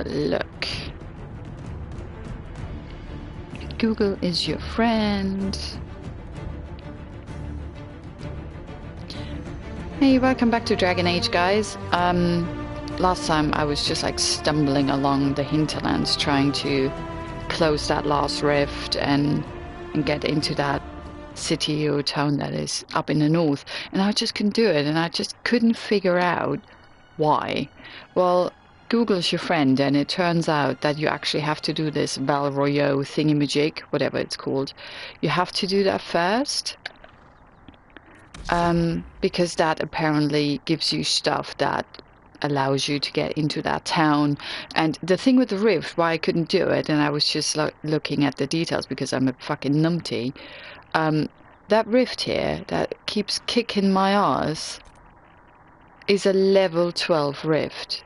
a look. Google is your friend. Hey, welcome back to Dragon Age, guys. Last time I was just like stumbling along the hinterlands trying to close that last rift and get into that city or town that is up in the north, and I just couldn't do it, and I just couldn't figure out why. Well, Google's your friend, and it turns out that you actually have to do this Royeaux thingamajig, whatever it's called. You have to do that first, because that apparently gives you stuff that allows you to get into that town. And the thing with the rift, why I couldn't do it, and I was just looking at the details because I'm a fucking numpty, that rift here that keeps kicking my ass is a level 12 rift.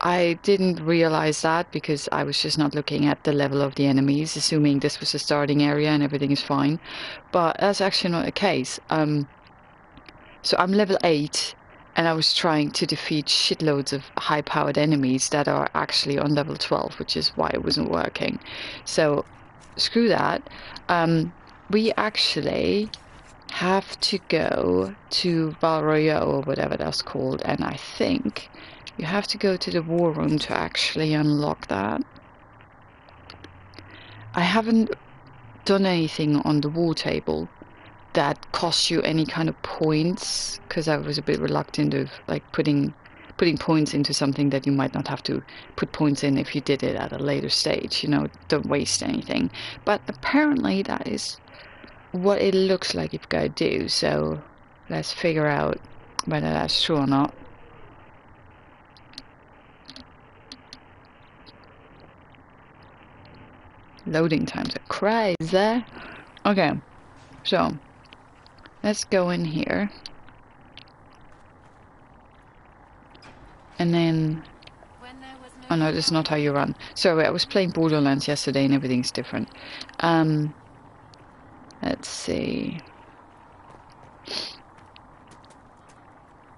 I didn't realize that because I was just not looking at the level of the enemies, assuming this was the starting area and everything is fine. But that's actually not the case. So I'm level 8, and I was trying to defeat shitloads of high-powered enemies that are actually on level 12, which is why it wasn't working. So screw that. We actually have to go to Royeaux or whatever that's called, and I think you have to go to the war room to actually unlock that. I haven't done anything on the war table that costs you any kind of points, because I was a bit reluctant of like putting points into something that you might not have to put points in if you did it at a later stage. You know, don't waste anything. But apparently that is what it looks like you've got to do. So let's figure out whether that's true or not. Loading times are crazy. Okay, so let's go in here. And then... oh no, this is not how you run. Sorry, I was playing Borderlands yesterday and everything's different. Let's see.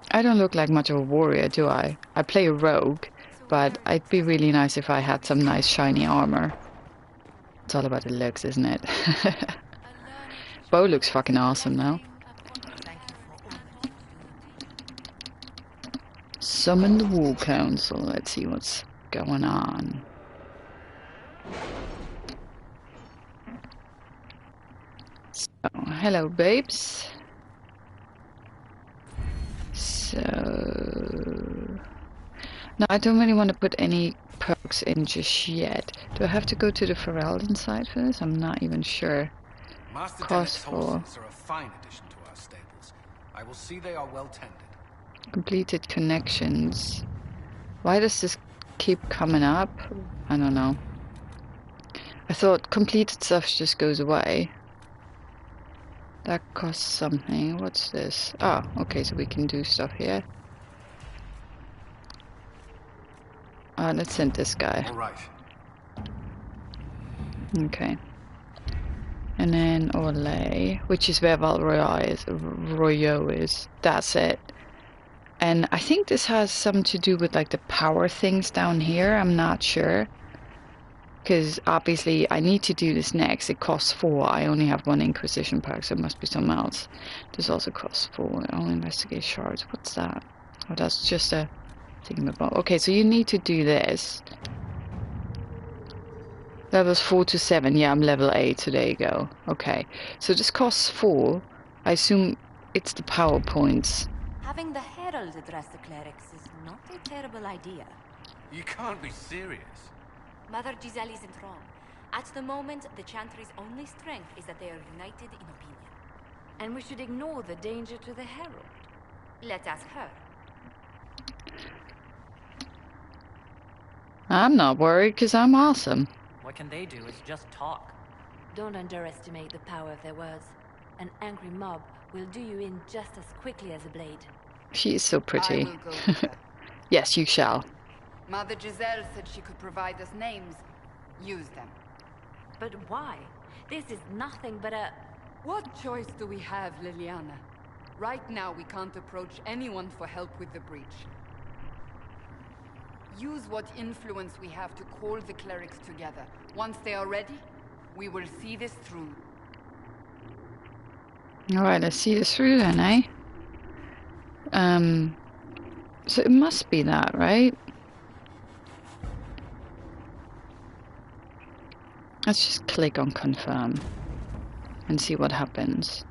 I don't look like much of a warrior, do I? I play a rogue, but it'd be really nice if I had some nice shiny armor. It's all about the looks, isn't it? Bow looks fucking awesome now. Summon the War Council. Let's see what's going on. So, hello, babes. So... no, I don't really want to put any perks in just yet. Do I have to go to the Ferelden side for this? I'm not even sure. Cost for... are a fine addition to our stables. I will see they are well tended. Completed connections. Why does this keep coming up? I don't know. I thought completed stuff just goes away. That costs something. What's this? Oh, okay, so we can do stuff here. Let's send this guy. All right. Okay. And then Orlais, which is where Royeaux is. That's it. And I think this has something to do with like the power things down here. I'm not sure. Because obviously I need to do this next. It costs 4. I only have 1 Inquisition perk, so it must be something else. This also costs 4. I'll investigate shards. What's that? Oh, that's just a thingamabob. Okay, so you need to do this. Levels 4 to 7. Yeah, I'm level 8, so there you go. Okay, so this costs 4. I assume it's the power points. Having the herald address the clerics is not a terrible idea. You can't be serious. Mother Giselle isn't wrong. At the moment, the Chantry's only strength is that they are united in opinion. And we should ignore the danger to the herald. Let's ask her. I'm not worried, because I'm awesome. What can they do is just talk. Don't underestimate the power of their words. An angry mob will do you in just as quickly as a blade. She is so pretty. I will go with her. Yes, you shall. Mother Giselle said she could provide us names. Use them. But why? This is nothing but a... What choice do we have, Liliana? Right now we can't approach anyone for help with the breach. Use what influence we have to call the clerics together. Once they are ready, we will see this through. Alright, let's see this through then, eh? So it must be that, right? Let's just click on confirm and see what happens.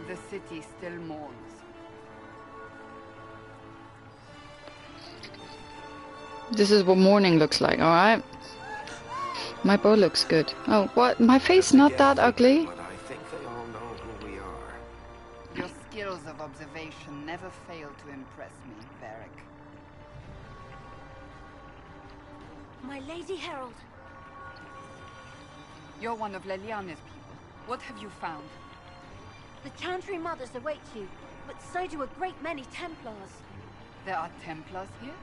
The city still mourns. This is what morning looks like, alright? My bow looks good. Oh, what? My face not that ugly? But I think they all know who we are. Your skills of observation never fail to impress me, Varric. My Lady Herald. You're one of Leliane's people. What have you found? The Chantry Mothers await you, but so do a great many Templars. There are Templars here?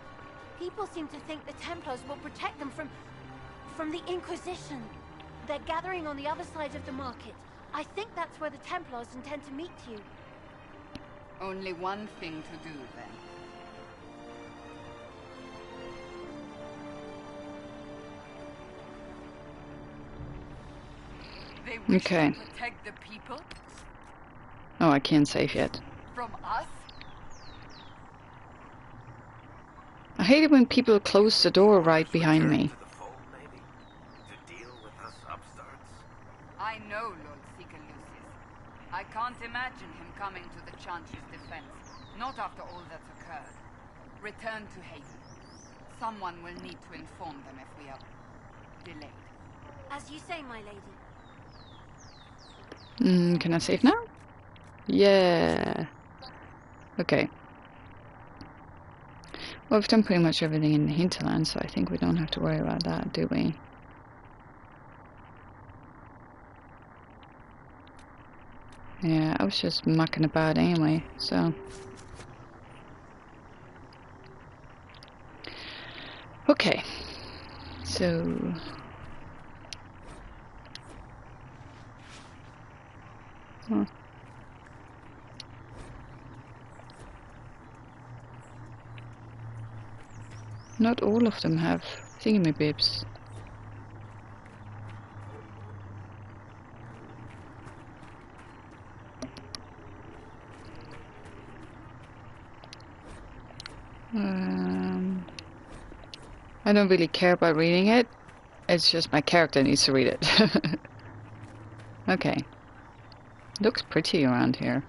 People seem to think the Templars will protect them from the Inquisition. They're gathering on the other side of the market. I think that's where the Templars intend to meet you. Only one thing to do, then. They wish Okay. to protect the people? Oh, I can't save yet. From us? I hate it when people close the door right behind me. To the fold, maybe? To deal with us upstarts? I know Lord Seeker Lucius. I can't imagine him coming to the Chantry's defense. Not after all that's occurred. Return to Haven. Someone will need to inform them if we are delayed. As you say, my lady. Can I save now? Yeah. Okay. Well, we've done pretty much everything in the hinterland, so I think we don't have to worry about that, do we? Yeah, I was just mucking about anyway, so... Okay. So... Huh. Not all of them have thingamabibs. I don't really care about reading it. It's just my character needs to read it. Okay. Looks pretty around here.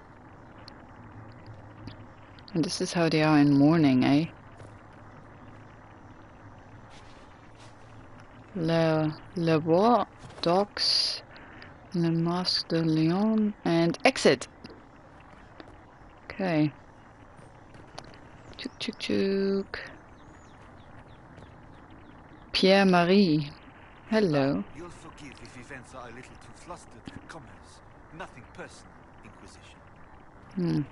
And this is how they are in mourning, eh? Le Bois, Docks, Le Masque de Lion, and exit! Okay. Chuk chuk chuk. Pierre Marie. Hello. You'll forgive if events are a little too flustered. Commerce. Nothing personal, Inquisition.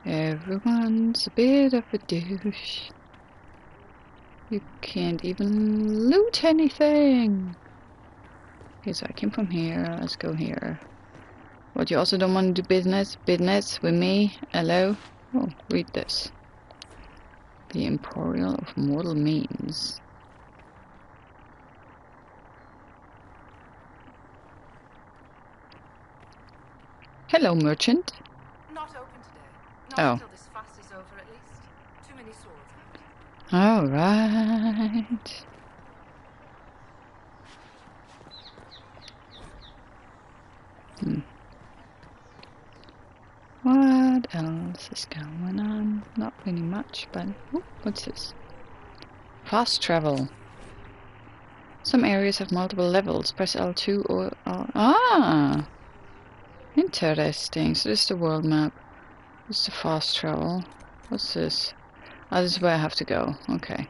Everyone's a bit of a douche. You can't even loot anything. Okay, so I came from here. Let's go here. What, you also don't want to do business? Business with me? Hello? Oh, read this. The Emporial of Mortal Means. Hello, merchant. Not open today. Not Oh. until this fast is over, at least. Too many swords out. All right. What else is going on? Not really much, but... Oh, what's this? Fast travel. Some areas have multiple levels. Press L2 or L... Ah! Interesting. So this is the world map. This is the fast travel. What's this? Oh, this is where I have to go. Okay.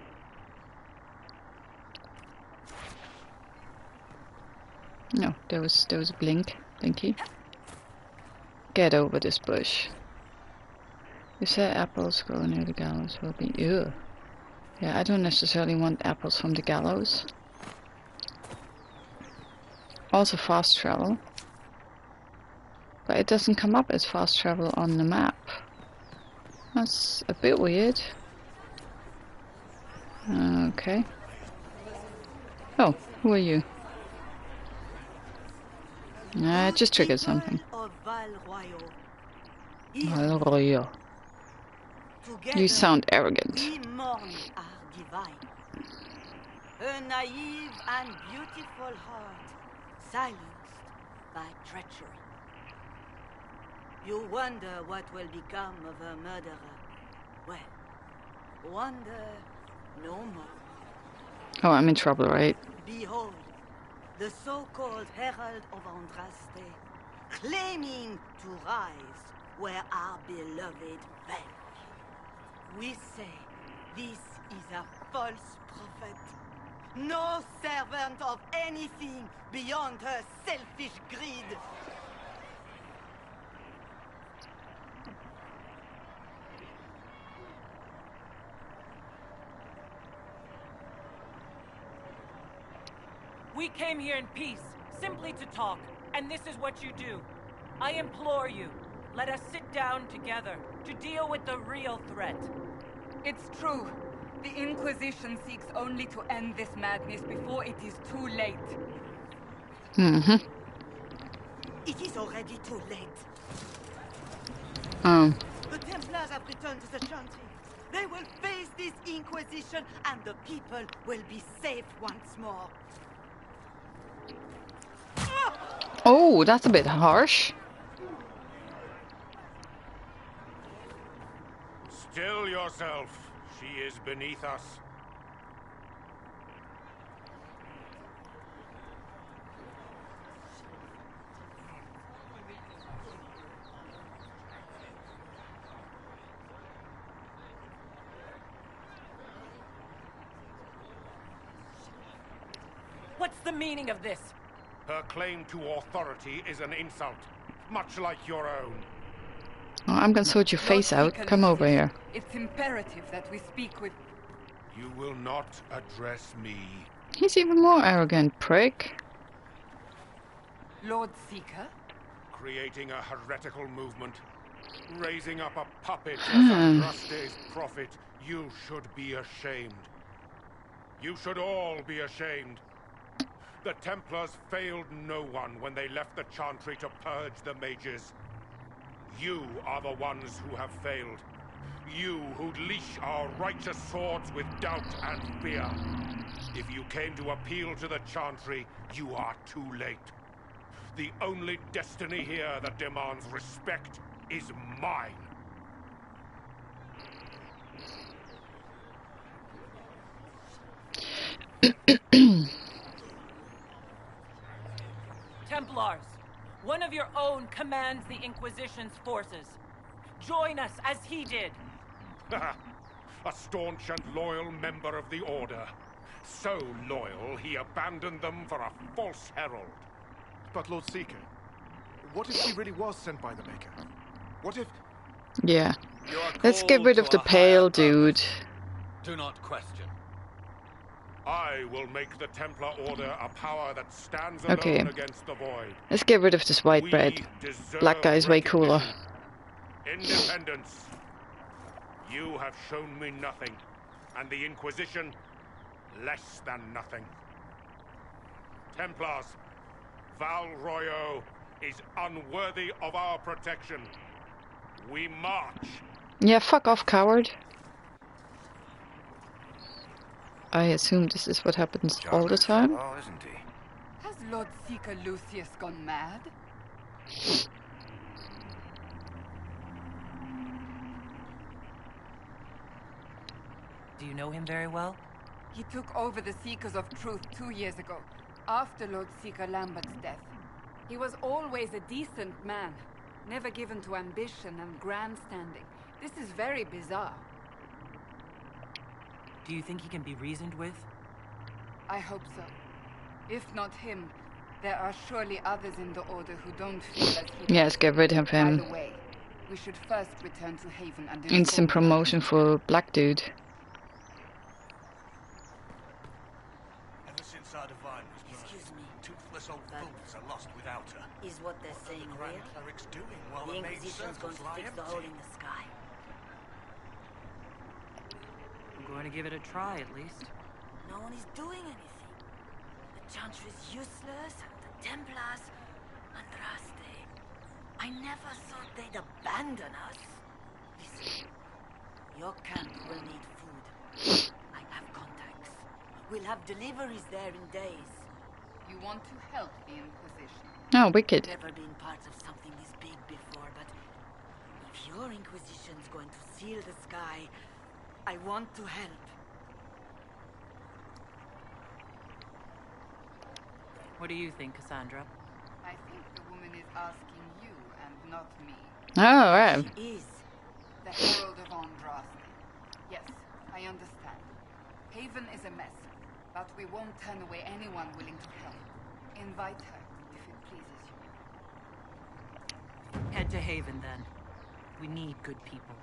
No, there was a blink. Blinky. Get over this bush. You said apples grow near the gallows will be... Ew. Yeah, I don't necessarily want apples from the gallows. Also fast travel. But it doesn't come up as fast travel on the map. That's a bit weird. Okay. Oh, who are you? I just triggered something. Royeaux. You sound arrogant. A naive and beautiful heart, silenced by treachery. You wonder what will become of a murderer. Well, wonder no more. Oh, I'm in trouble, right? Behold, the so-called Herald of Andraste, claiming to rise where our beloved fell. We say this is a false prophet. No servant of anything beyond her selfish greed. We came here in peace, simply to talk, and this is what you do. I implore you, let us sit down together to deal with the real threat. It's true. The Inquisition seeks only to end this madness before it is too late. Mm-hmm. It is already too late. The Templars have returned to the Chantry. They will face this Inquisition, and the people will be safe once more. Oh, that's a bit harsh. Still yourself. She is beneath us. What's the meaning of this? Her claim to authority is an insult, much like your own. Oh, I'm gonna sort your face out. Come over here. It's imperative that we speak with... You will not address me. He's even more arrogant, prick. Lord Seeker? Creating a heretical movement. Raising up a puppet as Andraste's prophet. You should be ashamed. You should all be ashamed. The Templars failed no one when they left the Chantry to purge the mages. You are the ones who have failed. You who'd leash our righteous swords with doubt and fear. If you came to appeal to the Chantry, you are too late. The only destiny here that demands respect is mine. Templars, one of your own commands the Inquisition's forces. Join us as he did. A staunch and loyal member of the Order. So loyal, he abandoned them for a false herald. But Lord Seeker, what if she really was sent by the Maker? What if... Yeah. Let's get rid of the pale dude. Do not question. I will make the Templar Order a power that stands alone against the void. Let's get rid of this white bread. Black guy's way cooler. Independence. You have shown me nothing, and the Inquisition, less than nothing. Templars, Val Royeaux is unworthy of our protection. We march. Yeah, fuck off, coward. I assume this is what happens all the time. Oh, isn't he? Has Lord Seeker Lucius gone mad? you know him very well? He took over the Seekers of Truth 2 years ago, after Lord Seeker Lambert's death. He was always a decent man, never given to ambition and grandstanding. This is very bizarre. Do you think he can be reasoned with? I hope so. If not him, there are surely others in the Order who don't feel as he Yes, get rid of him. By the way, we should first return to Haven and Instant promotion for black dude. Ever since our divine was burned, toothless old fools are lost without her. Is what they're What are saying the Grand real? Cleric's doing while The the main Inquisition's going circles to lie fix the hole empty? in the sky. I'm going to give it a try, at least. No one is doing anything. The Chantry is useless, and the Templars... Andraste. I never thought they'd abandon us. Listen, your camp will need food. I have contacts. We'll have deliveries there in days. You want to help the Inquisition? Oh, wicked. Never been part of something this big before, but if your Inquisition's going to seal the sky, I want to help. What do you think, Cassandra? I think the woman is asking you and not me. Oh, right. She is. The Herald of Andraste. Yes, I understand. Haven is a mess, but we won't turn away anyone willing to help. Invite her, if it pleases you. Head to Haven, then. We need good people.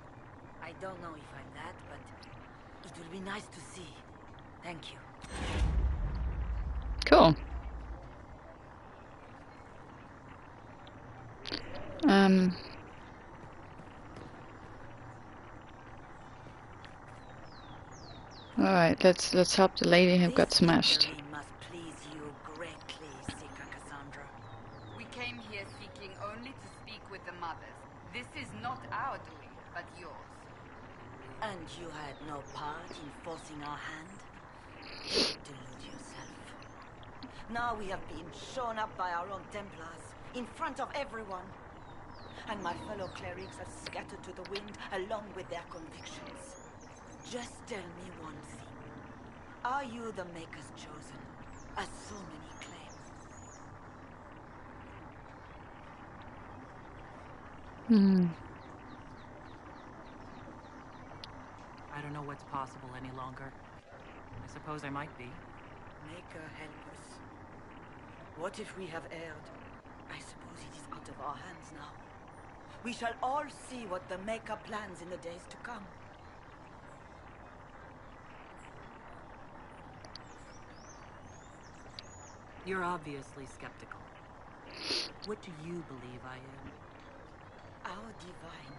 I don't know if I'm that, but it will be nice to see. Thank you. Cool. Alright, let's help the lady who got smashed. This must please you greatly, Seeker Cassandra. We came here seeking only to speak with the mothers. This is not our doing, but yours. And you had no part in forcing our hand? Don't delude yourself. Now we have been shown up by our own Templars, in front of everyone. And my fellow clerics have scattered to the wind along with their convictions. Just tell me one thing. Are you the Maker's chosen, as so many claim? I don't know what's possible any longer. I suppose I might be. Maker, help us. What if we have erred? I suppose it is out of our hands now. We shall all see what the Maker plans in the days to come. You're obviously skeptical. What do you believe I am? Our divine,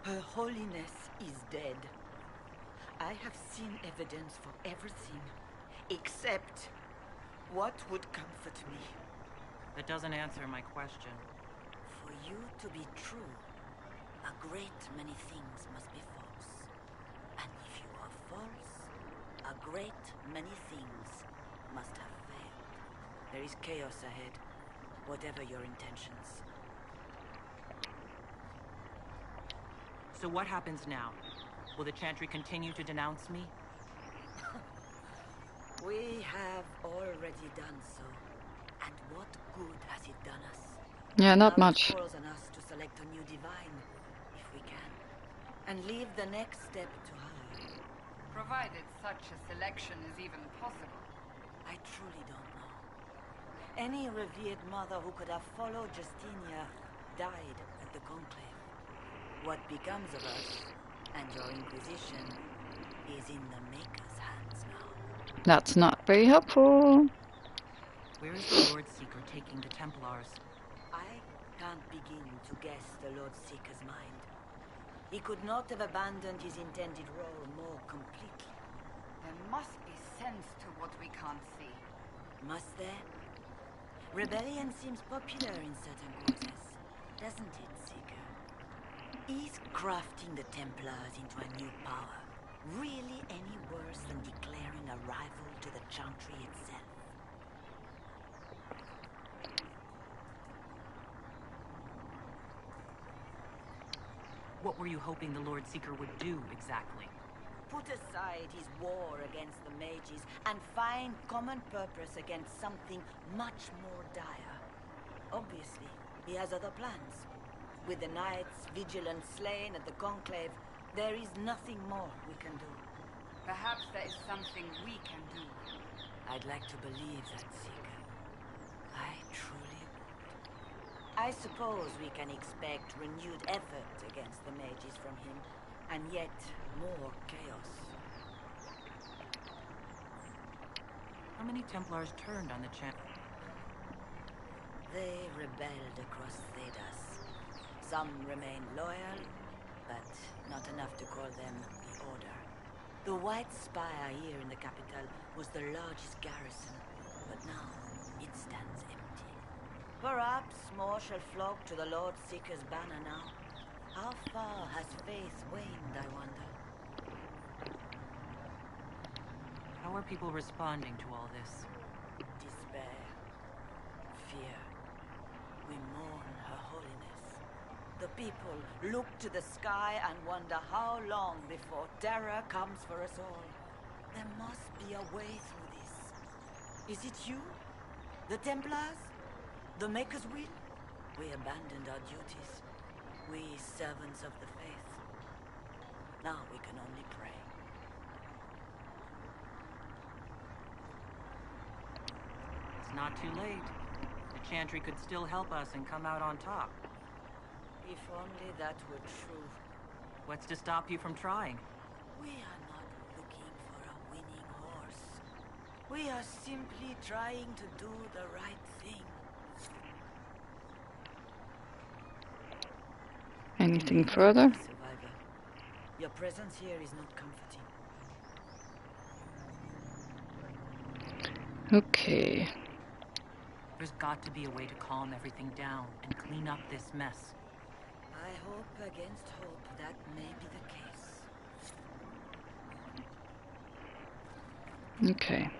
Her Holiness is dead. I have seen evidence for everything, except what would comfort me. That doesn't answer my question. For you to be true, a great many things must be false. And if you are false, a great many things must have failed. There is chaos ahead, whatever your intentions. So what happens now? Will the Chantry continue to denounce me? We have already done so. And what good has it done us? Yeah, not Now much. it falls on us to select a new divine, if we can. And leave the next step to her. Provided such a selection is even possible. I truly don't know. Any revered mother who could have followed Justinia died at the Conclave. What becomes of us, and your Inquisition, is in the Maker's hands now. That's not very helpful. Where is the Lord Seeker taking the Templars? I can't begin to guess the Lord Seeker's mind. He could not have abandoned his intended role more completely. There must be sense to what we can't see. Must there? Rebellion seems popular in certain quarters, doesn't it, Seeker? Is crafting the Templars into a new power really any worse than declaring a rival to the Chantry itself? What were you hoping the Lord Seeker would do, exactly? put aside his war against the mages and find common purpose against something much more dire. Obviously, he has other plans. With the knights, vigilants slain at the Conclave, there is nothing more we can do. Perhaps there is something we can do. I'd like to believe that, Seeker. I truly would. I suppose we can expect renewed effort against the mages from him, and yet more chaos. How many Templars turned on the champ? They rebelled across Thedas. Some remained loyal, but not enough to call them the Order. The White Spire here in the capital was the largest garrison, but now it stands empty. Perhaps more shall flock to the Lord Seeker's banner now. How far has faith waned, I wonder? How are people responding to all this? Despair. Fear. We mourn her holiness. The people look to the sky and wonder how long before terror comes for us all. There must be a way through this. Is it you? The Templars? The Maker's Will? We abandoned our duties. We servants of the faith. Now we can only pray. It's not too late. The Chantry could still help us and come out on top. If only that were true. What's to stop you from trying? We are not looking for a winning horse. We are simply trying to do the right thing. Anything further? Survivor, your presence here is not comforting. Okay. There's got to be a way to calm everything down and clean up this mess. I hope against hope that may be the case. Okay.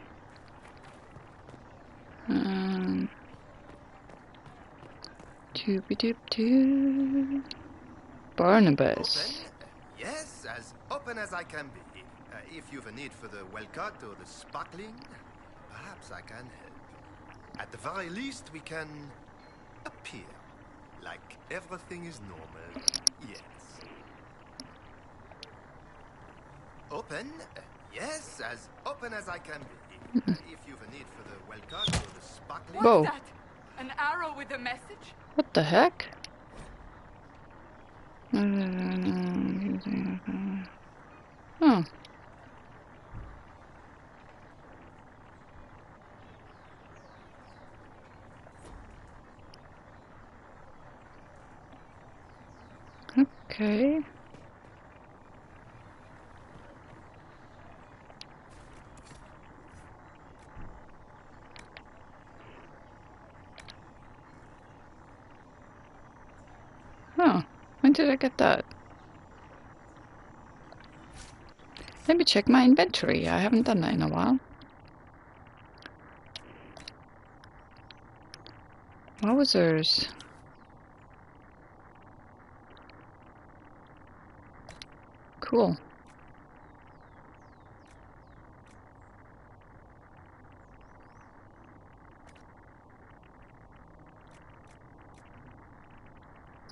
Doobie-doop-doo. Barnabas. Open? Yes, as open as I can be. If you've a need for the well-cut or the sparkling, perhaps I can help. At the very least, we can appear like everything is normal. Yes. Open? Yes, as open as I can be. If you've a need for the well-cut or the sparkling... Whoa. What's that? An arrow with a message? What the heck? Oh. Okay. Oh, when did I get that? Let me check my inventory. I haven't done that in a while. Wowzers. Cool.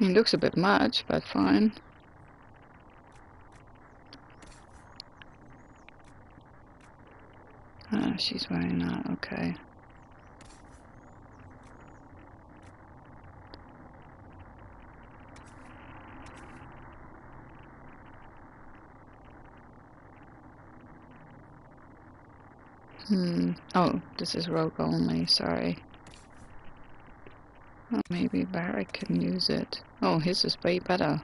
It looks a bit much, but fine. Ah, she's wearing that, okay. Oh, this is rogue only, sorry. Oh, maybe Barrack can use it. Oh, his is way better.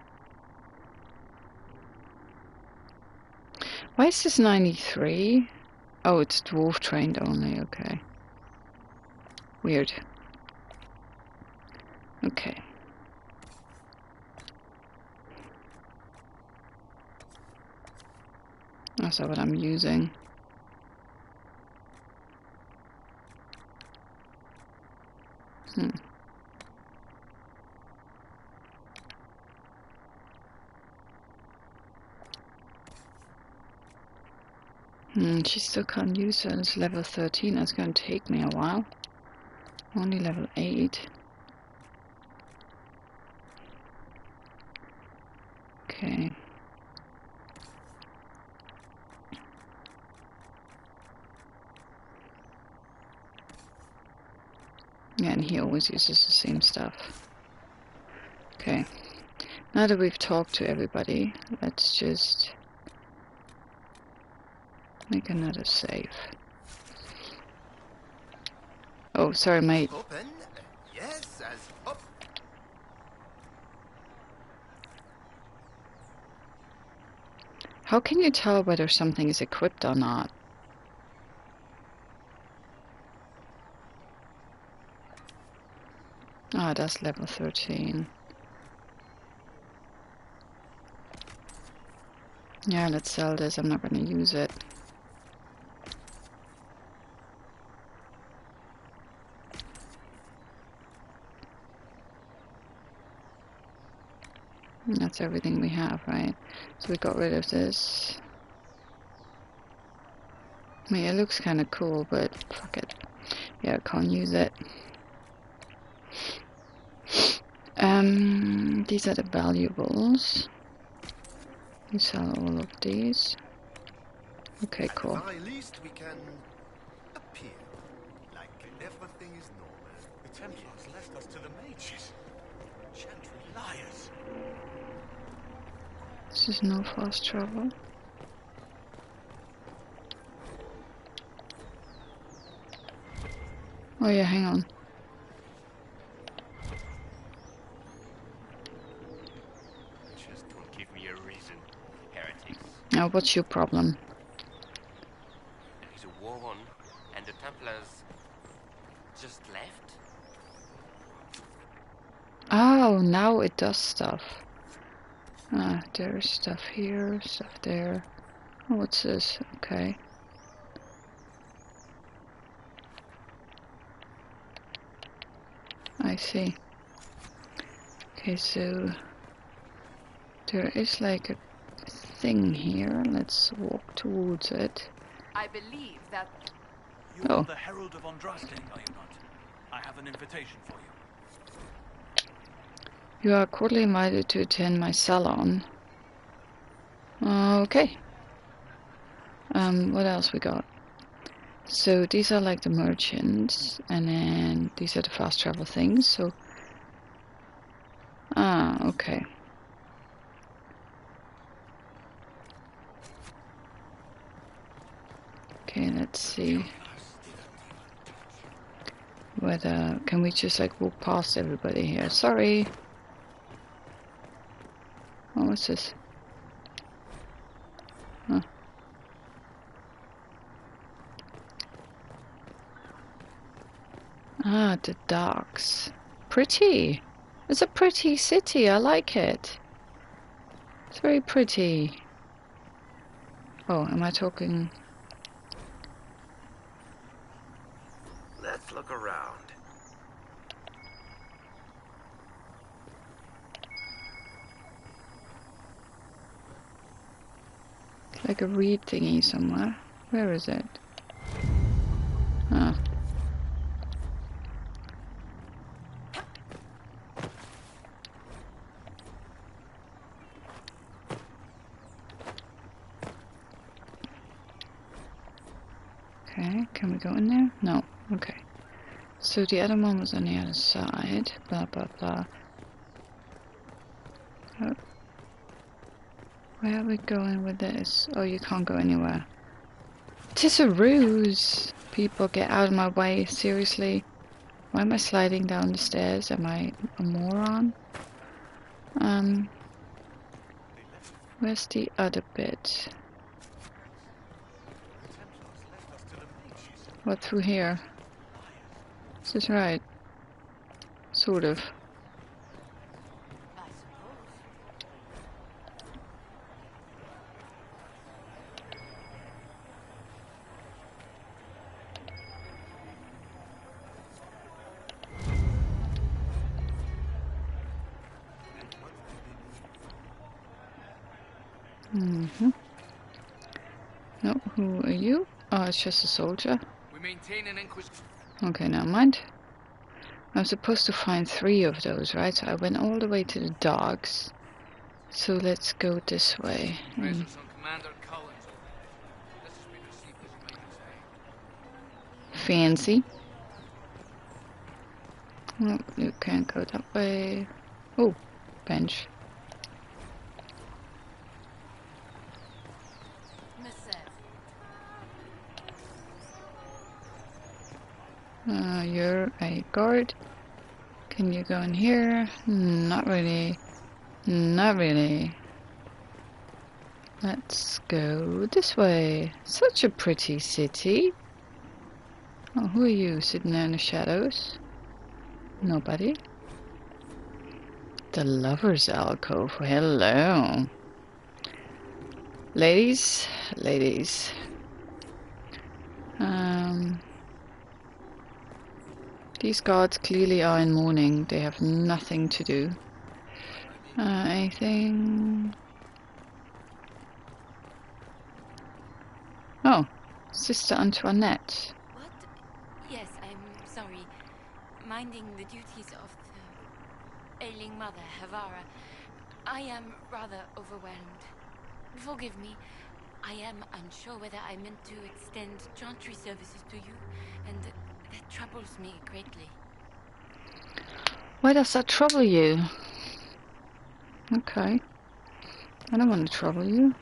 Why is this 93? Oh, it's dwarf trained only, okay. Weird. Okay. That's not what I'm using. She still can't use it. It's level 13. That's going to take me a while. Only level 8. Okay. Yeah, and he always uses the same stuff. Okay. Now that we've talked to everybody, let's just make another save. Oh, sorry, mate. Open? Yes, as up. How can you tell whether something is equipped or not? Ah, that's level 13. Yeah, let's sell this. I'm not going to use it. And that's everything we have, right? So we got rid of this. I mean, it looks kind of cool, but fuck it. Yeah, I can't use it. These are the valuables. We sell all of these. Okay, cool. At the very least, we can appear like everything is normal. The Templars left us to the mages. Chantry liars. This is no fast travel. Oh yeah, hang on. Just don't give me a reason, heretics. Now, what's your problem? There's a war on, and the Templars just left? Oh, now it does stuff. Ah, there's stuff here, stuff there. Oh, what's this? Okay. I see. Okay, so there is like a thing here. Let's walk towards it. I believe that... You Oh. are the Herald of Andraste, are you not? I have an invitation for you. You are cordially invited to attend my salon. Okay. What else we got? So these are like the merchants, and then these are the fast travel things. So, okay. Okay, let's see whether can we just like walk past everybody here. Sorry. Oh, what's this? Huh. Ah, the docks. Pretty. It's a pretty city. I like it. It's very pretty. Oh, am I talking? Let's look around. Like a reed thingy somewhere. Where is it? Ah. Okay, can we go in there? No. Okay. So the other one was on the other side. Blah, blah, blah. Oh. Where are we going with this? Oh, you can't go anywhere. Tis a ruse! People, get out of my way. Seriously? Why am I sliding down the stairs? Am I a moron? Where's the other bit? What, through here? Is this right? Sort of. No, Who are you? Oh, it's just a soldier. We maintain an Inquisition. Okay, never mind. I'm supposed to find 3 of those, right? So I went all the way to the docks. So let's go this way. Presence on Commander Cullen's. This has been received as you might say. Fancy. Oh, you can't go that way. Oh, bench. You're a guard. Can you go in here? Not really. Not really. Let's go this way. Such a pretty city. Oh, who are you sitting there in the shadows? Nobody. The Lover's Alcove. Hello. Ladies. Ladies. These guards clearly are in mourning. They have nothing to do. Anything? Oh, Sister Antoinette. What? Yes, I'm sorry. Minding the duties of the ailing mother, Havara. I am rather overwhelmed. Forgive me. I am unsure whether I meant to extend chantry services to you, and that troubles me greatly. Why does that trouble you? Okay. I don't want to trouble you.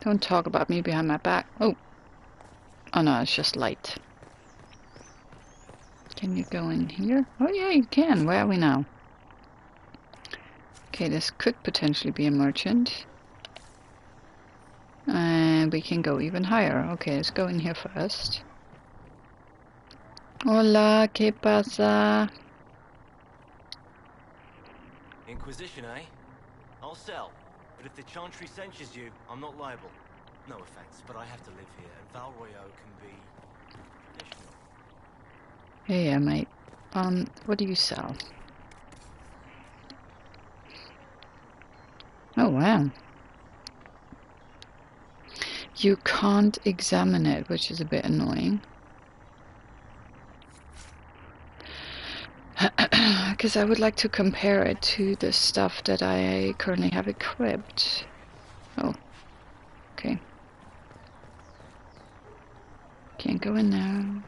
Don't talk about me behind my back. Oh. Oh no, it's just light. Can you go in here? Oh yeah, you can. Where are we now? Okay, this could potentially be a merchant. And we can go even higher. Okay, let's go in here first. Hola, ¿qué pasa? Inquisition, eh? I'll sell. But if the Chantry censures you, I'm not liable. No offense, but I have to live here, and Val Royeaux can be traditional. Yeah, mate. What do you sell? Oh, wow. You can't examine it, which is a bit annoying. Because I would like to compare it to the stuff that I currently have equipped. Oh, okay. Can't go in there.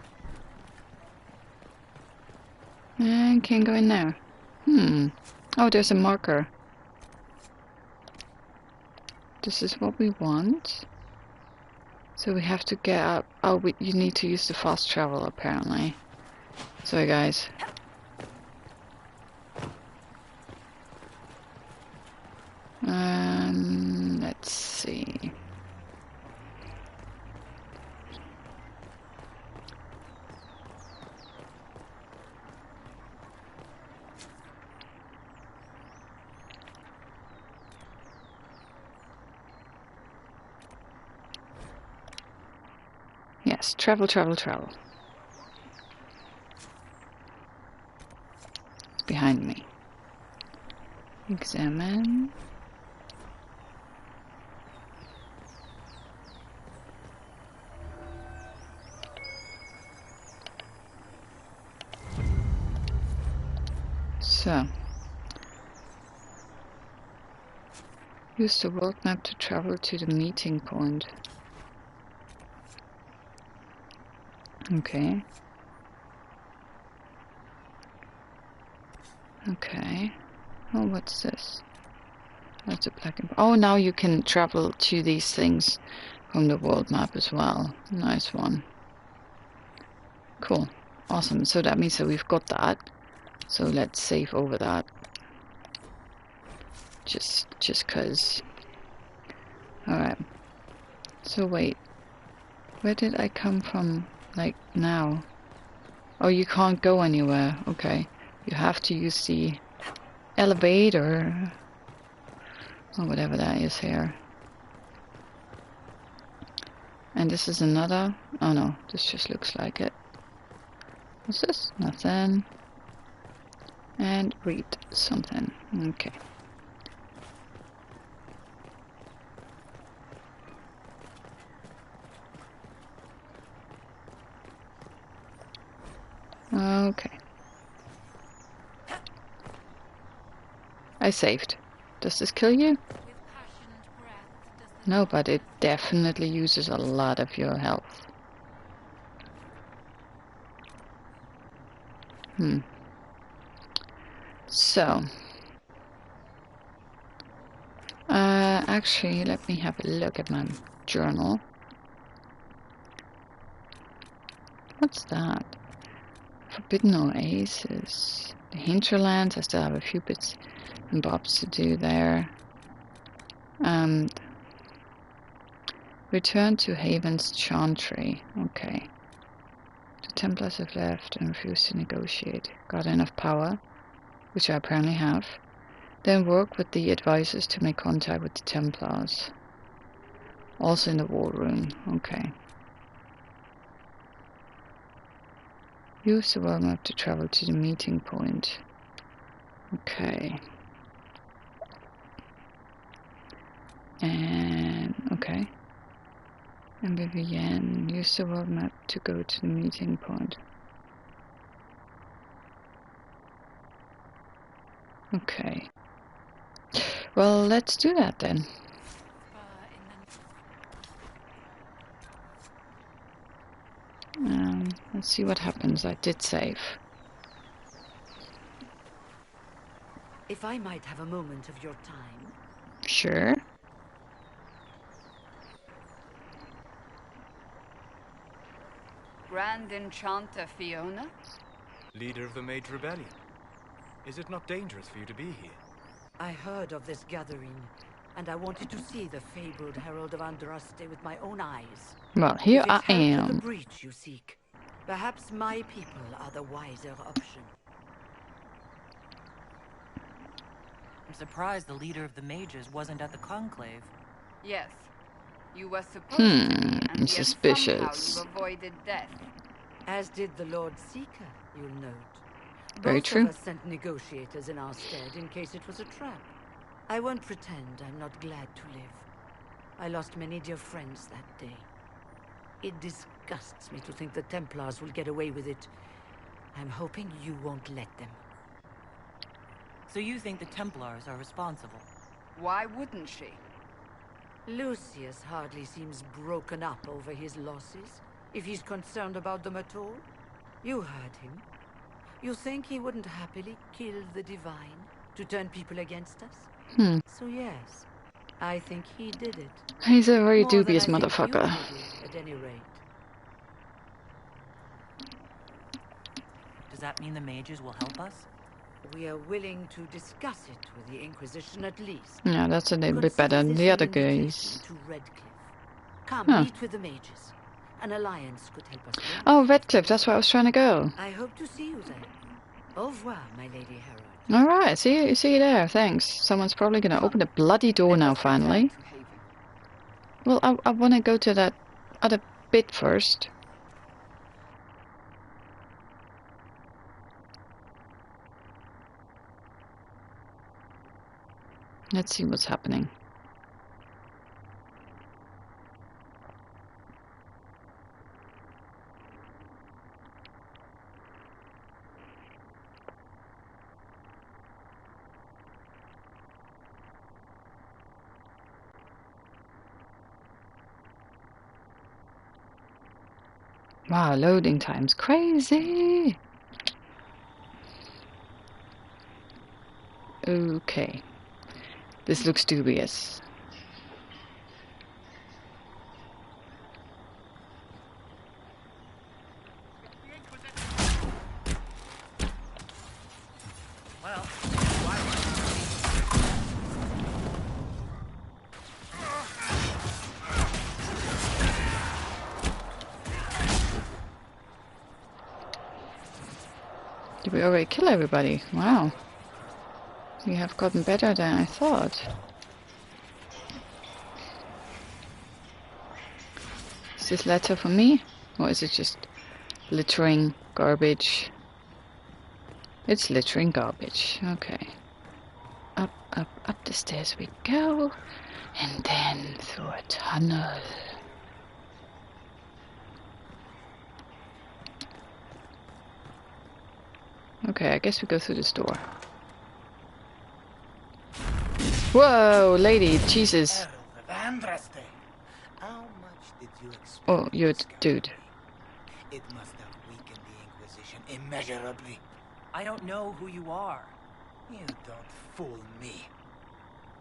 And can't go in there. Oh, there's a marker. This is what we want. So we have to get up. Oh, you need to use the fast travel apparently. Sorry guys. Let's see. Yes, travel, travel, travel. It's behind me. Examine. So, use the world map to travel to the meeting point. Okay. Okay. Oh, what's this? That's a black and... Oh, now you can travel to these things from the world map as well. Nice one. Cool. Awesome. So that means that we've got that. So let's save over that. Just cause. Alright. So wait. Where did I come from? Like now? Oh, you can't go anywhere. Okay. You have to use the elevator. Or whatever that is here. And this is another. Oh no, this just looks like it. What's this? Nothing. And read something. Okay. Okay. I saved. Does this kill you? No, but it definitely uses a lot of your health. So, actually, let me have a look at my journal. What's that? Forbidden Oasis. The hinterlands. I still have a few bits and bobs to do there. Return to Haven's Chantry. Okay. The Templars have left and refused to negotiate. Got enough power, which I apparently have. Then work with the advisors to make contact with the Templars. Also in the war room. Okay. Use the world map to travel to the meeting point. Okay. And okay. And Vivienne, use the world map to go to the meeting point. Okay. Well, let's do that then. Let's see what happens. I did save. If I might have a moment of your time. Sure. Grand Enchanter Fiona? Leader of the Mage Rebellion. Is it not dangerous for you to be here? I heard of this gathering, and I wanted to see the fabled Herald of Andraste with my own eyes. Well, here if I it's help am. to the breach you seek, perhaps my people are the wiser option. I'm surprised the leader of the mages wasn't at the conclave. Yes. You were supposed to be, and yet suspicious. somehow you avoided death. As did the Lord Seeker, you'll note. Very Both true. of us sent negotiators in our stead in case it was a trap. I won't pretend I'm not glad to live. I lost many dear friends that day. It disgusts me to think the Templars will get away with it. I'm hoping you won't let them. So you think the Templars are responsible? Why wouldn't she? Lucius hardly seems broken up over his losses, if he's concerned about them at all. You heard him. You think he wouldn't happily kill the Divine to turn people against us? So yes, I think he did it. He's a very More than dubious I think you motherfucker. did it, at any rate. Does that mean the mages will help us? We are willing to discuss it with the Inquisition at least. Yeah, that's a little bit better than the other guys. To Redcliffe. Come, Huh. meet with the mages. An alliance could help us. Oh, Redcliffe, that's where I was trying to go. I hope to see you there. Au revoir, my Lady Herald. Alright, see you there, thanks. Someone's probably gonna open the bloody door now, finally. Well, I wanna go to that other bit first. Let's see what's happening. Wow, loading time's crazy. Okay. This looks dubious. Well, Did we already kill everybody? Wow. We have gotten better than I thought. Is this letter for me? Or is it just littering garbage? It's littering garbage. Okay. Up, up, up the stairs we go. And then through a tunnel. Okay, I guess we go through this door. Whoa, lady, Jesus. How much did you expect? Oh, you're a dude. It must have weakened the Inquisition immeasurably. I don't know who you are. You don't fool me.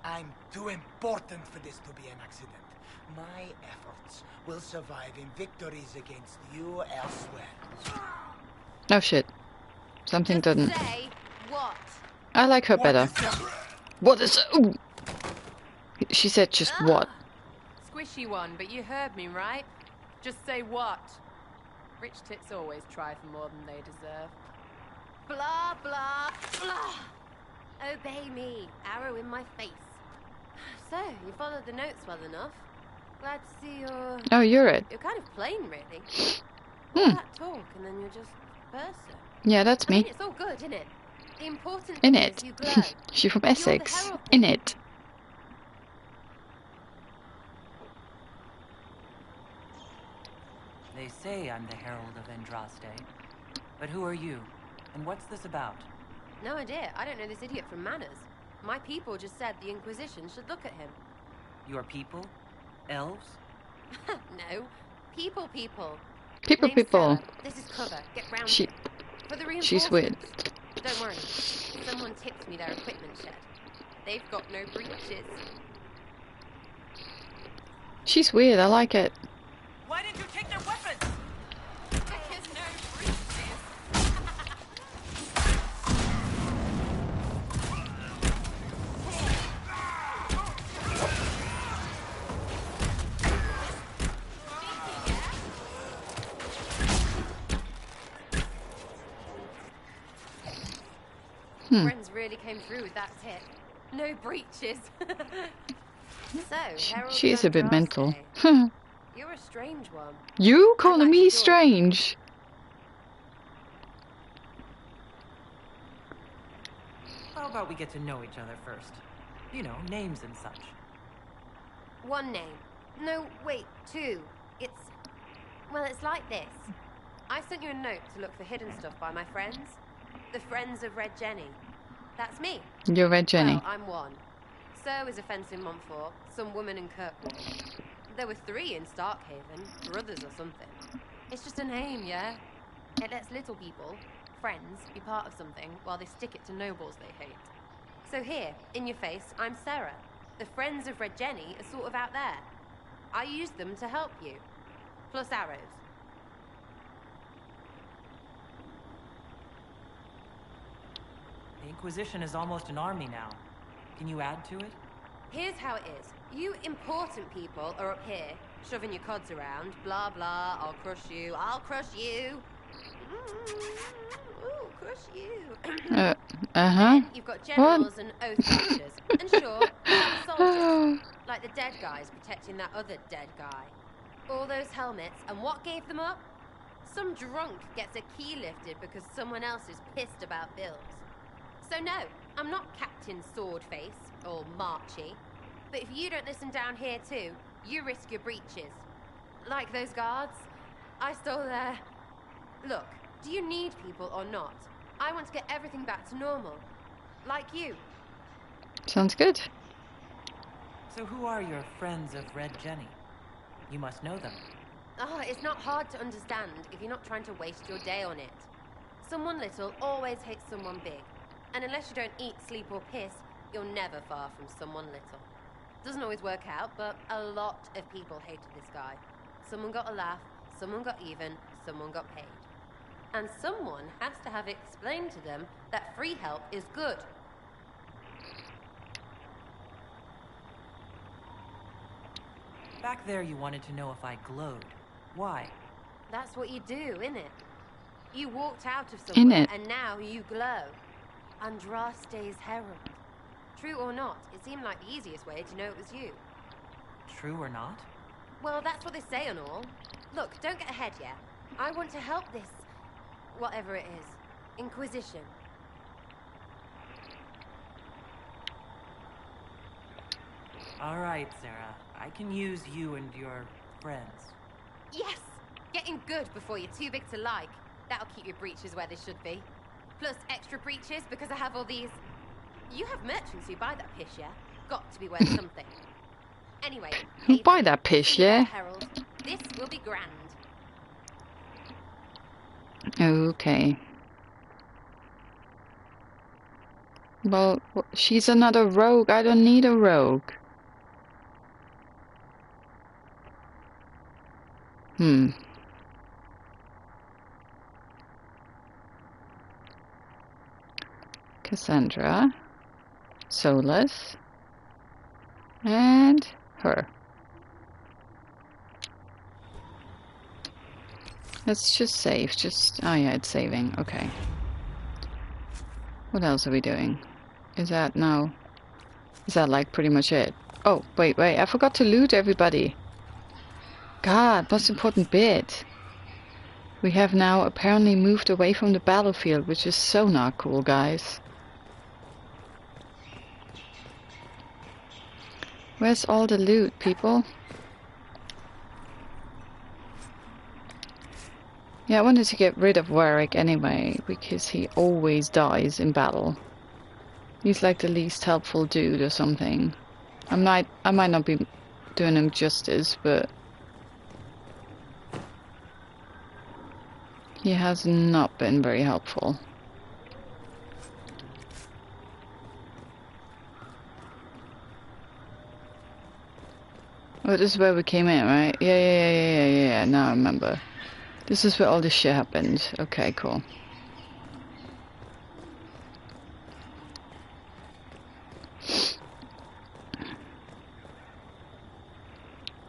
I'm too important for this to be an accident. My efforts will survive in victories against you elsewhere. Oh shit. Something didn't. Say what? I like her better. What is... Ooh. She said just what? Squishy one, but you heard me, right? Just say what? Rich tits always try for more than they deserve. Blah, blah, blah. Obey me. Arrow in my face. So, you followed the notes well enough. Glad to see you're... Oh, you're it. You're kind of plain, really. All that talk, and then you're just a person. Yeah, that's me. I mean, it's all good, isn't it? The important In thing it. is you glow. She from You're the Essex. herald In it. They say I'm the Herald of Andraste. But who are you? And what's this about? No idea. I don't know this idiot from Manners. My people just said the Inquisition should look at him. Your people? Elves? No. People. People. Stella. This is cover. Get round She... it. For the She's weird. Don't worry. Someone tipped me their equipment shed. They've got no breaches. She's weird. I like it. Why did you take their weapons? Because no breaches. Friends really came through with that tip. No breaches. So, Herald She is a bit Andraste. mental. You're a strange one. You calling like me to talk. strange? How about we get to know each other first? You know, names and such. One name. No, wait, two. Well, it's like this. I sent you a note to look for hidden stuff by my friends. The Friends of Red Jenny. That's me. You're Red Jenny. Well, I'm one. So is a fence in Montfort, some woman in Kirkwall. There were 3 in Starkhaven, brothers or something. It's just a name, yeah? It lets little people, friends, be part of something while they stick it to nobles they hate. So here, in your face, I'm Sarah. The Friends of Red Jenny are sort of out there. I used them to help you. Plus arrows. The Inquisition is almost an army now. Can you add to it? Here's how it is. You important people are up here, shoving your cods around. Blah, blah, I'll crush you. Ooh, crush you. Uh-huh. You've got generals and oath watchers. And sure, you have soldiers. Like the dead guys protecting that other dead guy. All those helmets, and what gave them up? Some drunk gets a key lifted because someone else is pissed about bills. So no, I'm not Captain Swordface, or Marchy. But if you don't listen down here too, you risk your breeches. Like those guards, I stole their... Look, do you need people or not? I want to get everything back to normal. Like you. Sounds good. So who are your Friends of Red Jenny? You must know them. Oh, it's not hard to understand if you're not trying to waste your day on it. Someone little always hates someone big. And unless you don't eat, sleep or piss, you're never far from someone little. Doesn't always work out, but a lot of people hated this guy. Someone got a laugh, someone got even, someone got paid. And someone has to have explained to them that free help is good. Back there you wanted to know if I glowed. Why? That's what you do, innit? You walked out of somewhere, Innit? and now you glow. Andraste's herald. True or not, it seemed like the easiest way to know it was you. True or not? Well, that's what they say and all. Look, don't get ahead yet. I want to help this... whatever it is. Inquisition. All right, Sarah. I can use you and your friends. Yes! Getting good before you're too big to like. That'll keep your breeches where they should be. Plus extra breeches because I have all these. You have merchants who buy that piss, yeah? Got to be worth something. Anyway, Buy that piss, yeah? Herald, this will be grand. Okay. Well, she's another rogue. I don't need a rogue. Cassandra, Solus, and her. Let's just save. Oh yeah, it's saving. Okay. What else are we doing? Is that like pretty much it? Oh, wait, I forgot to loot everybody. God, most important bit. We have now apparently moved away from the battlefield, which is so not cool, guys. Where's all the loot, people? Yeah, I wanted to get rid of Warwick anyway, because he always dies in battle. He's like the least helpful dude or something. I might not be doing him justice, but he has not been very helpful. Oh, this is where we came in, right? Yeah. Now I remember. This is where all this shit happened. Okay, cool.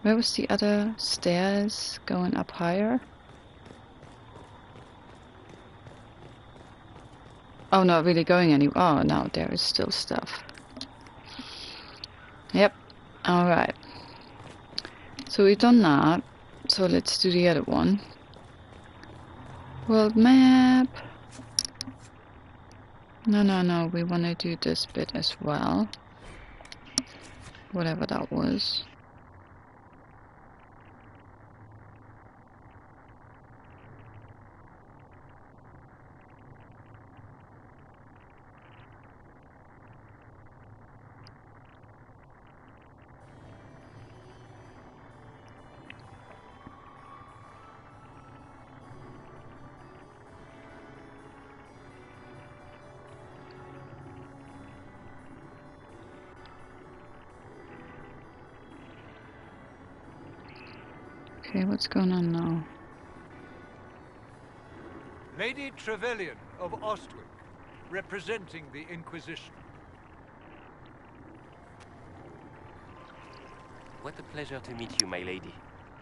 Where was the other stairs going up higher? Oh, not really going anywhere. Oh, no, there is still stuff. Yep. Alright. So we've done that. So let's do the other one. World map. No. We want to do this bit as well. Whatever that was. Okay, what's going on now? Lady Trevelyan of Ostwick, representing the Inquisition. What a pleasure to meet you, my lady.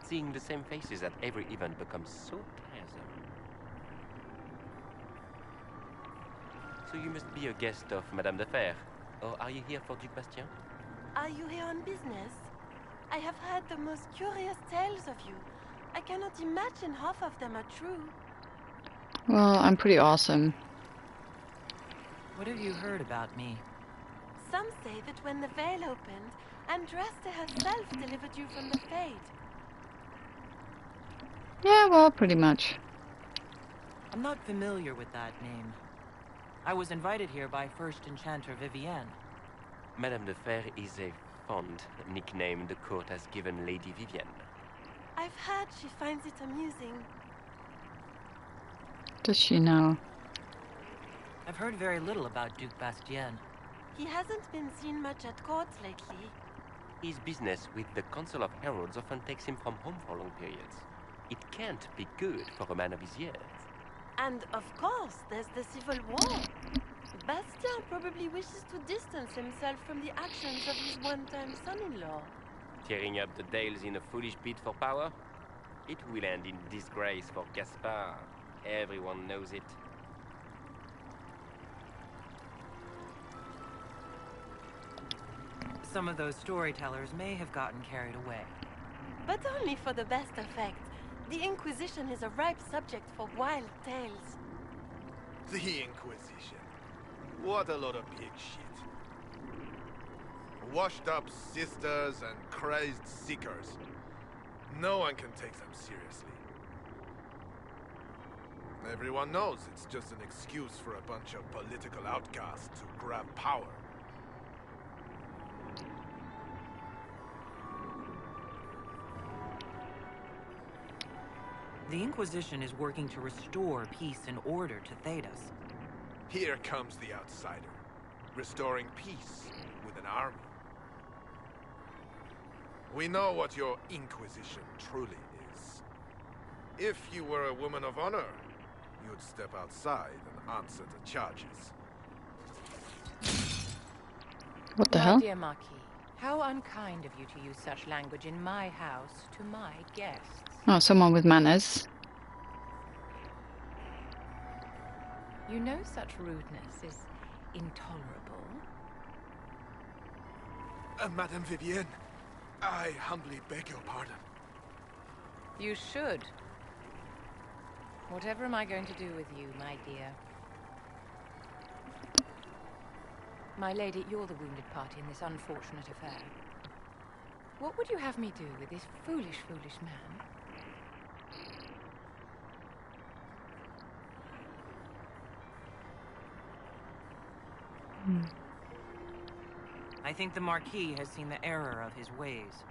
Seeing the same faces at every event becomes so tiresome. So you must be a guest of Madame de Fer, or are you here for Duc Bastien? Are you here on business? I have heard the most curious tales of you. I cannot imagine half of them are true. Well, I'm pretty awesome. What have you heard about me? Some say that when the veil opened, Andraste herself delivered you from the Fade. Yeah, well, pretty much. I'm not familiar with that name. I was invited here by First Enchanter Vivienne. Madame de Fer is a fond nickname the court has given Lady Vivienne. I've heard she finds it amusing. Does she know? I've heard very little about Duc Bastien. He hasn't been seen much at court lately. His business with the Council of Heralds often takes him from home for long periods. It can't be good for a man of his years. And of course, there's the civil war. Bastien probably wishes to distance himself from the actions of his one-time son-in-law. Tearing up the Dales in a foolish bid for power? It will end in disgrace for Gaspard. Everyone knows it. Some of those storytellers may have gotten carried away. But only for the best effect. The Inquisition is a ripe subject for wild tales. The Inquisition. What a lot of pig shit. Washed up sisters and crazed seekers. No one can take them seriously. Everyone knows it's just an excuse for a bunch of political outcasts to grab power. The Inquisition is working to restore peace and order to Thedas. Here comes the outsider, restoring peace with an army. We know what your Inquisition truly is. If you were a woman of honor, you'd step outside and answer the charges. What the My hell? dear Marquis, how unkind of you to use such language in my house to my guests. Oh, someone with manners. You know such rudeness is intolerable. Madame Vivienne, I humbly beg your pardon. You should. Whatever am I going to do with you, my dear? My lady, you're the wounded party in this unfortunate affair. What would you have me do with this foolish, foolish man? I think the Marquis has seen the error of his ways.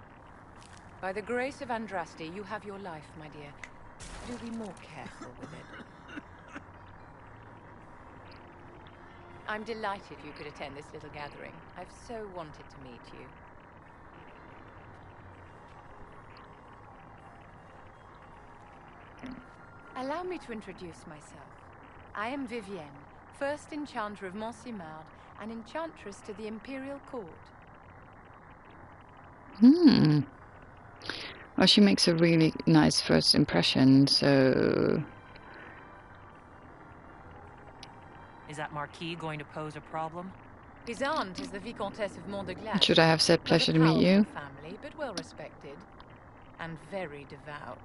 By the grace of Andraste, you have your life, my dear. Do be more careful with it. I'm delighted you could attend this little gathering. I've so wanted to meet you. Allow me to introduce myself. I am Vivienne, first Enchanter of Montsimard and Enchantress to the Imperial Court. Hmm. Well, she makes a really nice first impression, so... Is that Marquis going to pose a problem? His aunt is the Vicomtesse of Mont de Glace. Should I have said pleasure to meet you? Family, but well respected. And very devout.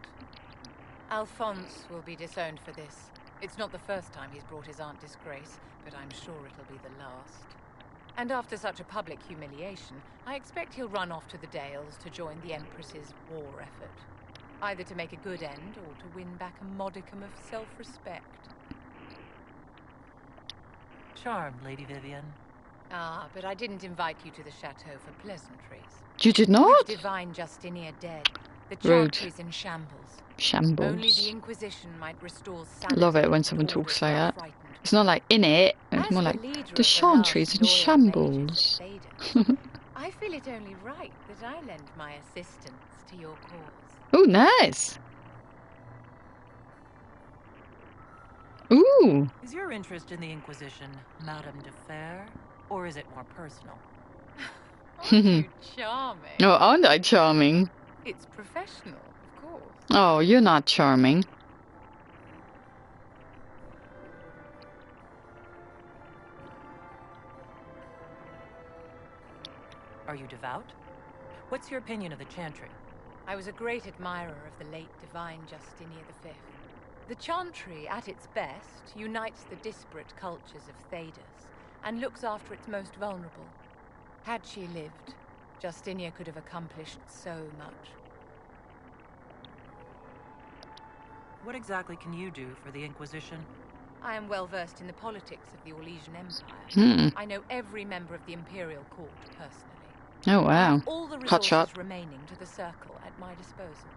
Alphonse will be disowned for this. It's not the first time he's brought his aunt disgrace, but I'm sure it'll be the last. And after such a public humiliation, I expect he'll run off to the Dales to join the Empress's war effort. Either to make a good end, or to win back a modicum of self-respect. Charmed, Lady Vivienne. Ah, but I didn't invite you to the chateau for pleasantries. You did not? With Divine Justinia dead, the Rude. Chantry's in shambles. Shambles. Only the Inquisition might restore sanity. Love it when someone talks like that. It's not like in it, it's more like the Chantry's in shambles. I feel it only right that I lend my assistance to your cause. Oh, nice. Ooh. Is your interest in the Inquisition Madame de Fer, or is it more personal? Aren't you charming? Oh, aren't I charming? It's professional, of course. Oh, you're not charming. Are you devout? What's your opinion of the Chantry? I was a great admirer of the late Divine Justinia V. The Chantry, at its best, unites the disparate cultures of Thedas and looks after its most vulnerable. Had she lived, Justinia could have accomplished so much. What exactly can you do for the Inquisition? I am well versed in the politics of the Orlesian Empire. Hmm. I know every member of the Imperial Court personally. Oh, wow. I have all the Hot shot. resources remaining to the Circle at my disposal.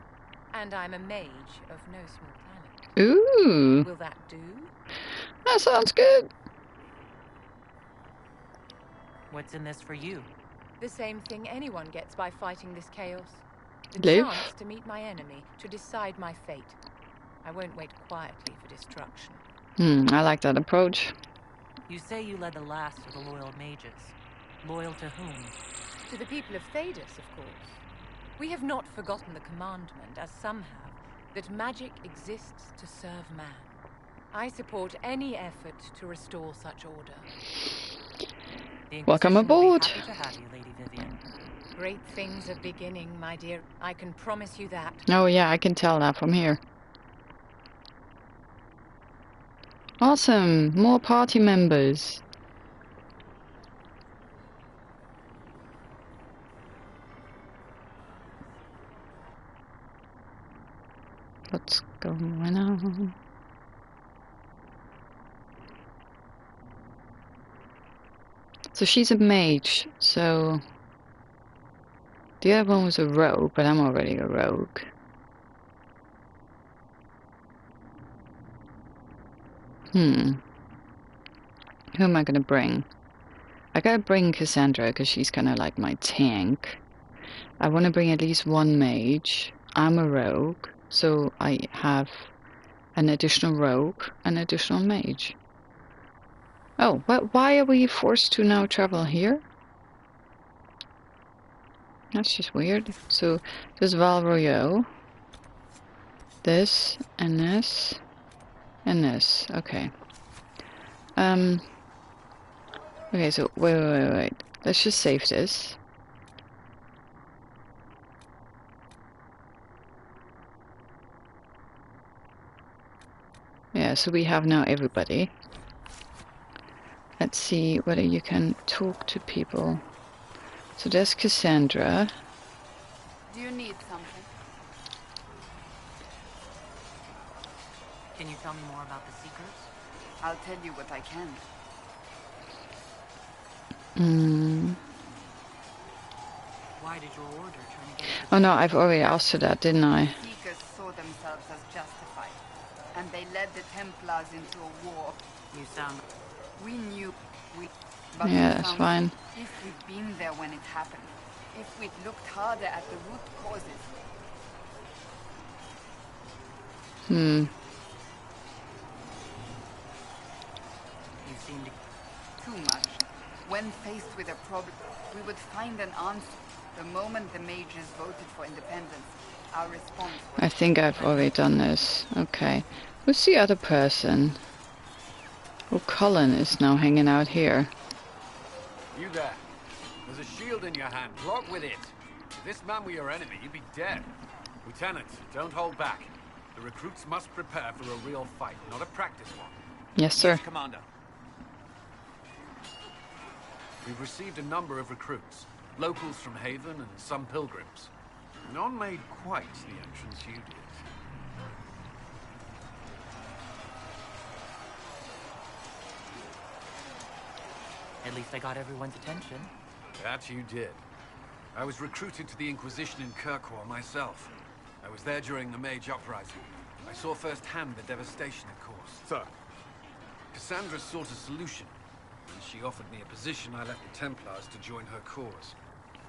And I'm a mage of no small talent. Ooh. Will that do? That sounds good. What's in this for you? The same thing anyone gets by fighting this chaos. The Live? chance to meet my enemy, to decide my fate. I won't wait quietly for destruction. I like that approach. You say you led the last of the loyal mages. Loyal to whom? To the people of Thedas, of course. We have not forgotten the commandment, as some have, that magic exists to serve man. I support any effort to restore such order. Welcome aboard. Happy to have you, Lady Vivienne. Great things are beginning, my dear. I can promise you that. Oh, yeah, I can tell that from here. Awesome. More party members. What's going on? So she's a mage, so... The other one was a rogue, but I'm already a rogue. Who am I gonna bring? I gotta bring Cassandra, because she's kinda like my tank. I want to bring at least one mage. I'm a rogue, so I have an additional rogue, an additional mage. Oh, but why are we forced to now travel here? That's just weird. So, there's Royeaux. This, and this, and this. Okay. Okay, so, wait. Let's just save this. Yeah, so we have now everybody. Let's see whether you can talk to people. So there's Cassandra. Do you need something? Can you tell me more about the Seekers? I'll tell you what I can. Why did your order turn against Oh no, I've already asked her that, didn't I? The Seekers saw themselves as justified, and they led the Templars into a war. You sound... We knew but Yeah, we that's found fine. if we'd been there when it happened, if we'd looked harder at the root causes. You seem to... Too much. When faced with a problem, we would find an answer. The moment the mages voted for independence, our response was... I think I've already done this. Okay. Who's the other person? Oh, Colin is now hanging out here. You there. There's a shield in your hand. Block with it. If this man were your enemy, you'd be dead. Lieutenant, don't hold back. The recruits must prepare for a real fight, not a practice one. Yes, sir. Yes, Commander. We've received a number of recruits. Locals from Haven and some pilgrims. None made quite the entrance you did. At least I got everyone's attention. That you did. I was recruited to the Inquisition in Kirkwall myself. I was there during the Mage Uprising. I saw firsthand the devastation it caused. Sir. Cassandra sought a solution. When she offered me a position, I left the Templars to join her cause.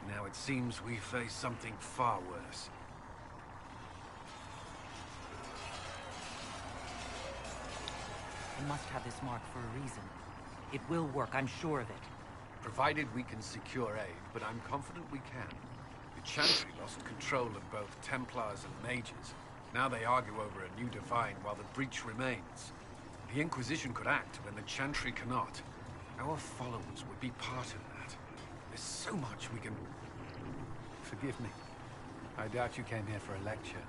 Now it seems we face something far worse. I must have this mark for a reason. It will work, I'm sure of it. Provided we can secure aid, but I'm confident we can. The Chantry lost control of both Templars and Mages. Now they argue over a new Divine while the breach remains. The Inquisition could act when the Chantry cannot. Our followers would be part of that. There's so much we can... Forgive me. I doubt you came here for a lecture.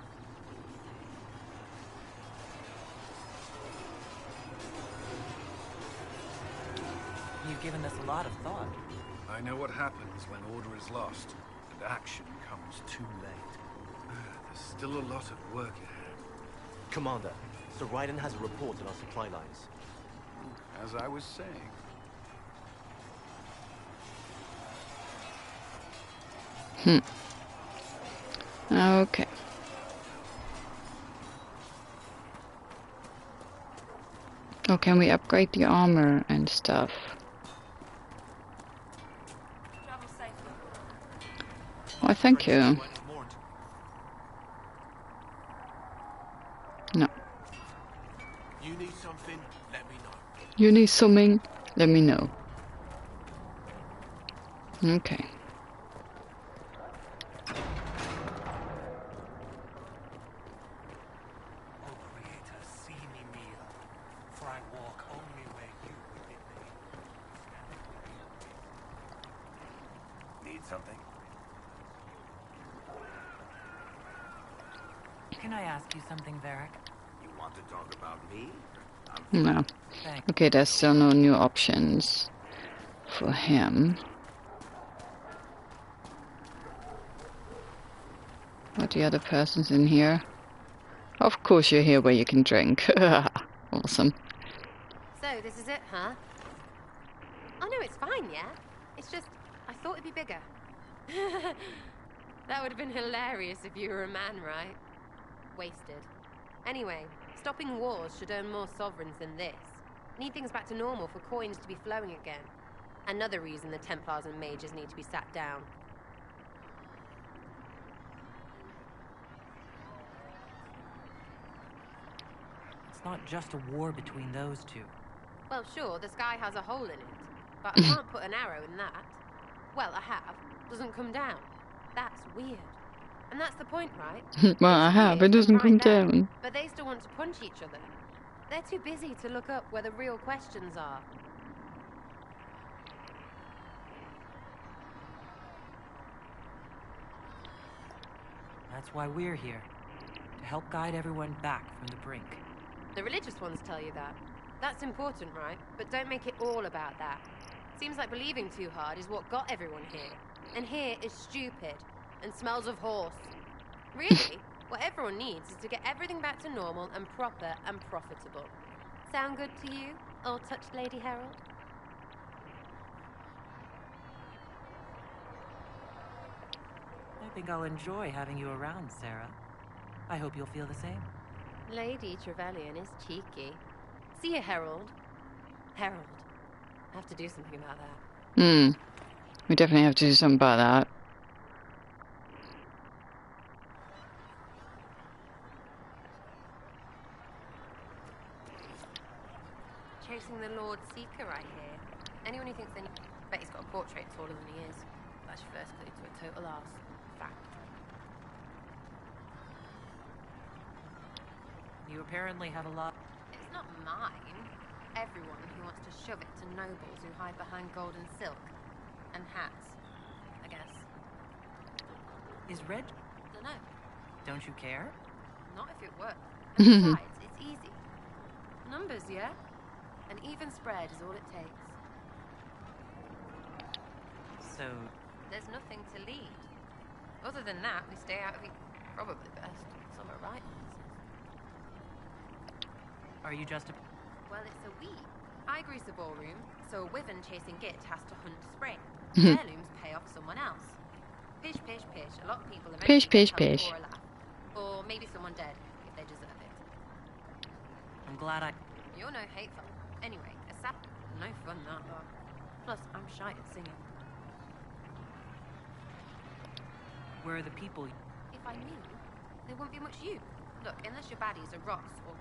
You've given this a lot of thought. I know what happens when order is lost, and action comes too late. There's still a lot of work ahead. Commander, Sir Raiden has a report on our supply lines. As I was saying. Okay. Oh, can we upgrade the armor and stuff? Why, thank you. No. You need something? Let me know. You need something? Let me know. Okay. Something? Can I ask you something, Varric? You want to talk about me? No. Okay, there's still no new options for him. What the other person's in here? Of course you're here where you can drink. Awesome. So, this is it, huh? Oh no, it's fine, yeah? It's just, I thought it'd be bigger. That would have been hilarious if you were a man, right? Wasted. Anyway, stopping wars should earn more sovereigns than this. Need things back to normal for coins to be flowing again. Another reason the Templars and mages need to be sat down. It's not just a war between those two. Well, sure, the sky has a hole in it. But I can't put an arrow in that. Well, I have. Doesn't come down. That's weird. And that's the point, right? Well, I have. It doesn't come down. But they still want to punch each other. They're too busy to look up where the real questions are. That's why we're here. To help guide everyone back from the brink. The religious ones tell you that. That's important, right? But don't make it all about that. Seems like believing too hard is what got everyone here. And here is stupid. And smells of horse. Really, what everyone needs is to get everything back to normal and proper and profitable. Sound good to you, old touched Lady Herald? I think I'll enjoy having you around, Sarah. I hope you'll feel the same. Lady Trevelyan is cheeky. See you, Herald. Herald. I have to do something about that. We definitely have to do something about that. Chasing the Lord Seeker, I hear. Anyone who thinks they bet he's got a portrait taller than he is. That's your first clue to a total arse. Fact. You apparently have a lot... It's not mine. Everyone who wants to shove it to nobles who hide behind gold and silk. And hats, I guess. Is red... Dunno. Don't you care? Not if it works. And besides, it's easy. Numbers, yeah? An even spread is all it takes. So... There's nothing to lead. Other than that, we stay out of it. Probably best. Some are right. Are you just a... Well, it's a we. I grease a ballroom, so a wyvern chasing Git has to hunt spring. Mhm. Heirlooms pay off someone else. Pish, pish, pish. A lot of people Pish, eventually pish, get help pish. or a laugh. Or maybe someone dead, if they deserve it. I'm glad I... You're no hateful. Anyway, a sap... No fun, that lot. Plus, I'm shy at singing. Where are the people... If I knew, there wouldn't be much use. Look, unless your baddies are rocks or...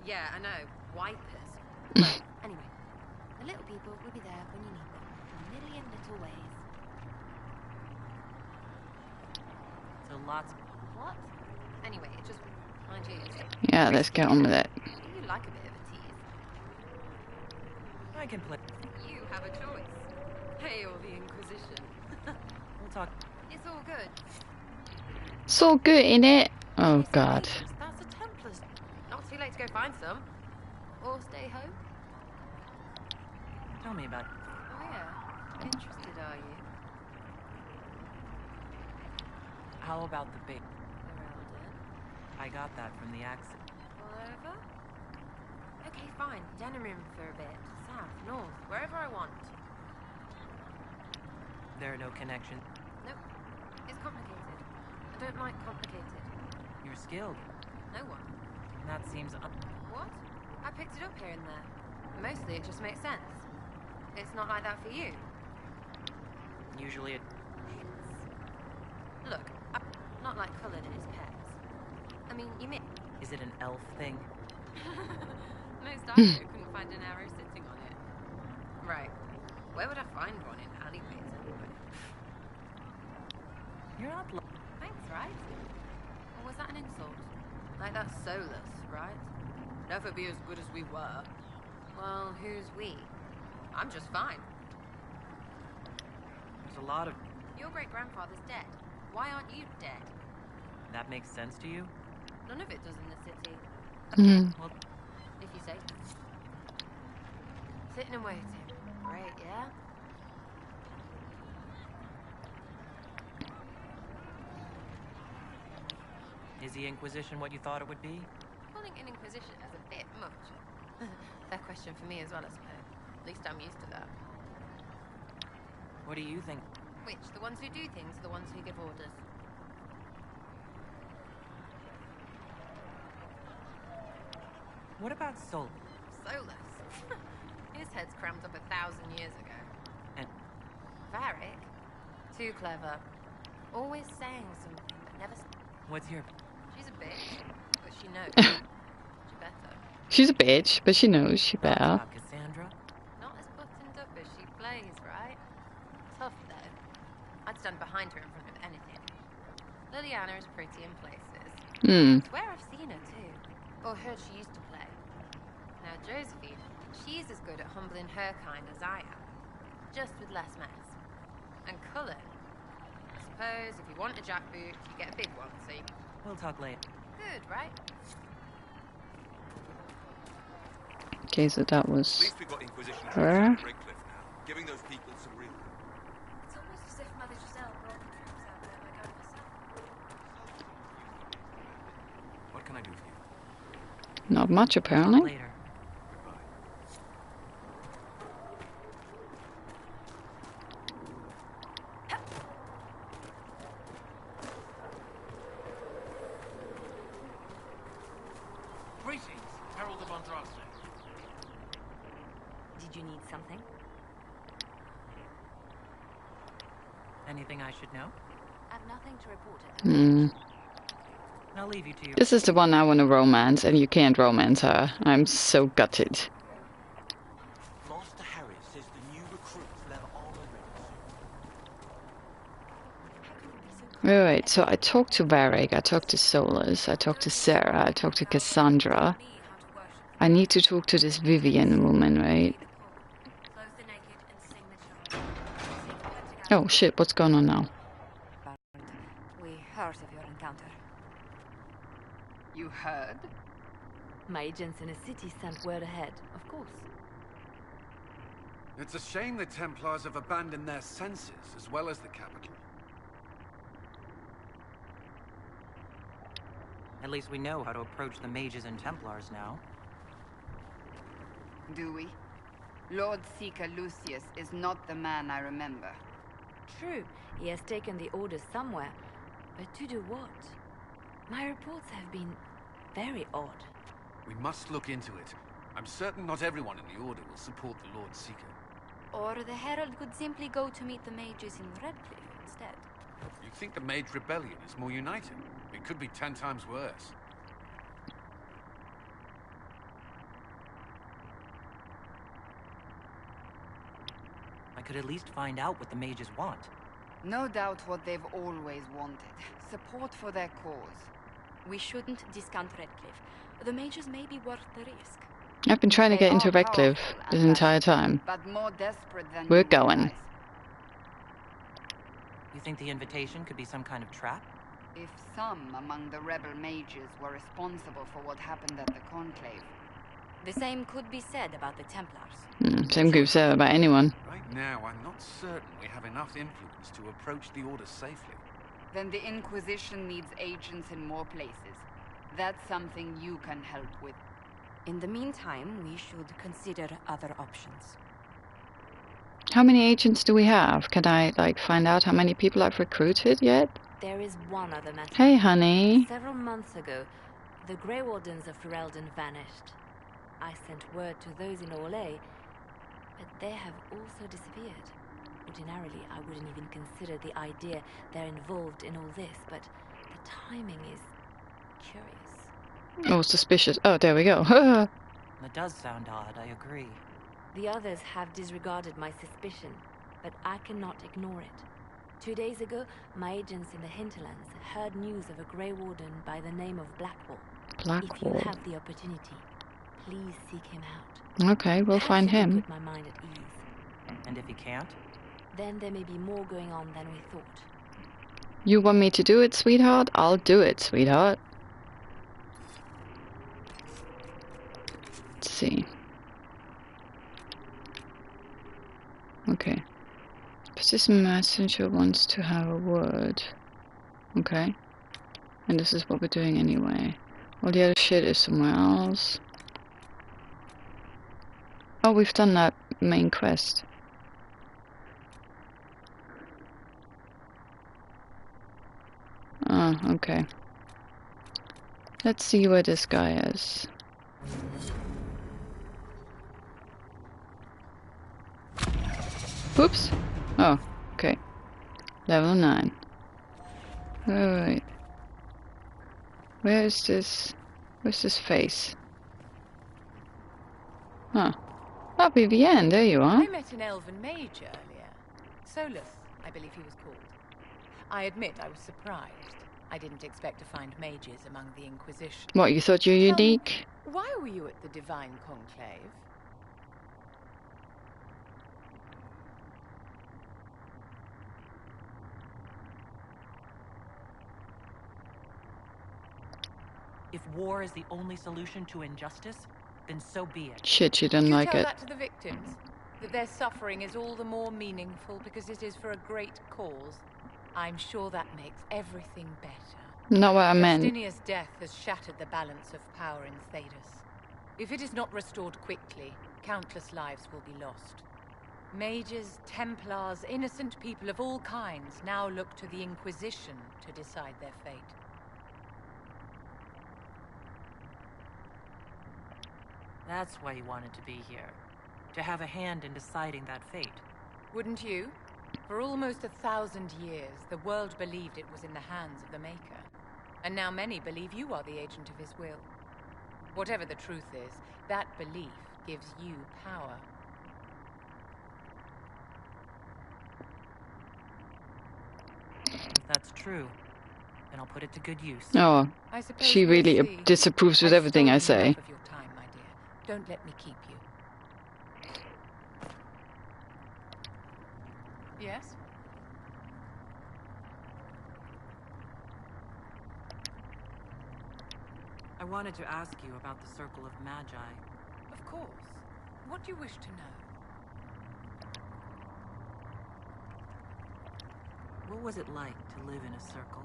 Yeah, I know. Wipers. But anyway, the little people will be there when you need them. In a million little ways. So lots... What? Anyway, it just... Mind you, Yeah, let's get on with it. you like a bit of a tease. I can play... You have a choice. Hail the Inquisition. We'll talk... It's all good. So good, innit? Oh, God. That's a Templars. Not too late to go find some. Or stay home. Tell me about it. Oh yeah. Interested, are you? How about the big... Heralded. I got that from the accent. All over? Okay, fine. Denerim for a bit. South, north, wherever I want. There are no connections. Nope. It's complicated. I don't like complicated. You're skilled. No one. And that seems... What? I picked it up here and there. Mostly it just makes sense. It's not like that for you. Usually it... Look, I'm not like coloured in its pairs. I mean, you mean... Is it an elf thing? Most I know couldn't find an arrow sitting on it. Right. Where would I find one in alleyways anyway? You're not... Thanks, right? Or was that an insult? Like that's soulless, right? Never be as good as we were. Well, who's we? I'm just fine. There's a lot of... Your great-grandfather's dead. Why aren't you dead? That makes sense to you? None of it does in the city. Well, If you say. Sitting and waiting. Great, yeah? is the Inquisition what you thought it would be? Calling an Inquisition is a bit much. Fair question for me as well, I suppose. At least I'm used to that. What do you think? Which? The ones who do things or the ones who give orders? What about Sol? Solus. His head's crammed up 1,000 years ago. And Varric? Too clever. Always saying something, but never... what's your... She's a bitch, but she knows. She better. She's a bitch, but she knows she better. Cassandra? Not as buttoned up as she plays, right? Tough, though. I'd stand behind her in front of anything. Liliana is pretty in places. I swear I've seen her, too. Or heard she used to play. Now, Josephine, she's as good at humbling her kind as I am. Just with less mess. And Cullen. I suppose if you want a jackboot, you get a big one, see? We'll talk later. Good, right? Okay, so that At was least we got Inquisition her. troops at Redcliffe now, giving those people some real... It's almost as if Mother Giselle brought the troops out there by going herself. What can I do for you? Not much, apparently. Later. Greetings, Herald of Andraste. Did you need something? Anything I should know? I've nothing to report at I'll leave you to your... This is the one I want to romance, and you can't romance her. I'm so gutted. Master Harry says the new recruits will have armor ready. Right, so I talked to Varric, I talked to Solus, I talked to Sarah, I talked to Cassandra. I need to talk to this Vivian woman, right? Oh shit, what's going on now? We heard of your encounter. You heard? My agents in the city sent word ahead, of course. It's a shame the Templars have abandoned their senses, as well as the capital. At least we know how to approach the mages and Templars now. Do we? Lord Seeker Lucius is not the man I remember. True, he has taken the orders somewhere. But to do what? My reports have been very odd. We must look into it. I'm certain not everyone in the Order will support the Lord Seeker. Or the Herald could simply go to meet the mages in Redcliffe instead. You think the Mage Rebellion is more united? It could be 10 times worse. I could at least find out what the mages want. No doubt what they've always wanted. Support for their cause. We shouldn't discount Redcliffe. The mages may be worth the risk. I've been trying to get into Redcliffe this entire time. But more desperate than We're you going. realize. You think the invitation could be some kind of trap? If some among the rebel mages were responsible for what happened at the Conclave. The same could be said about the Templars. Same could be said about anyone. Right now, I'm not certain we have enough influence to approach the Order safely. Then the Inquisition needs agents in more places. That's something you can help with. In the meantime, we should consider other options. How many agents do we have? Can I, like, find out how many people I've recruited yet? There is one other matter. Hey, honey. Several months ago, the Grey Wardens of Ferelden vanished. I sent word to those in Royeaux, but they have also disappeared. Ordinarily, I wouldn't even consider the idea they're involved in all this, but the timing is curious. Oh, suspicious. Oh, there we go. That does sound odd, I agree. The others have disregarded my suspicion, but I cannot ignore it. 2 days ago, my agents in the hinterlands heard news of a Grey Warden by the name of Blackwall. If you Blackwall. have the opportunity, please seek him out. Okay, we'll find Perhaps it will him. put my mind at ease. And if he can't? Then there may be more going on than we thought. You want me to do it, sweetheart? I'll do it, sweetheart. Let's see. Okay. Persistent messenger wants to have a word. Okay. And this is what we're doing anyway. All the other shit is somewhere else. Oh, we've done that main quest. Oh, okay. Let's see where this guy is. Whoops. Oh, okay. Level 9. Alright. Where's this face? Huh. Oh, Vivienne, there you are. I met an elven mage earlier. Solus, I believe he was called. I admit I was surprised. I didn't expect to find mages among the Inquisition. What, you thought you're unique? Why were you at the Divine Conclave? If war is the only solution to injustice, then so be it. Shit, she didn't like it. You tell that to the victims? That their suffering is all the more meaningful because it is for a great cause? I'm sure that makes everything better. Not what I meant. Justinia's death has shattered the balance of power in Thedas. If it is not restored quickly, countless lives will be lost. Mages, Templars, innocent people of all kinds now look to the Inquisition to decide their fate. That's why you wanted to be here. To have a hand in deciding that fate. Wouldn't you? For almost 1,000 years, the world believed it was in the hands of the Maker. And now many believe you are the agent of his will. Whatever the truth is, that belief gives you power. If that's true, then I'll put it to good use. Oh, she really disapproves with everything I say. Enough of your time, my dear. Don't let me keep you. Yes? I wanted to ask you about the Circle of Magi. Of course. What do you wish to know? What was it like to live in a circle?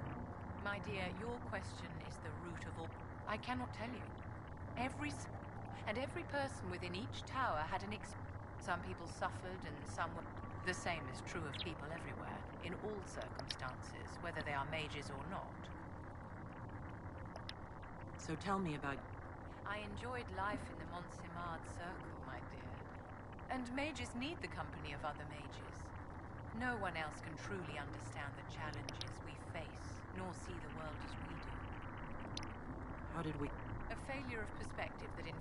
My dear, your question is the root of all. I cannot tell you. Every person within each tower had an Some people suffered and some were. The same is true of people everywhere, in all circumstances, whether they are mages or not. So tell me about... I enjoyed life in the Montsimard Circle, my dear. And mages need the company of other mages. No one else can truly understand the challenges we face, nor see the world as we do. How did we... A failure of perspective that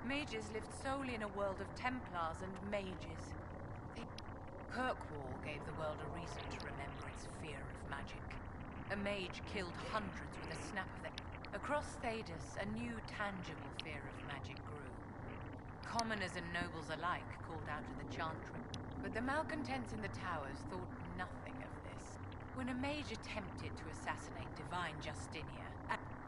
mages lived solely in a world of Templars and mages. Kirkwall gave the world a reason to remember its fear of magic. A mage killed hundreds with a snap of their... Across Thedas, a new, tangible fear of magic grew. Commoners and nobles alike called out to the Chantry. But the malcontents in the towers thought nothing of this. When a mage attempted to assassinate Divine Justinia,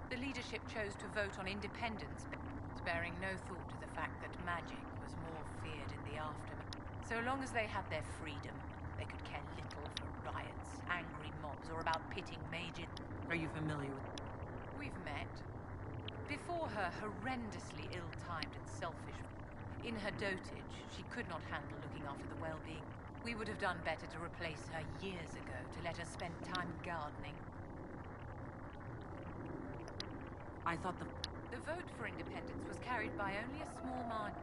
the leadership chose to vote on independence, sparing no thought to the fact that magic was more feared in the aftermath. So long as they had their freedom, they could care little for riots, angry mobs, or about pitting mages. Are you familiar with... We've met. Before her horrendously ill-timed and selfish. In her dotage, she could not handle looking after the well-being. We would have done better to replace her years ago, to let her spend time gardening. I thought the vote for independence was carried by only a small margin.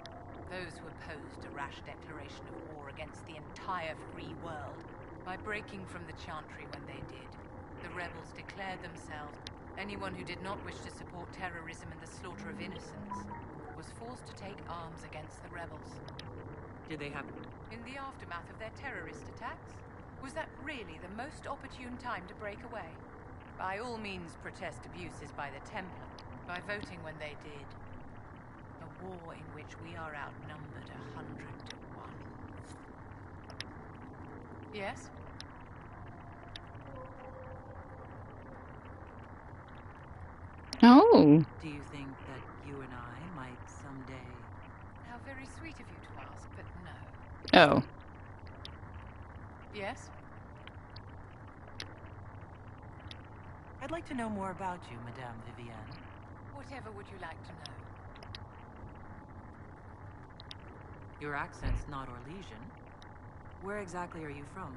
Those who opposed a rash declaration of war against the entire free world, by breaking from the Chantry when they did, the rebels declared themselves. Anyone who did not wish to support terrorism and the slaughter of innocents was forced to take arms against the rebels. Did they have... In the aftermath of their terrorist attacks? Was that really the most opportune time to break away? By all means protest abuses by the Templar, by voting when they did. A war in which we are outnumbered 100 to 1. Yes? Oh. Do you think that you and I might someday... How very sweet of you to ask, but no. Oh. Yes? I'd like to know more about you, Madame Vivienne. Whatever would you like to know? Your accent's not Orlesian. Where exactly are you from?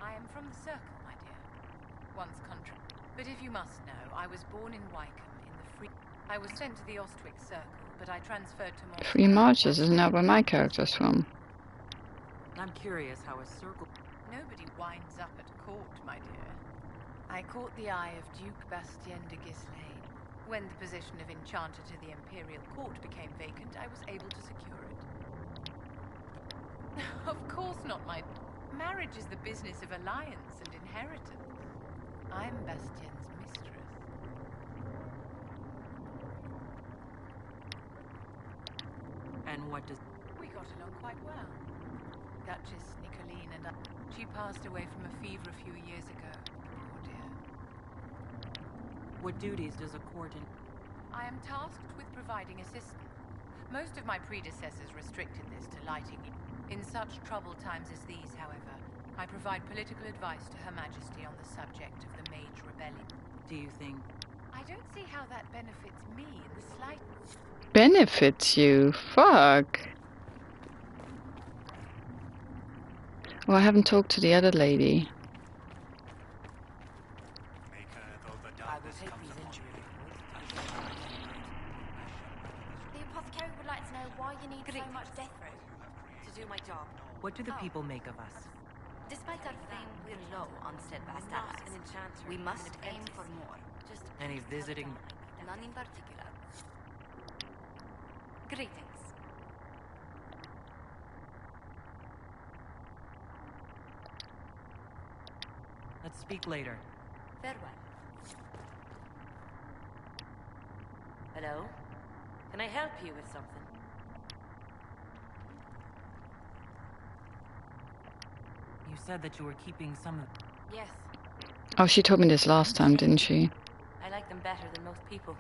I am from the Circle, my dear. Once country. But if you must know, I was born in Wycombe in the Free... I was sent to the Ostwick Circle, but I transferred to Moscow. Free Marches isn't that where my character's from? I'm curious how a circle... Nobody winds up at court, my dear. I caught the eye of Duke Bastien de Gislaine. When the position of Enchanter to the Imperial Court became vacant, I was able to secure it. Of course not, my... Marriage is the business of alliance and inheritance. I'm Bastien's mistress. And what does... We got along quite well. Duchess Nicoline and I... She passed away from a fever a few years ago. Poor dear. What duties does a court in... I am tasked with providing assistance. Most of my predecessors restricted this to lighting. In such troubled times as these, however, I provide political advice to Her Majesty on the subject of the Mage Rebellion. Do you think... I don't see how that benefits me in the slightest. Benefits you? Fuck. Oh, I haven't talked to the other lady. I will take these injury reports. The apothecary would like to know why you need so much death row. To do my job. What do the people make of us? Despite our fame, we're low on steadfast allies. An enchanter. We must aim for more. Just Any visiting... None in particular. Greetings. Let's speak later. Farewell. Hello? Can I help you with something? You said that you were keeping some of... Yes. Oh, she told me this last time, didn't she? I like them better than most people.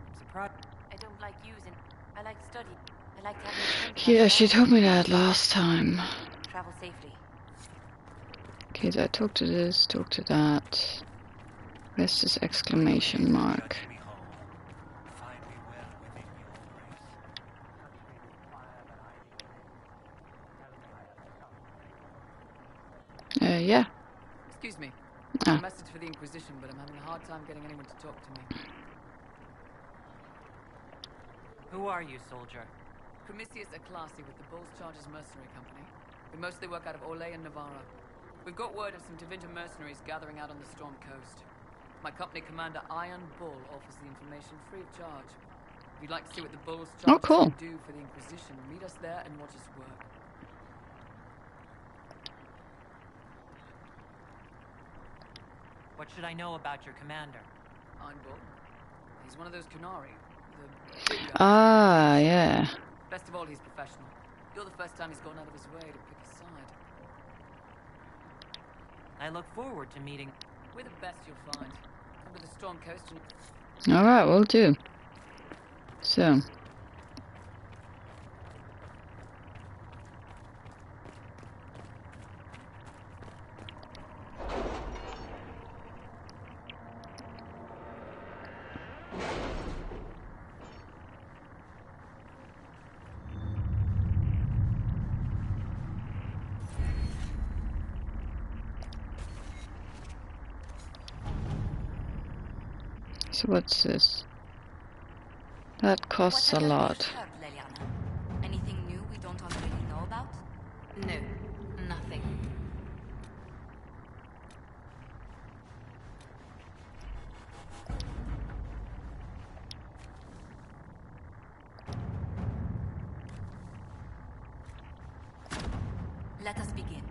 I'm surprised. I don't like using. I like study. I like having a Yeah, she told me that last time. Travel safely. Okay, so I talk to this, talk to that. Where's this exclamation mark? Yeah. Excuse me. Ah. A message for the Inquisition, but I'm having a hard time getting anyone to talk to me. Who are you, soldier? Comisius Aclassi with the Bulls Chargers Mercenary Company. We mostly work out of Royeaux and Navarra. We've got word of some Tevinter mercenaries gathering out on the Storm Coast. My company commander, Iron Bull, offers the information free of charge. If you'd like to see what the Bulls Chargers cool. can do for the Inquisition, meet us there and watch us work. What should I know about your commander? Iron Bull. He's one of those Kunari. The big guys. Ah, yeah. Best of all, he's professional. You're the first time he's gone out of his way to pick a side. I look forward to meeting... We're the best you'll find. Come to the Storm Coast and... Alright, we'll do. So. So what's this? That costs a lot. Anything new we don't already know about? No, nothing. Let us begin.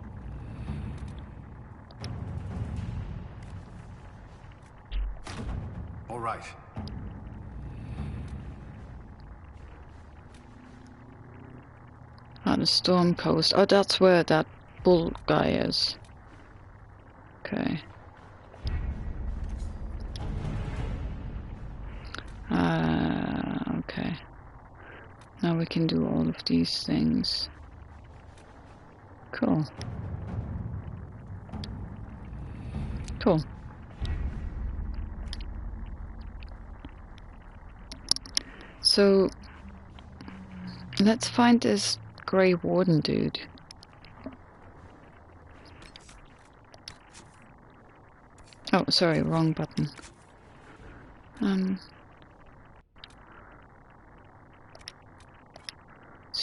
All right. On the Storm Coast. Oh, that's where that bull guy is. Okay. Okay. Now we can do all of these things. Cool. Cool. So, let's find this Grey Warden dude. Oh, sorry, wrong button. Let's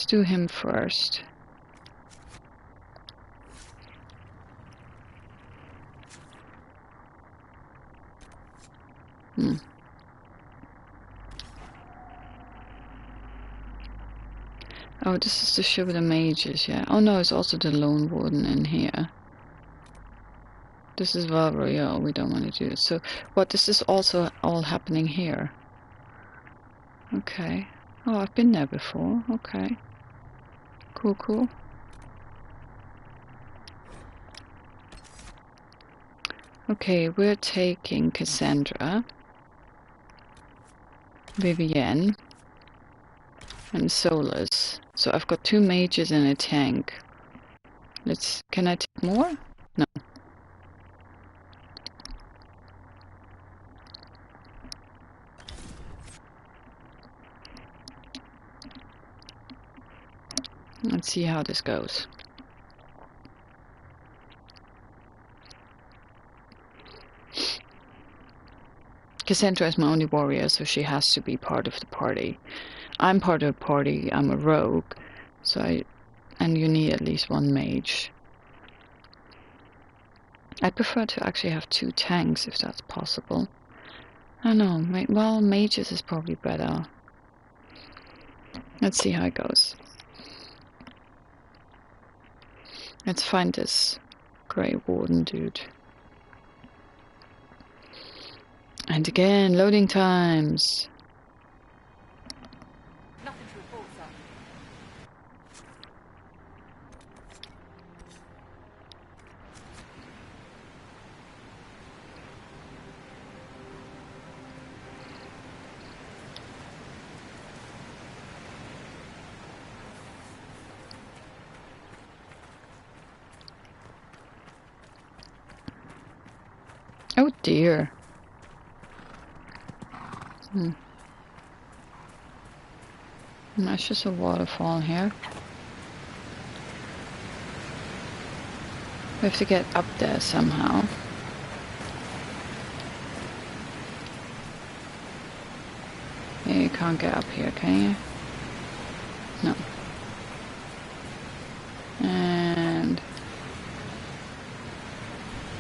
do him first. Oh, this is the ship of the mages, yeah. Oh no, it's also the lone warden in here. This is Royeaux, we don't want to do it. So, what, this is also all happening here? Okay. Oh, I've been there before. Okay. Cool, cool. Okay, we're taking Cassandra, Vivienne, and Solus. So I've got 2 mages and a tank. Can I take more? No. Let's see how this goes. Cassandra is my only warrior, so she has to be part of the party. I'm part of the party, I'm a rogue, and you need at least 1 mage. I'd prefer to actually have 2 tanks if that's possible. I don't know, well, mages is probably better. Let's see how it goes. Let's find this Grey Warden dude. And again, loading times. Nothing to report, sir. Oh dear. That's just a waterfall here. We have to get up there somehow. Yeah, you can't get up here, can you? No. And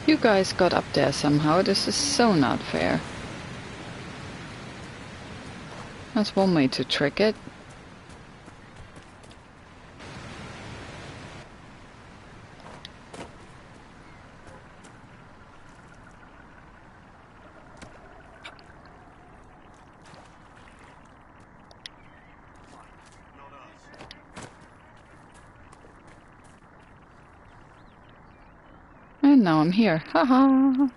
you guys got up there somehow. This is so not fair. That's one way to trick it. And now I'm here. Haha.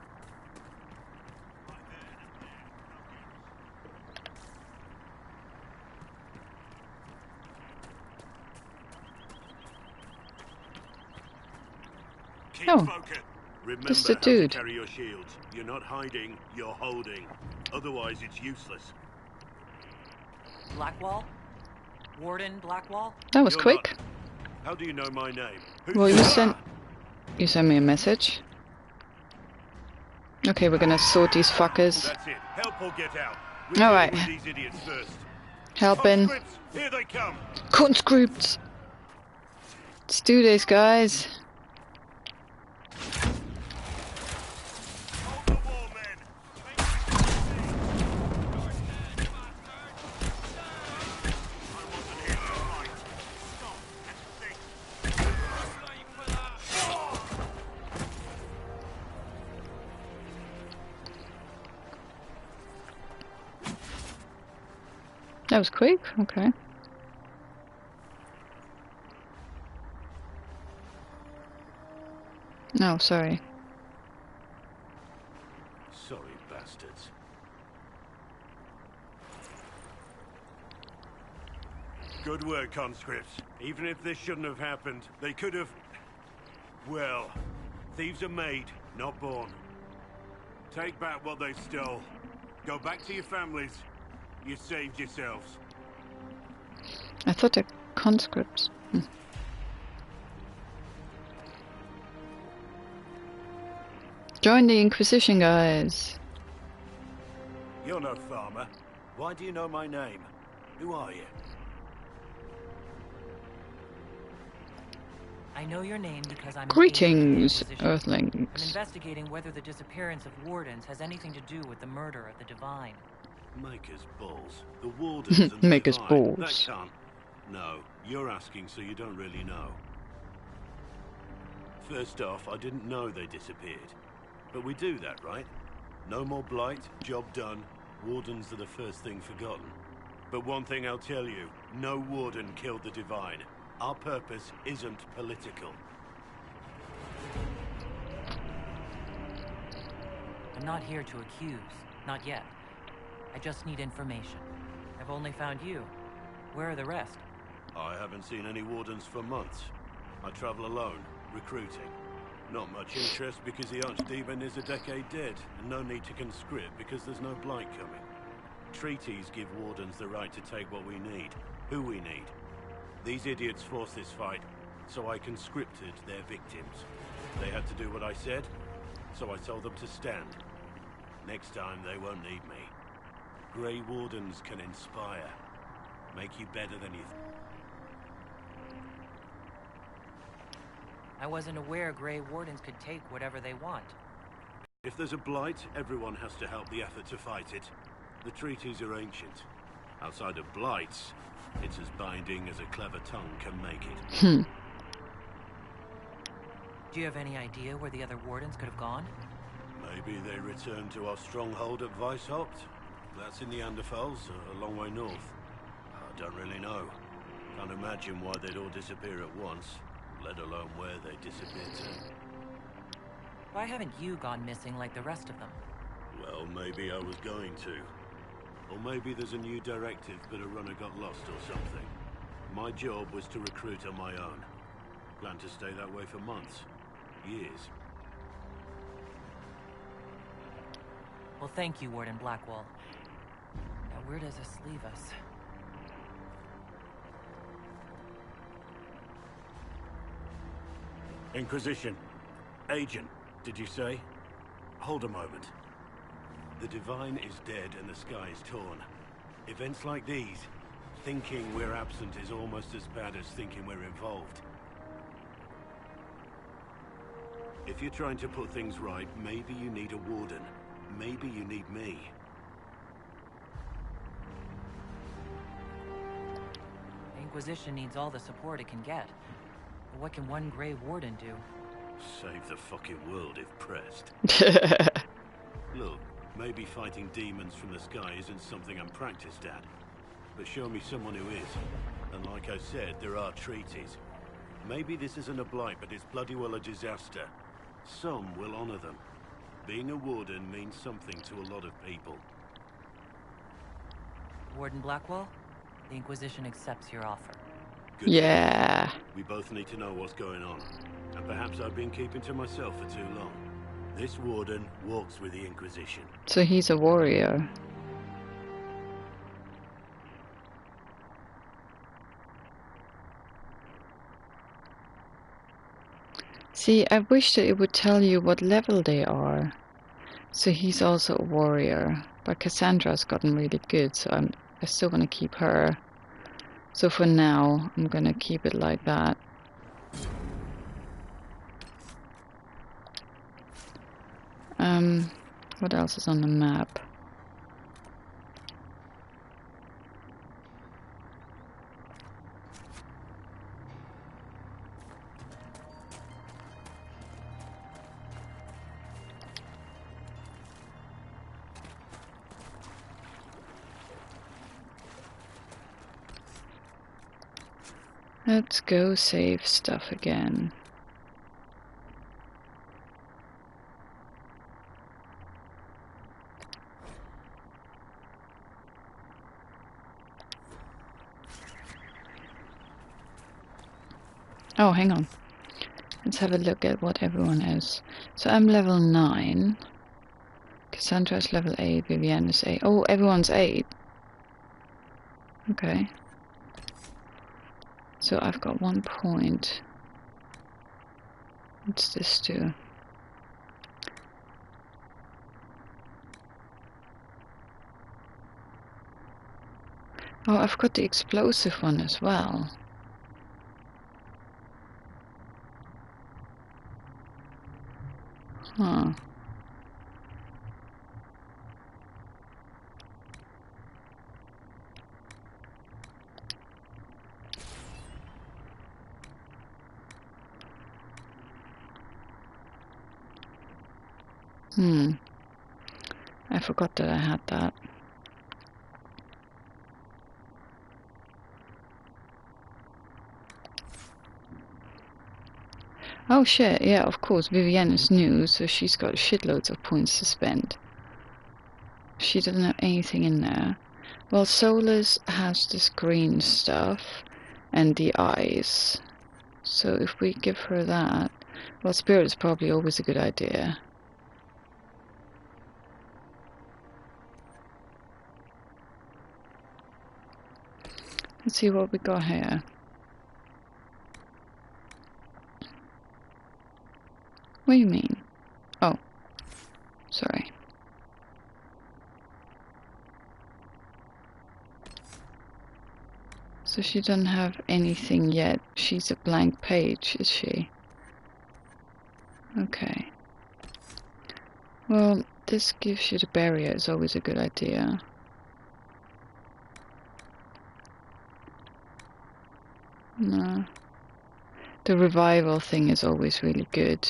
Oh, this is the dude. Carry your shields. You're not hiding, you're holding. Otherwise, it's useless. Blackwall? Warden Blackwall? That was quick. How do you know my name? Well, you sent me a message. Okay, we're gonna sort these fuckers. That's it. Help or get out. All right. These idiots first. Helping. Here they come. Conscripts. Let's do this, guys. That was quick? Okay. No, sorry. Sorry, bastards. Good work, conscripts. Even if this shouldn't have happened, they could have... Well, thieves are made, not born. Take back what they stole. Go back to your families. You saved yourselves. I thought they're conscripts. Join the Inquisition, guys. You're no farmer. Why do you know my name? Who are you? I know your name because I'm Greetings, I'm Earthlings. investigating whether the disappearance of Wardens has anything to do with the murder of the Divine. Maker's balls. The Wardens and the Maker's Divine. That balls. can't. No, you're asking so you don't really know. First off, I didn't know they disappeared. But we do that, right? No more blight, job done. Wardens are the first thing forgotten. But one thing I'll tell you, no Warden killed the Divine. Our purpose isn't political. I'm not here to accuse. Not yet. I just need information. I've only found you. Where are the rest? I haven't seen any Wardens for months. I travel alone, recruiting. Not much interest because the Archdemon is a decade dead, and no need to conscript because there's no blight coming. Treaties give Wardens the right to take what we need, who we need. These idiots forced this fight, so I conscripted their victims. They had to do what I said, so I told them to stand. Next time they won't need me. Grey Wardens can inspire, make you better than you I wasn't aware Grey Wardens could take whatever they want. If there's a blight, everyone has to help the effort to fight it. The treaties are ancient. Outside of blights, it's as binding as a clever tongue can make it. Do you have any idea where the other Wardens could have gone? Maybe they returned to our stronghold at Weishaupt. That's in the Anderfels, a long way north. I don't really know. Can't imagine why they'd all disappear at once, let alone where they disappeared to. Why haven't you gone missing like the rest of them? Well, maybe I was going to. Or maybe there's a new directive, but a runner got lost or something. My job was to recruit on my own. Plan to stay that way for months. Years. Well, thank you, Warden Blackwall. Now, where does this leave us? Inquisition. Agent, did you say? Hold a moment. The Divine is dead and the sky is torn. Events like these, thinking we're absent is almost as bad as thinking we're involved. If you're trying to put things right, maybe you need a Warden. Maybe you need me. The Inquisition needs all the support it can get. But what can one Grey Warden do? Save the fucking world if pressed. Look, maybe fighting demons from the sky isn't something I'm practiced at. But show me someone who is. And like I said, there are treaties. Maybe this isn't a blight, but it's bloody well a disaster. Some will honor them. Being a Warden means something to a lot of people. Warden Blackwall, the Inquisition accepts your offer. Good. Yeah. We both need to know what's going on. And perhaps I've been keeping to myself for too long. This Warden walks with the Inquisition. So he's a warrior. See, I wish that it would tell you what level they are. So he's also a warrior. But Cassandra's gotten really good, so I still want to keep her. So for now, I'm gonna keep it like that. What else is on the map? Let's go save stuff again. Oh, hang on. Let's have a look at what everyone is. So I'm level 9. Cassandra is level 8. Vivienne is 8. Oh, everyone's 8. Okay. So I've got 1 point. What's this do? Oh, I've got the explosive one as well. Huh. I forgot that I had that. Oh shit, yeah, of course, Vivienne is new, so she's got shitloads of points to spend. She doesn't have anything in there. Well, Solus has this green stuff and the eyes. So if we give her that, well, Spirit is probably always a good idea. Let's see what we got here. What do you mean? Oh, sorry. So she doesn't have anything yet. She's a blank page, is she? Okay. Well, this gives you the barrier, is always a good idea. No. The revival thing is always really good.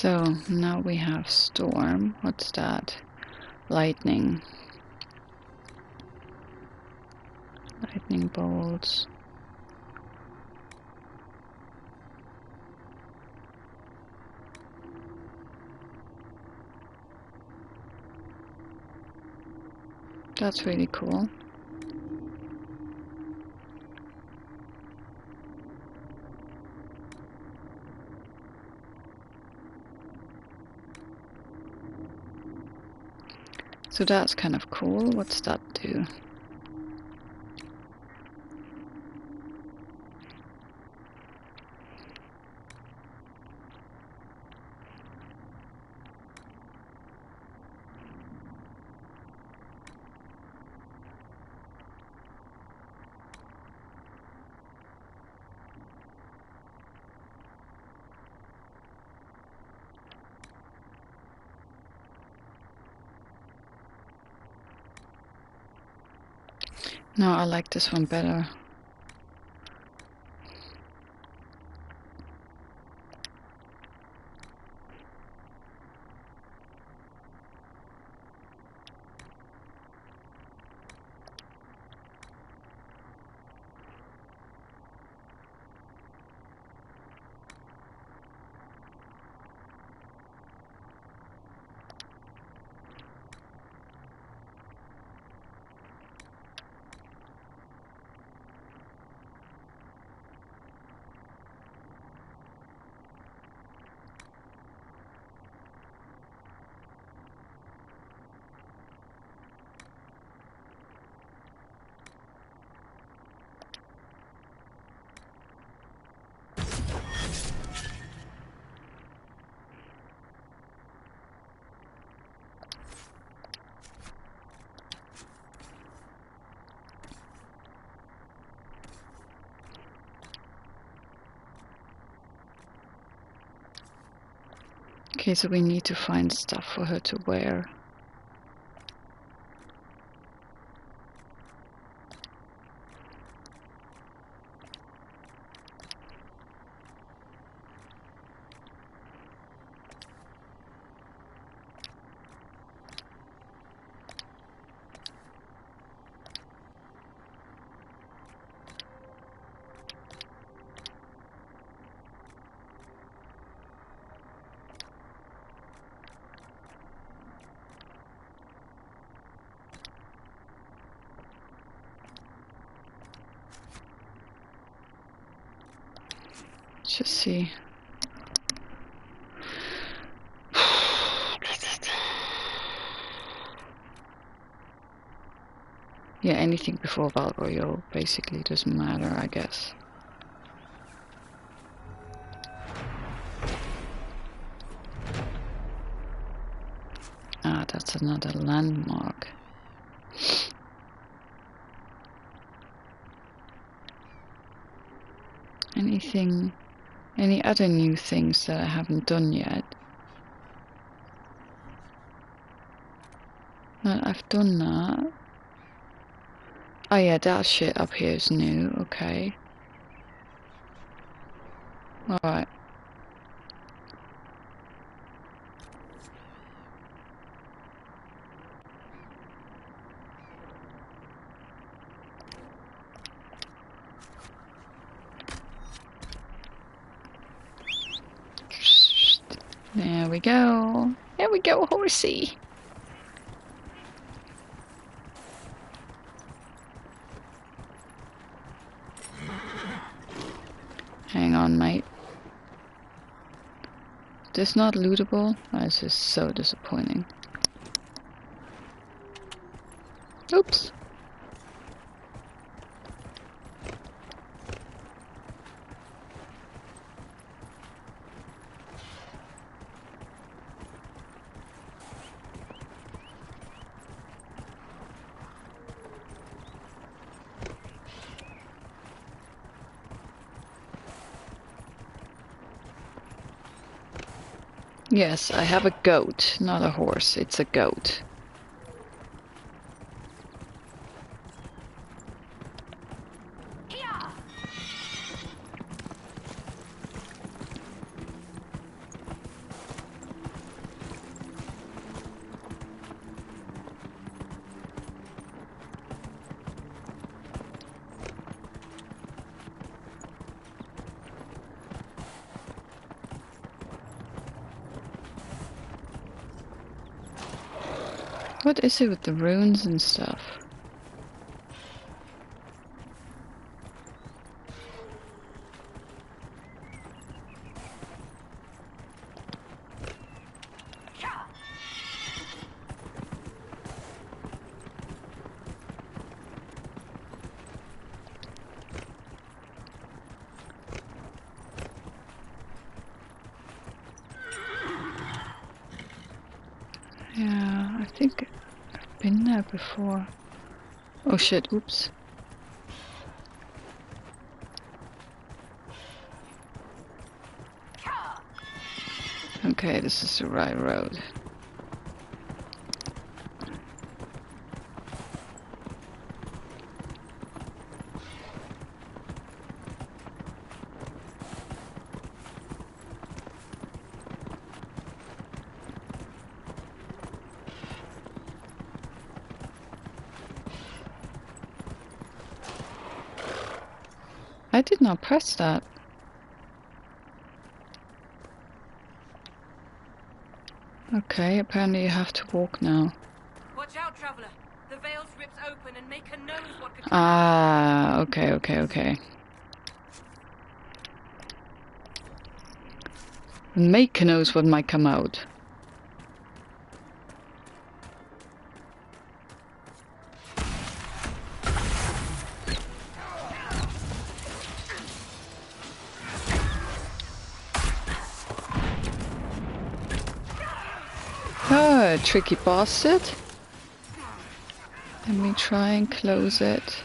So now we have storm. What's that? Lightning. Lightning bolts. That's really cool. So that's kind of cool. What's that do? No, I like this one better. Okay, so we need to find stuff for her to wear. just see. Yeah, anything before Val Royeaux basically doesn't matter, I guess. Ah, that's another landmark. Anything, any other new things that I haven't done yet? No, I've done that. Oh yeah, that shit up here is new, okay. Alright. There we go. There we go, horsey. Hang on, mate. This not lootable? This is so disappointing. Oops. Yes, I have a goat, not a horse. It's a goat. What is it with the runes and stuff? Yeah, I think I've been there before. Oh shit, oops. Okay, this is the right road. I did not press that. Okay, apparently you have to walk now. Watch out, traveler. The veil rips open and Maker knows what could Ah, okay. Maker knows what might come out. Oh, tricky bastard. Let me try and close it.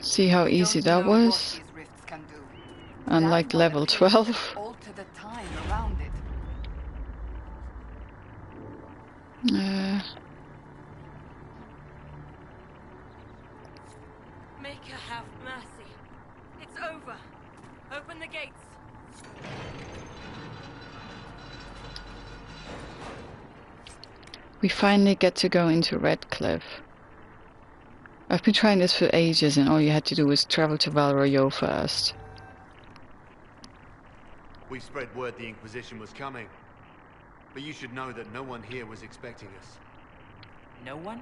See how easy that was? Unlike level 12. Alter the time around it. Make her have mercy. It's over. Open the gates. We finally get to go into Redcliffe. I've been trying this for ages and all you had to do was travel to Royeaux first. We spread word the Inquisition was coming. But you should know that no one here was expecting us. No one?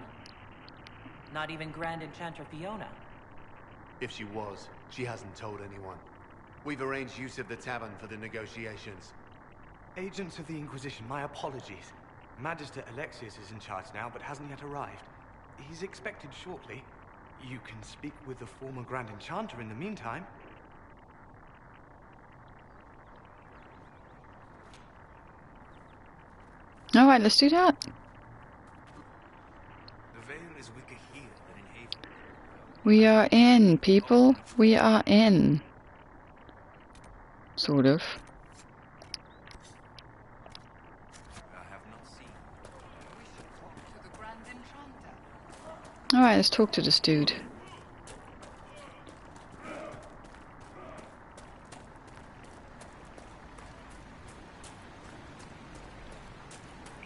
Not even Grand Enchanter Fiona? If she was, she hasn't told anyone. We've arranged use of the tavern for the negotiations. Agents of the Inquisition, my apologies. Magister Alexius is in charge now, but hasn't yet arrived. He's expected shortly. You can speak with the former Grand Enchanter in the meantime. Alright, let's do that. The veil is weaker here than in Haven. We are in, people. We are in. Sort of. Alright, let's talk to this dude.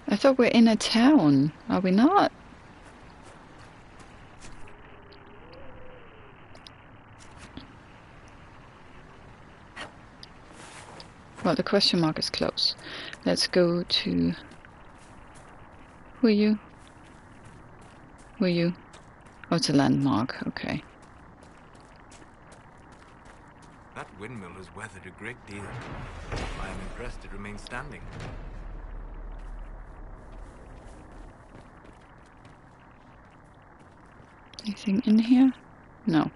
I thought we're in a town. Are we not? Well, the question mark is close. Let's go to... Who are you? Who are you? Oh, it's a landmark. Okay. That windmill has weathered a great deal. I am impressed it remains standing. Anything in here? No.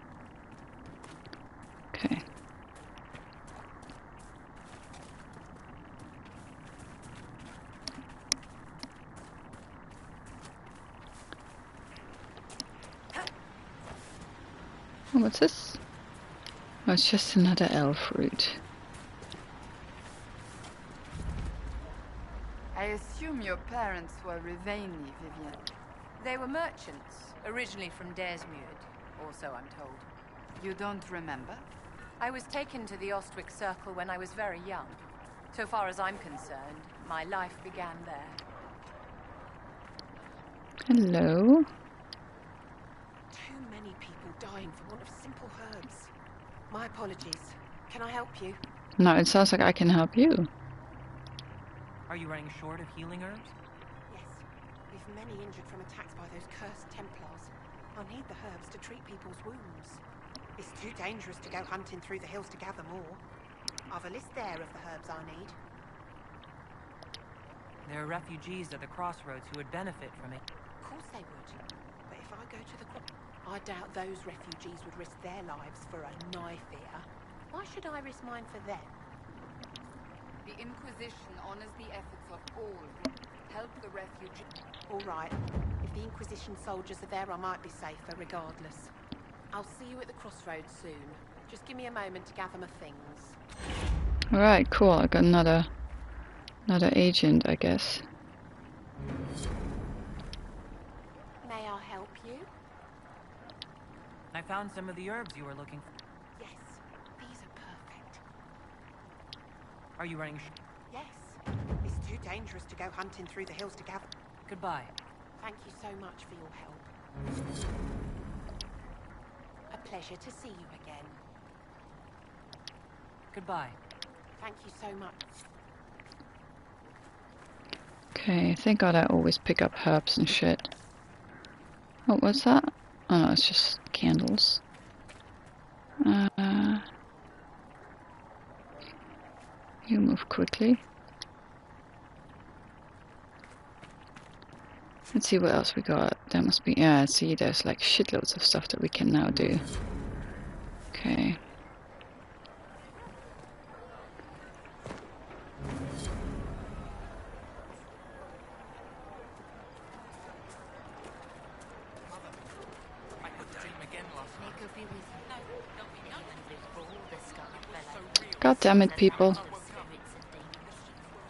Okay. Oh, what's this? Oh, it's just another elf route. I assume your parents were Rivaini, Vivian. They were merchants, originally from Daresmuir, or so I'm told. You don't remember? I was taken to the Ostwick Circle when I was very young. So far as I'm concerned, my life began there. Hello? Too many people dying for want of simple herbs. My apologies. Can I help you? No, it sounds like I can help you. Are you running short of healing herbs? Yes. We've many injured from attacks by those cursed Templars. I'll need the herbs to treat people's wounds. It's too dangerous to go hunting through the hills to gather more. I've a list there of the herbs I need. There are refugees at the crossroads who would benefit from it. Of course they would. But if I go to the I doubt those refugees would risk their lives for a knife here. Why should I risk mine for them? The Inquisition honors the efforts of all who help the refugees. All right. If the Inquisition soldiers are there, I might be safer regardless. I'll see you at the crossroads soon. Just give me a moment to gather my things. Alright, cool. I got another agent, I guess. May I help you? I found some of the herbs you were looking for. Yes, these are perfect. Are you running Yes. It's too dangerous to go hunting through the hills to gather. Goodbye. Thank you so much for your help. A pleasure to see you again. Goodbye. Thank you so much. Okay, thank God I always pick up herbs and shit. Oh, what's that? Oh no, it's just candles. You move quickly. Let's see what else we got. There must be... Yeah, see, there's like shitloads of stuff that we can now do. Okay. God damn it, people.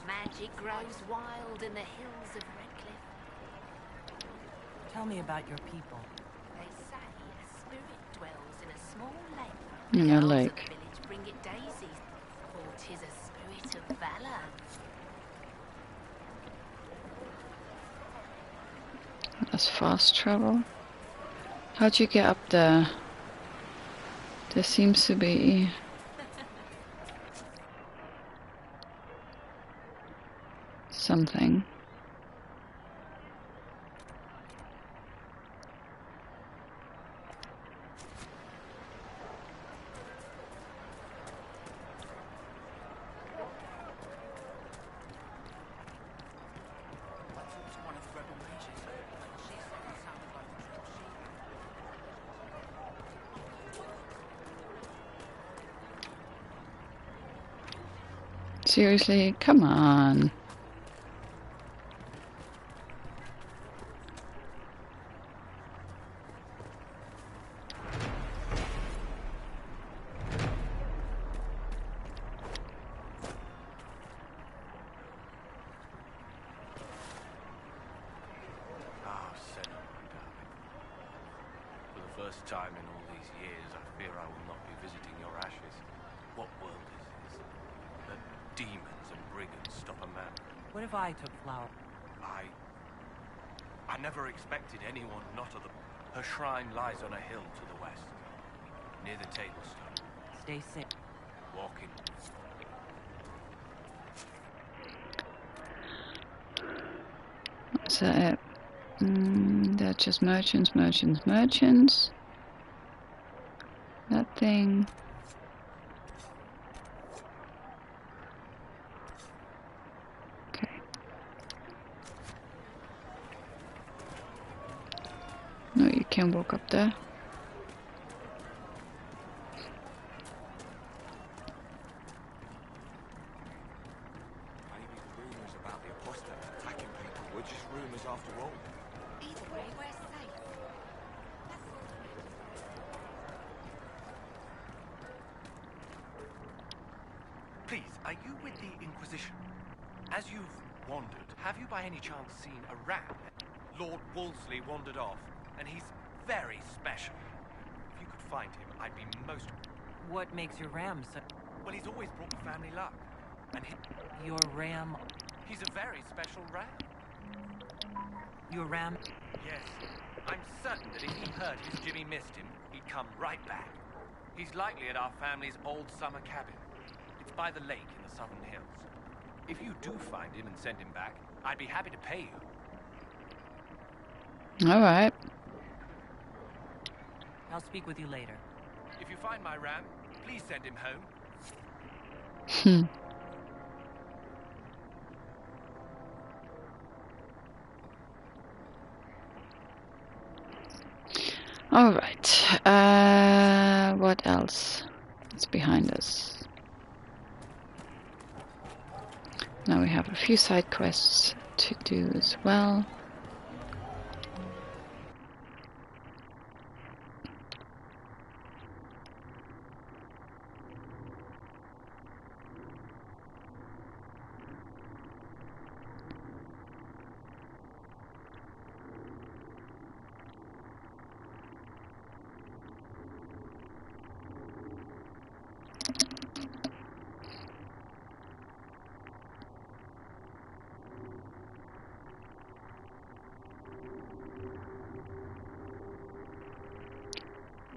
Magic grows wild in the hills of Redcliffe. Tell me about your people. They say a spirit dwells in a small lake. In a Girls of lake. the village bring it daisies, for 'tis a spirit of valor. That's fast travel. How'd you get up there? There seems to be something. Seriously, come on. Ah, Senna, my darling. For the first time in all these years, I fear I will not be visiting your ashes. What world is this? That demons and brigands stop a man. What if I took Flower? I never expected anyone not of the... Her shrine lies on a hill to the west, near the table stone. Stay safe. Walking. Is that it? They're just merchants, merchants, merchants. That thing. Okay. No, you can't walk up there. Maybe the rumors about the apostates attacking people were just rumors after all. Either way, we're safe. Please, are you with the Inquisition? As you've wandered, have you by any chance seen a ram? Lord Wolseley wandered off, and he's very special. If you could find him, I'd be most... What makes your ram so... Well, he's always brought me family luck. And Your ram... he's a very special ram. Your ram... Yes. I'm certain that if he heard his Jimmy missed him, he'd come right back. He's likely at our family's old summer cabin. It's by the lake in the southern hills. If you do find him and send him back, I'd be happy to pay you. All right. I'll speak with you later. If you find my ram, please send him home. All right. What else? It's behind us. Now we have a few side quests to do as well.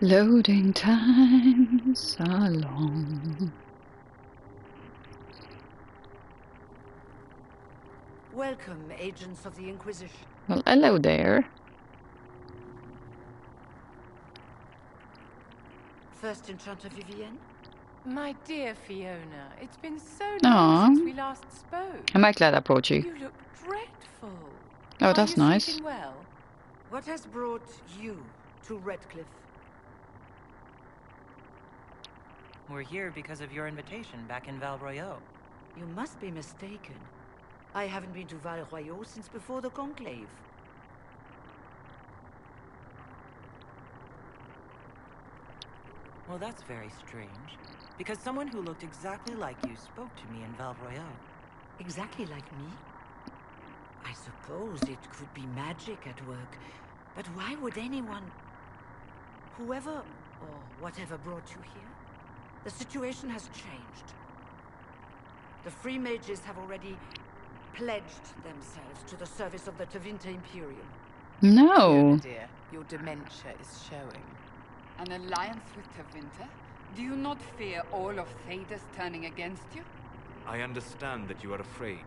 Loading times are long. Welcome, agents of the Inquisition. Well, hello there. First Enchanter Vivienne? My dear Fiona, it's been so Aw. long since we last spoke. Am I glad I brought you? You look dreadful. Oh, that's Are you nice. sleeping well? What has brought you to Redcliffe? We're here because of your invitation back in Royeaux. You must be mistaken. I haven't been to Royeaux since before the Conclave. Well, that's very strange. Because someone who looked exactly like you spoke to me in Val Royeaux. Exactly like me? I suppose it could be magic at work. But why would anyone... Whoever or whatever brought you here? The situation has changed. The free mages have already pledged themselves to the service of the Tevinter Imperium. No. Dear, your dementia is showing. An alliance with Tevinter? Do you not fear all of Thedas turning against you? I understand that you are afraid,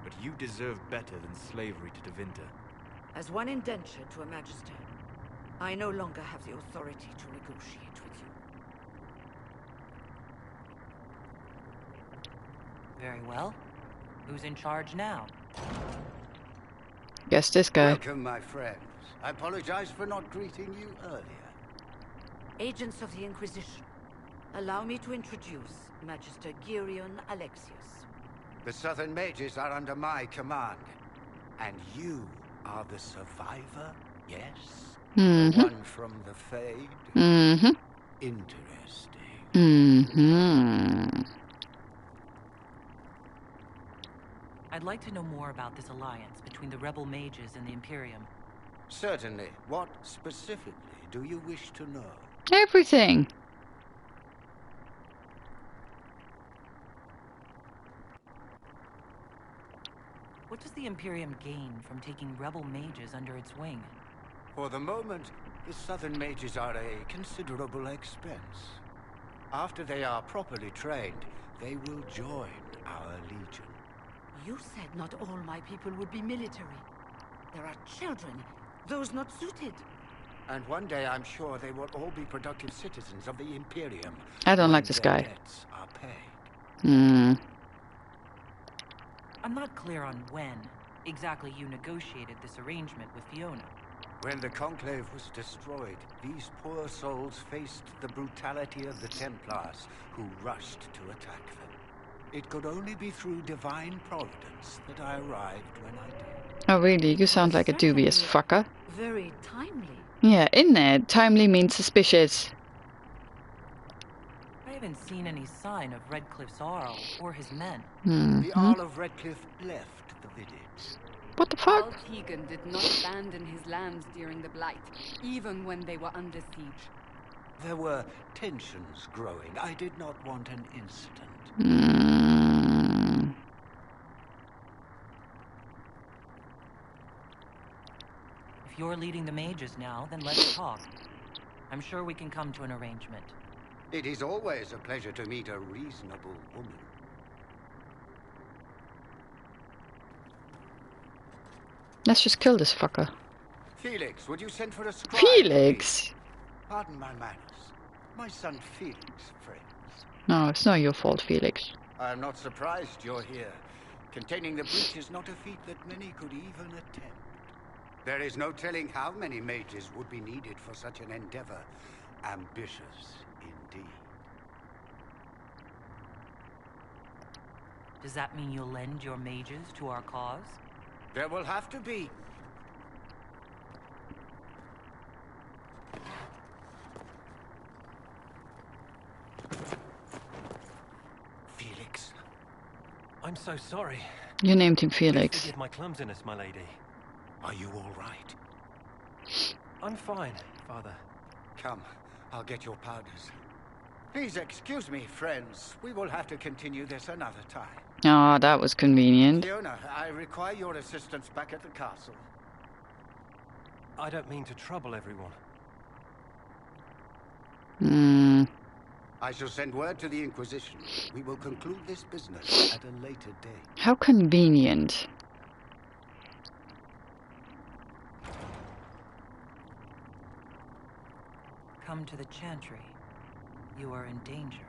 but you deserve better than slavery to Tevinter. As one indentured to a Magister, I no longer have the authority to negotiate with you. Very well. Who's in charge now? Guess this guy. Welcome, my friends. I apologize for not greeting you earlier. Agents of the Inquisition, allow me to introduce Magister Girion Alexius. The Southern Mages are under my command. And you are the survivor, yes? The one from the Fade? Interesting. I'd like to know more about this alliance between the rebel mages and the Imperium. Certainly. What specifically do you wish to know? Everything. What does the Imperium gain from taking rebel mages under its wing? For the moment, the Southern Mages are a considerable expense. After they are properly trained, they will join our legion. You said not all my people would be military. There are children, those not suited. And one day I'm sure they will all be productive citizens of the Imperium. I don't like this guy. Debts are paid. I'm not clear on when exactly you negotiated this arrangement with Fiona. When the Conclave was destroyed, these poor souls faced the brutality of the Templars, who rushed to attack them. It could only be through divine providence that I arrived when I did. Oh really? You sound like a dubious fucker. Very timely. Yeah, isn't it? Timely means suspicious. I haven't seen any sign of Redcliffe's Arl or his men. The Arl of Redcliffe left the village. What the fuck? Arl Tegan did not abandon his lands during the Blight, even when they were under siege. There were tensions growing. I did not want an incident. If you're leading the mages now, then let's talk. I'm sure we can come to an arrangement. It is always a pleasure to meet a reasonable woman. Let's just kill this fucker. Felix, would you send for a scribe? Felix? Pardon my manners. My son Felix, friends. No, it's not your fault, Felix. I'm not surprised you're here. Containing the breach is not a feat that many could even attempt. There is no telling how many mages would be needed for such an endeavor. Ambitious, indeed. Does that mean you'll lend your mages to our cause? There will have to be. Felix. I'm so sorry. You named him Felix. Forgive my clumsiness, my lady. Are you all right? I'm fine, Father. Come, I'll get your powders. Please excuse me, friends. We will have to continue this another time. Ah, that was convenient. Fiona, I require your assistance back at the castle. I don't mean to trouble everyone. I shall send word to the Inquisition. We will conclude this business at a later date. How convenient. Come to the Chantry. You are in danger.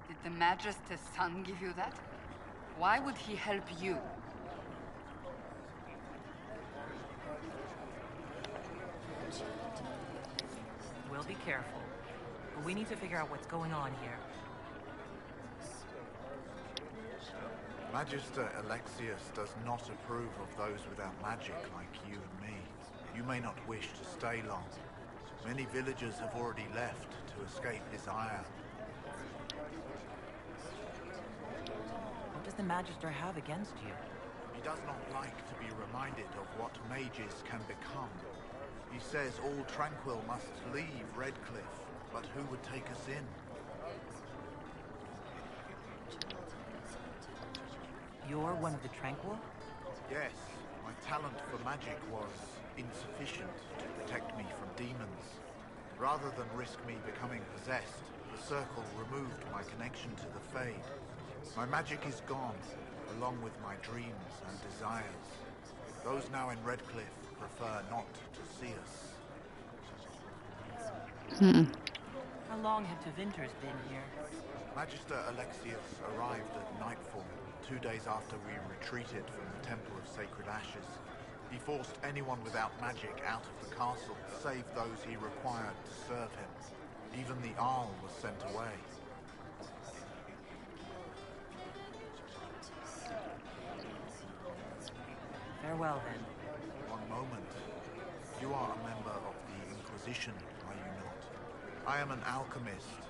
Did the Magister's son give you that? Why would he help you? We'll be careful. But we need to figure out what's going on here. Magister Alexius does not approve of those without magic like you and me. You may not wish to stay long. Many villagers have already left to escape his ire. What does the Magister have against you? He does not like to be reminded of what mages can become. He says all Tranquil must leave Redcliffe, but who would take us in? You're one of the Tranquil? Yes, my talent for magic was insufficient to protect me from demons. Rather than risk me becoming possessed, the Circle removed my connection to the Fade. My magic is gone, along with my dreams and desires. Those now in Redcliffe prefer not to see us. How long have Tevinter's been here? Magister Alexius arrived at nightfall, 2 days after we retreated from the Temple of Sacred Ashes. He forced anyone without magic out of the castle, save those he required to serve him. Even the Arl was sent away. Farewell, then. One moment. You are a member of the Inquisition, are you not? I am an alchemist.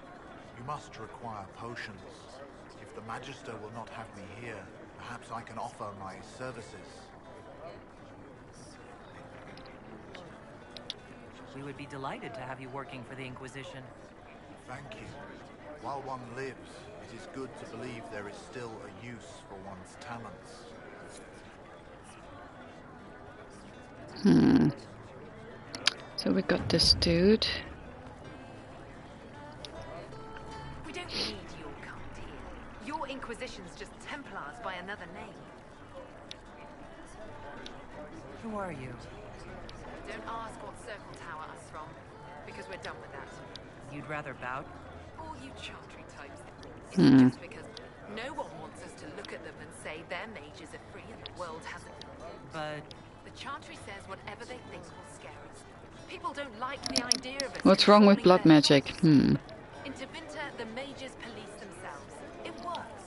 You must require potions. If the Magister will not have me here, perhaps I can offer my services. We would be delighted to have you working for the Inquisition. Thank you. While one lives, it is good to believe there is still a use for one's talents. So we got this dude. We don't need your kind here. Your Inquisition's just Templars by another name. Who are you? Don't ask what Circle Tower us from, because we're done with that. You'd rather bout? All you Chantry types. It's just because no one wants us to look at them and say their mages are free and the world hasn't. But the Chantry says whatever they think will scare us. People don't like the idea of us. What's wrong with blood magic? In Tevinter, the mages police themselves. It works.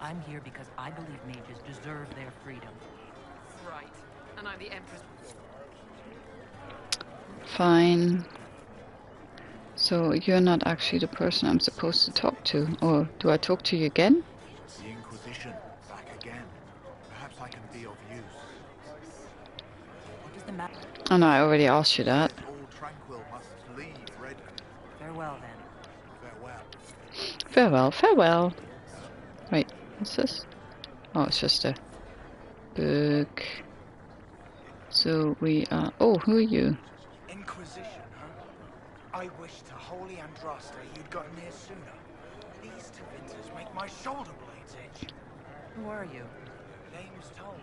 I'm here because I believe mages deserve their freedom. Right. And I'm the Empress. Fine. So you're not actually the person I'm supposed to talk to, or do I talk to you again? The Inquisition, back again. Perhaps I can be of use. What does the map? Oh no, I already asked you that. All Tranquil must leave Redcliffe. Farewell, then. Farewell. Farewell, farewell. Wait, what's this? Oh, it's just a book. So we are... Oh, who are you? Inquisition, huh? I wish to Holy Andraste you'd gotten here sooner. These Tevinters make my shoulder blades itch. Who are you? Name's Tolman.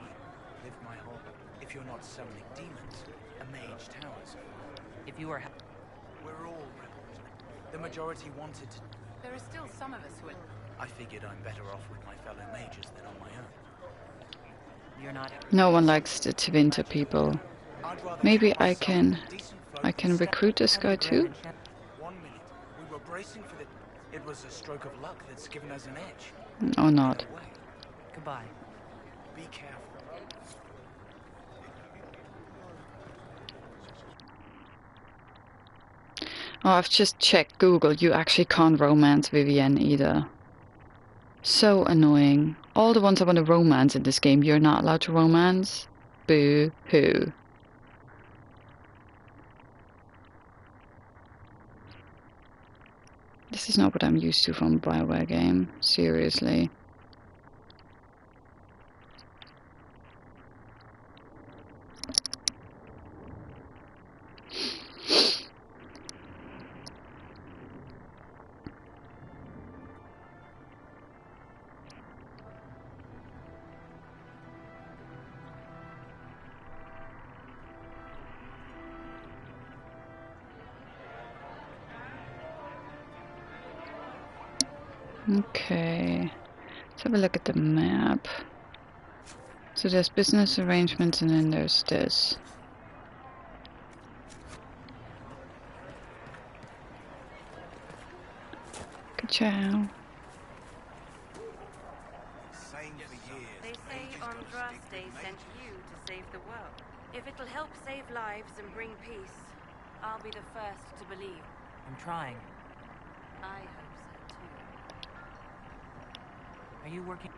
Live my whole... If you're not summoning demons, a mage towers. If you are... We're all rebels. The majority wanted to... There are still some of us who are... I figured I'm better off with my fellow mages than on my own. You're not... No one likes the Tevinter people. Maybe I can recruit this guy too? 1 minute. We were bracing for the... It was a stroke of luck that's given us an edge. Or not. Goodbye. Be careful. Oh, I've just checked Google. You actually can't romance Vivienne either. So annoying. All the ones I want to romance in this game, you're not allowed to romance? Boo-hoo. This is not what I'm used to from a BioWare game. Seriously. Okay, let's have a look at the map. So there's business arrangements and then there's this. Ka-chow. They say Andraste sent you to save the world. If it'll help save lives and bring peace, I'll be the first to believe. I'm trying. I hope so too. Are you working?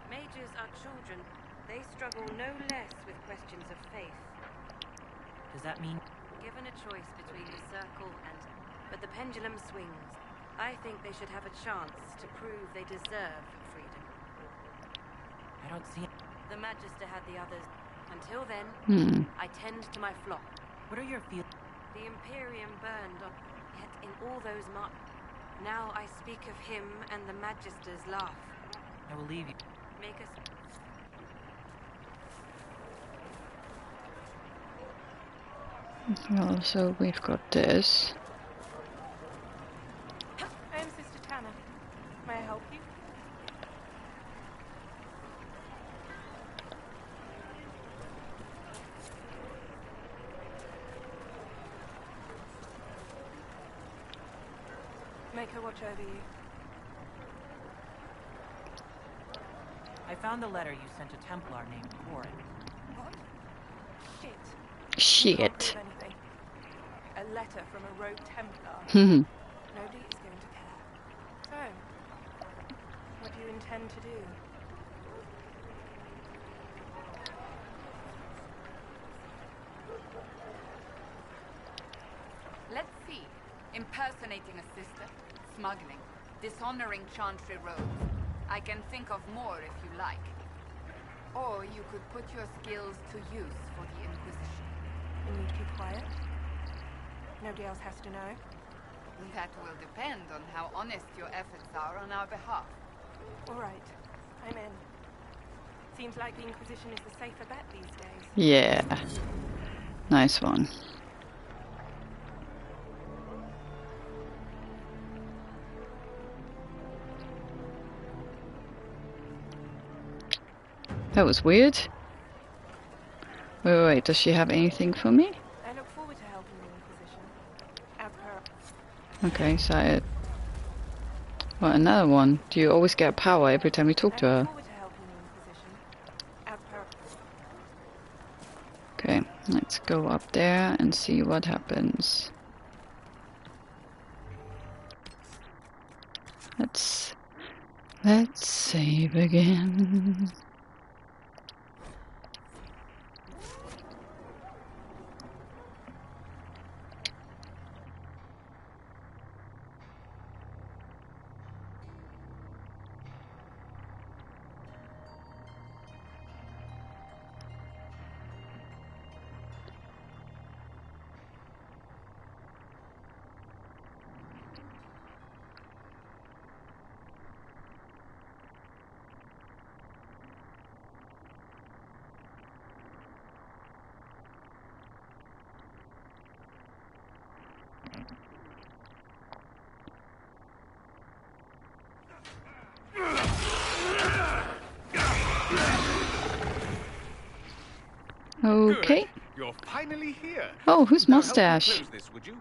Mages are children. They struggle no less with questions of faith. Does that mean? Given a choice between the circle and... But the pendulum swings. I think they should have a chance to prove they deserve freedom. I don't see... The Magister had the others. Until then, I tend to my flock. What are your feelings? The Imperium burned on... Yet in all those now I speak of him and the Magister's laugh. I will leave you. Make us... Well, so we've got this. I am Sister Tanner. May I help you? Make her watch over you. I found the letter you sent a Templar named Warren. What? Shit. Shit. Can't prove anything. A letter from a rogue Templar. Nobody is going to care. So, what do you intend to do? Let's see. Impersonating a sister, smuggling, dishonoring Chantry robes. I can think of more if you like. Or you could put your skills to use for the Inquisition. You need to keep quiet. Nobody else has to know. That will depend on how honest your efforts are on our behalf. All right. I'm in. Seems like the Inquisition is the safer bet these days. Yeah. Nice one. That was weird. Wait, does she have anything for me? I look forward to helping the Inquisition. As per... Okay, so... Well, another one. Do you always get power every time you talk to her? Okay, let's go up there and see what happens. Let's save again. Okay. Good. You're finally here. Oh, who's Now mustache? help me close this, would you?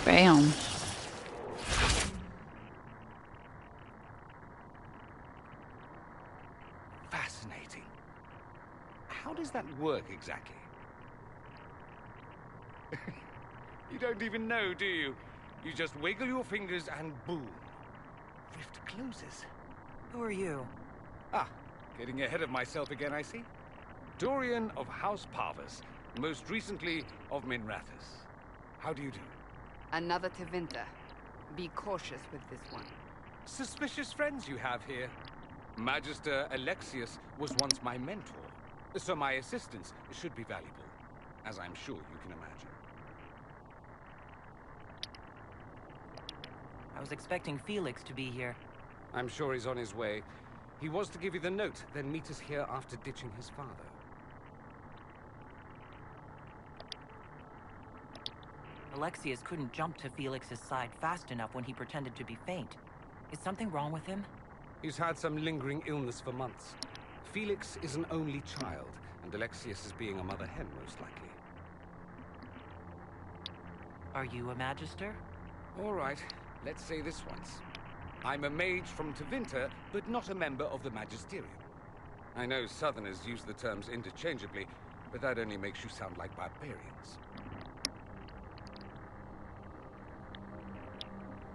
Bam. Fascinating. How does that work exactly? You don't even know, do you? You just wiggle your fingers and boom. Rift closes. Who are you? Ah, getting ahead of myself again, I see. Dorian of House Parvus, most recently of Minrathous. How do you do? Another Tevinter. Be cautious with this one. Suspicious friends you have here. Magister Alexius was once my mentor, so my assistance should be valuable, as I'm sure you can imagine. I was expecting Felix to be here. I'm sure he's on his way. He was to give you the note, then meet us here after ditching his father. Alexius couldn't jump to Felix's side fast enough when he pretended to be faint. Is something wrong with him? He's had some lingering illness for months. Felix is an only child, and Alexius is being a mother hen, most likely. Are you a Magister? All right, let's say this once. I'm a mage from Tevinter, but not a member of the Magisterium. I know Southerners use the terms interchangeably, but that only makes you sound like barbarians.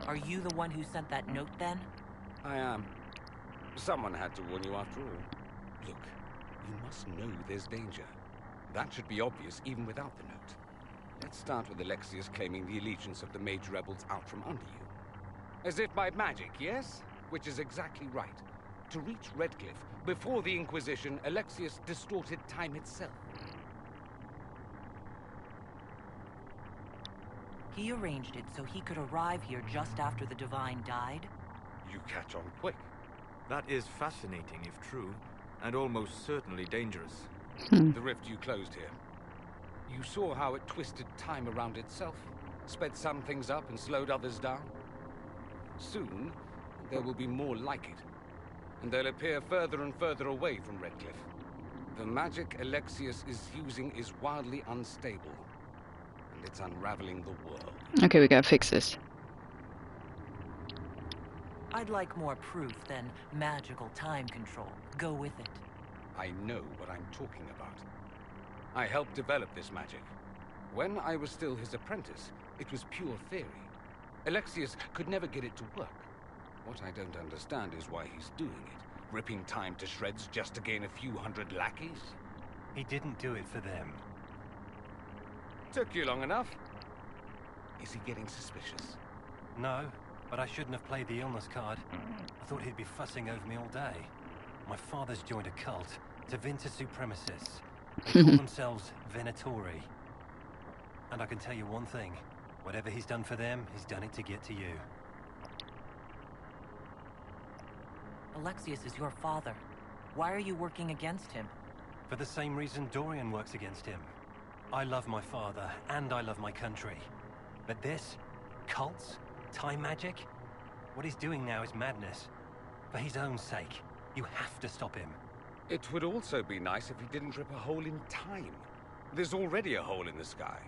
Are you the one who sent that note, then? I am. Someone had to warn you after all. Look, you must know there's danger. That should be obvious even without the note. Let's start with Alexius claiming the allegiance of the mage rebels out from under you. As if by magic, yes? Which is exactly right. To reach Redcliffe, before the Inquisition, Alexius distorted time itself. He arranged it so he could arrive here just after the Divine died? You catch on quick. That is fascinating if true, and almost certainly dangerous. The rift you closed here. You saw how it twisted time around itself, sped some things up and slowed others down. Soon, there will be more like it, and they'll appear further and further away from Redcliffe. The magic Alexius is using is wildly unstable, and it's unraveling the world. Okay, we gotta fix this. I'd like more proof than magical time control. Go with it. I know what I'm talking about. I helped develop this magic. When I was still his apprentice, it was pure theory. Alexius could never get it to work. What I don't understand is why he's doing it, ripping time to shreds just to gain a few hundred lackeys. He didn't do it for them. Took you long enough. Is he getting suspicious? No, but I shouldn't have played the illness card. I thought he'd be fussing over me all day. My father's joined a cult, Tevinter supremacists. They call themselves Venatori. And I can tell you one thing. Whatever he's done for them, he's done it to get to you. Alexius is your father. Why are you working against him? For the same reason Dorian works against him. I love my father, and I love my country. But this? Cults? Time magic? What he's doing now is madness. For his own sake, you have to stop him. It would also be nice if he didn't rip a hole in time. There's already a hole in the sky.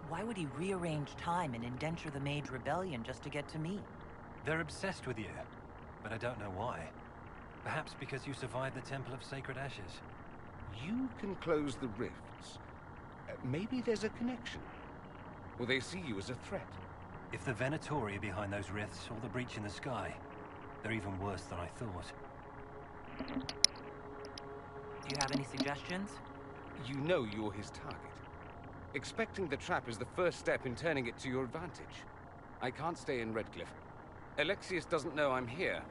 Why would he rearrange time and indenture the Mage Rebellion just to get to me? They're obsessed with you, but I don't know why. Perhaps because you survived the Temple of Sacred Ashes. You can close the rifts. Maybe there's a connection. Or they see you as a threat. If the Venatori are behind those rifts or the breach in the sky, they're even worse than I thought. Do you have any suggestions? You know you're his target. Expecting the trap is the first step in turning it to your advantage. I can't stay in Redcliffe. Alexius doesn't know I'm here,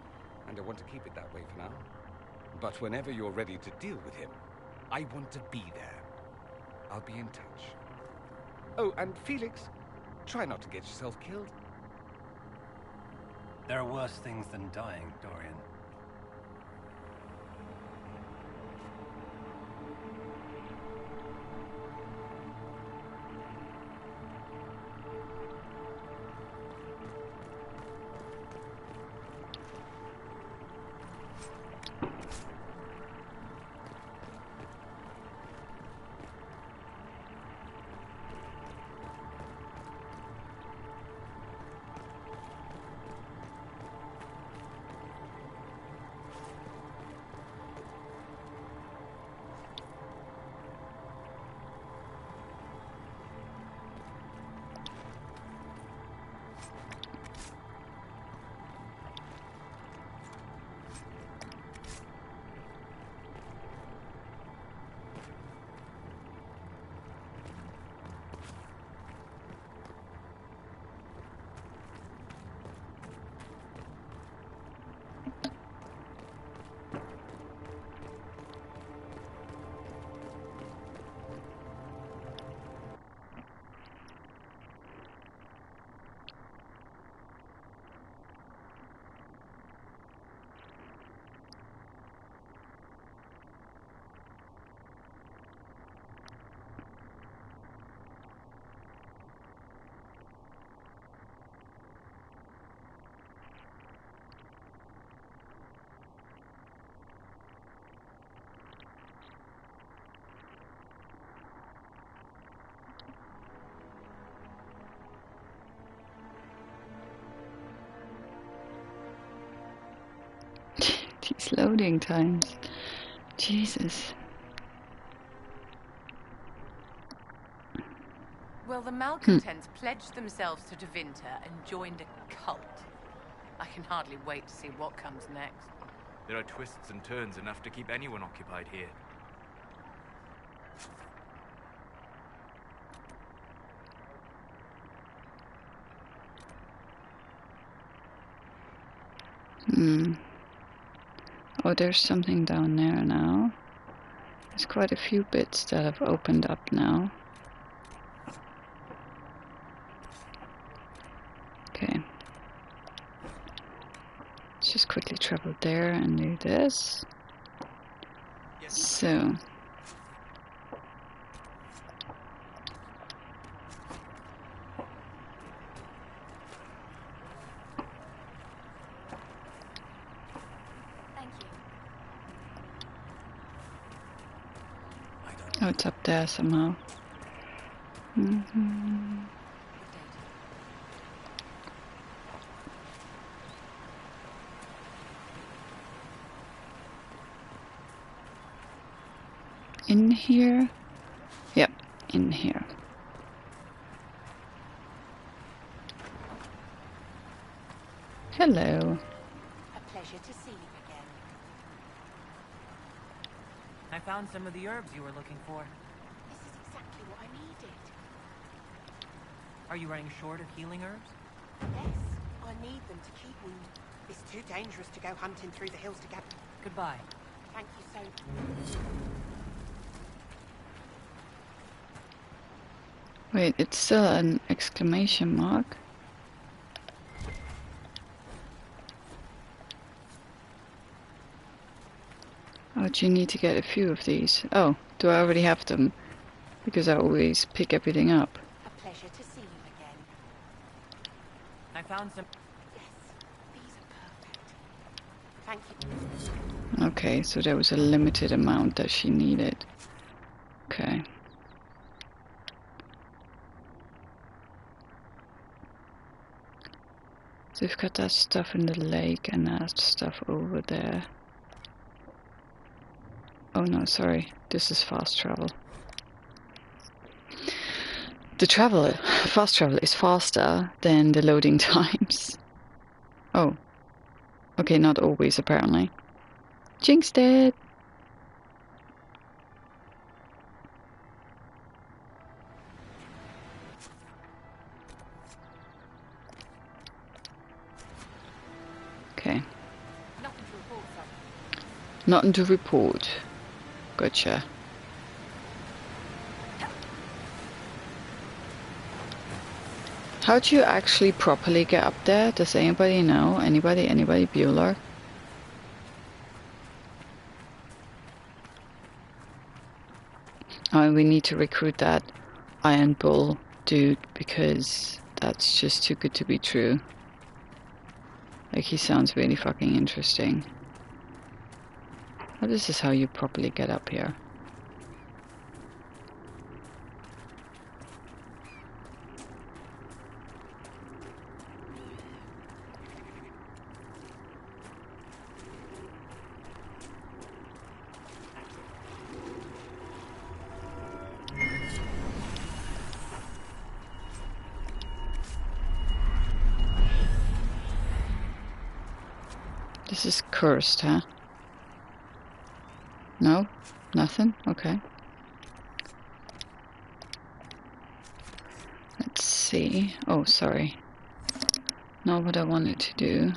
and I want to keep it that way for now. But whenever you're ready to deal with him, I want to be there. I'll be in touch. Oh, and Felix, try not to get yourself killed. There are worse things than dying, Dorian. These loading times. Jesus. Well, the malcontents pledged themselves to Devinter and joined a cult. I can hardly wait to see what comes next. There are twists and turns enough to keep anyone occupied here. Oh, there's something down there now. There's quite a few bits that have opened up now. Okay. Let's just quickly travel there and do this. So. Oh, it's up there somehow. In here? Yep, in here. Hello. A pleasure to see you again. I found some of the herbs you were looking for. This is exactly what I needed. Are you running short of healing herbs? Yes, I need them to keep wounded. It's too dangerous to go hunting through the hills together. Goodbye. Thank you so much. Wait, it's still an exclamation mark. Oh, do you need to get a few of these? Oh, do I already have them? Because I always pick everything up. A pleasure to see you again. I found some... Yes, these are perfect. Thank you. Okay, so there was a limited amount that she needed. Okay. So we've got that stuff in the lake and that stuff over there. Oh no, sorry. This is fast travel. The fast travel is faster than the loading times. Oh. Okay, not always apparently. Jinxed it! Okay. Nothing to report. Gotcha. How do you actually properly get up there? Does anybody know? Anybody? Bueller? Oh, we need to recruit that Iron Bull dude because that's just too good to be true. Like, he sounds really fucking interesting. Oh, this is how you properly get up here. This is cursed, huh? No? Nothing? Okay. Let's see. Oh, sorry. Not what I wanted to do.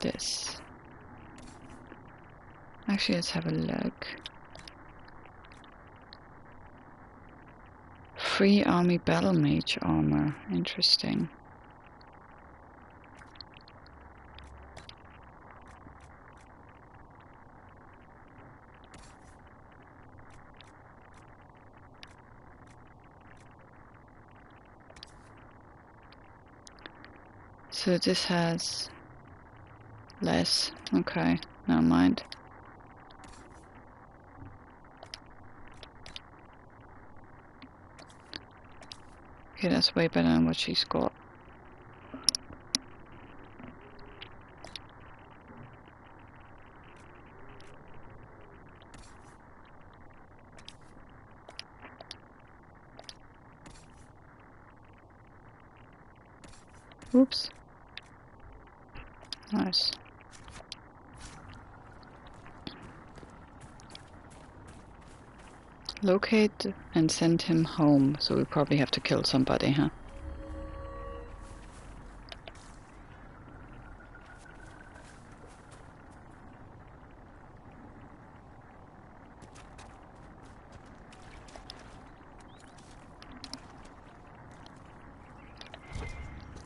This. Actually, let's have a look. Free army battle mage armor. Interesting. So this has less. Okay, never mind. Okay, that's way better than what she's got. Oops. Nice. Locate and send him home. So we probably have to kill somebody, huh?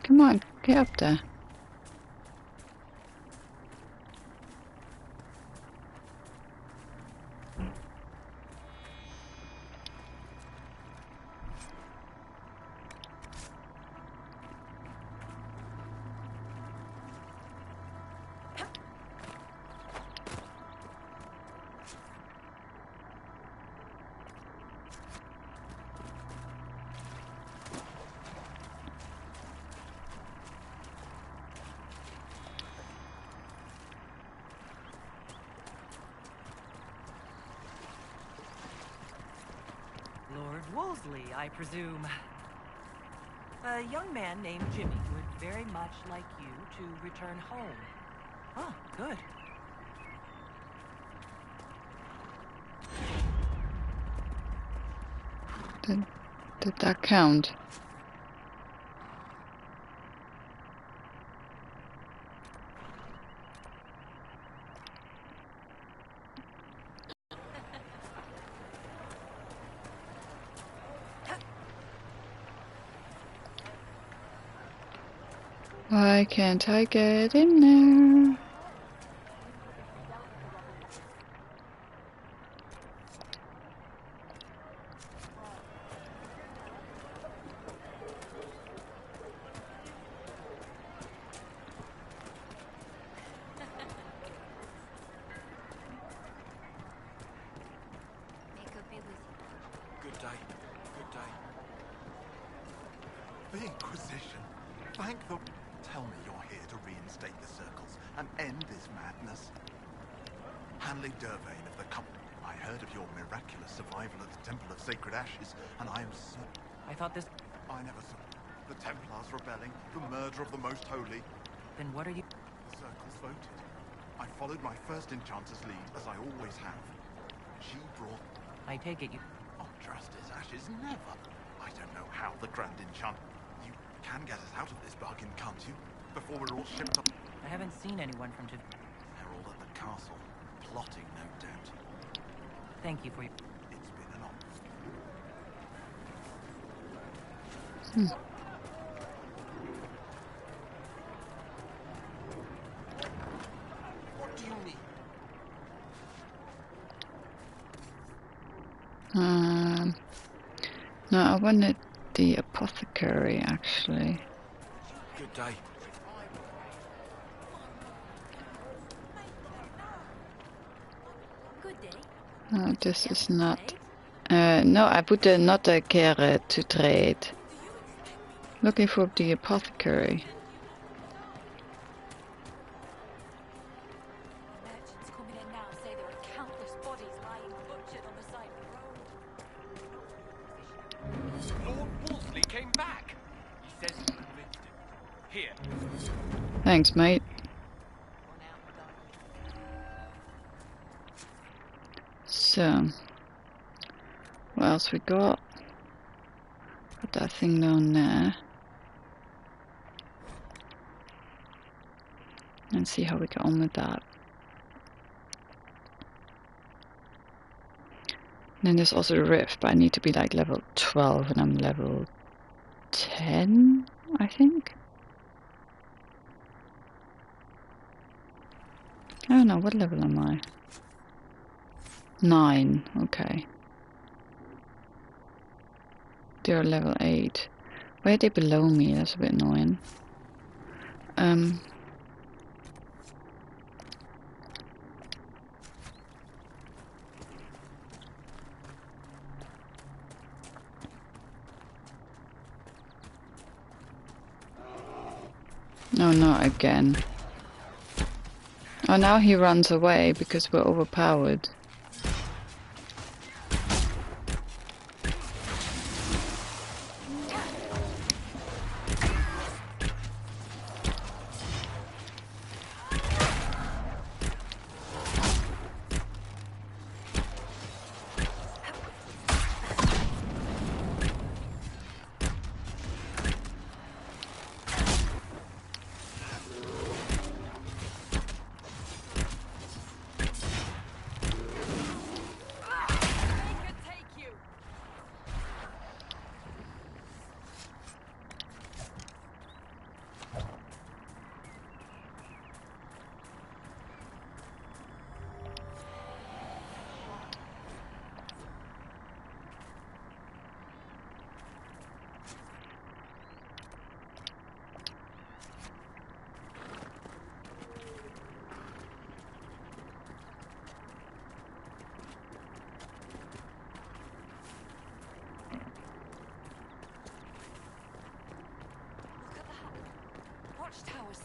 Come on, get up there. Lord Wolseley, I presume. A young man named Jimmy would very much like you to return home. Oh, good. Did that count? Why can't I get in there? Good day. Good day. The Inquisition. Thank the... Tell me you're here to reinstate the circles and end this madness. Hanley Dervain of the Company. I heard of your miraculous survival at the Temple of Sacred Ashes, and I am certain... I thought this... I never saw... The Templars rebelling, the murder of the Most Holy. Then what are you... The circles voted. I followed my first enchanter's lead, as I always have. She brought... I take it you... On Justice Ashes, never. I don't know how the Grand Enchant... You can get us out of this bargain, can't you? Before we're all shipped up... I haven't seen anyone from... They're all at the castle, plotting, no doubt. Thank you for your... It's been an honor. What do you need? No, I wanted the apothecary, actually. Good day. No, this is not... no, I would not care to trade. Looking for the apothecary. Merchants coming in now say there are countless bodies lying butchered on the side of the road. Lord Wolseley came back. He says you convinced him. Here. Thanks, mate. So, what else we got? Got that thing down there. And see how we get on with that. Then there's also the rift, but I need to be like level 12 and I'm level 10, I think. I don't know, what level am I? 9, okay. They're level 8. Why are they below me? That's a bit annoying. No, not again. Oh, now he runs away because we're overpowered.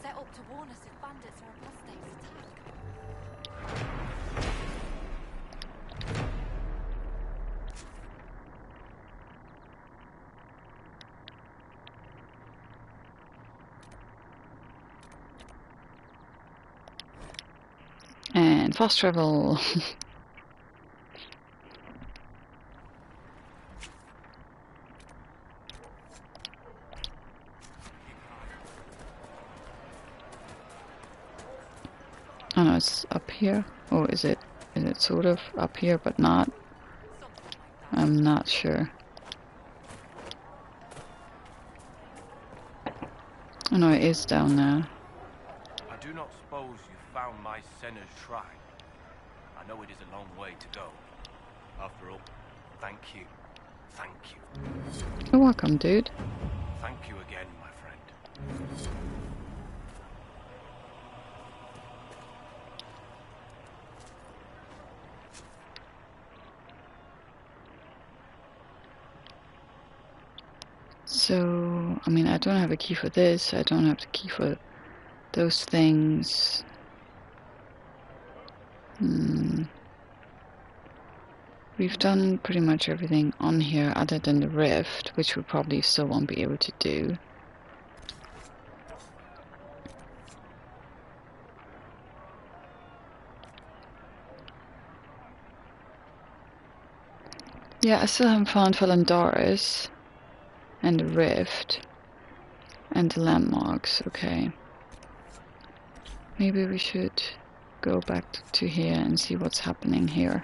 set up to warn us if bandits or apostates attack. And fast travel. Oh no, it's up here. Or is it sort of up here but not? I'm not sure. Oh no, it is down there. I do not suppose you found my Senna's shrine. I know it is a long way to go. After all, thank you. Thank you. You're welcome, dude. Thank you again, my friend. So, I mean, I don't have a key for this. I don't have the key for those things. We've done pretty much everything on here other than the rift, which we probably still won't be able to do. Yeah, I still haven't found Valandaris and the rift and the landmarks. Okay. Maybe we should go back to here and see what's happening here.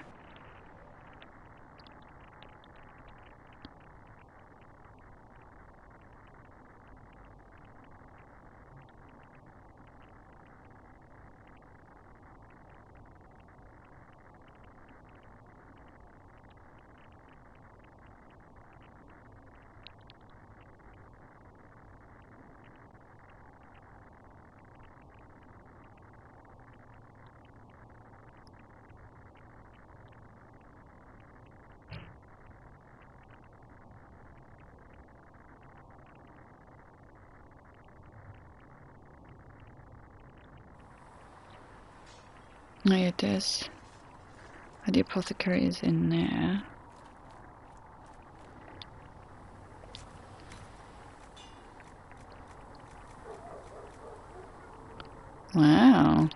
Oh yeah, it is. The apothecary is in there. Wow.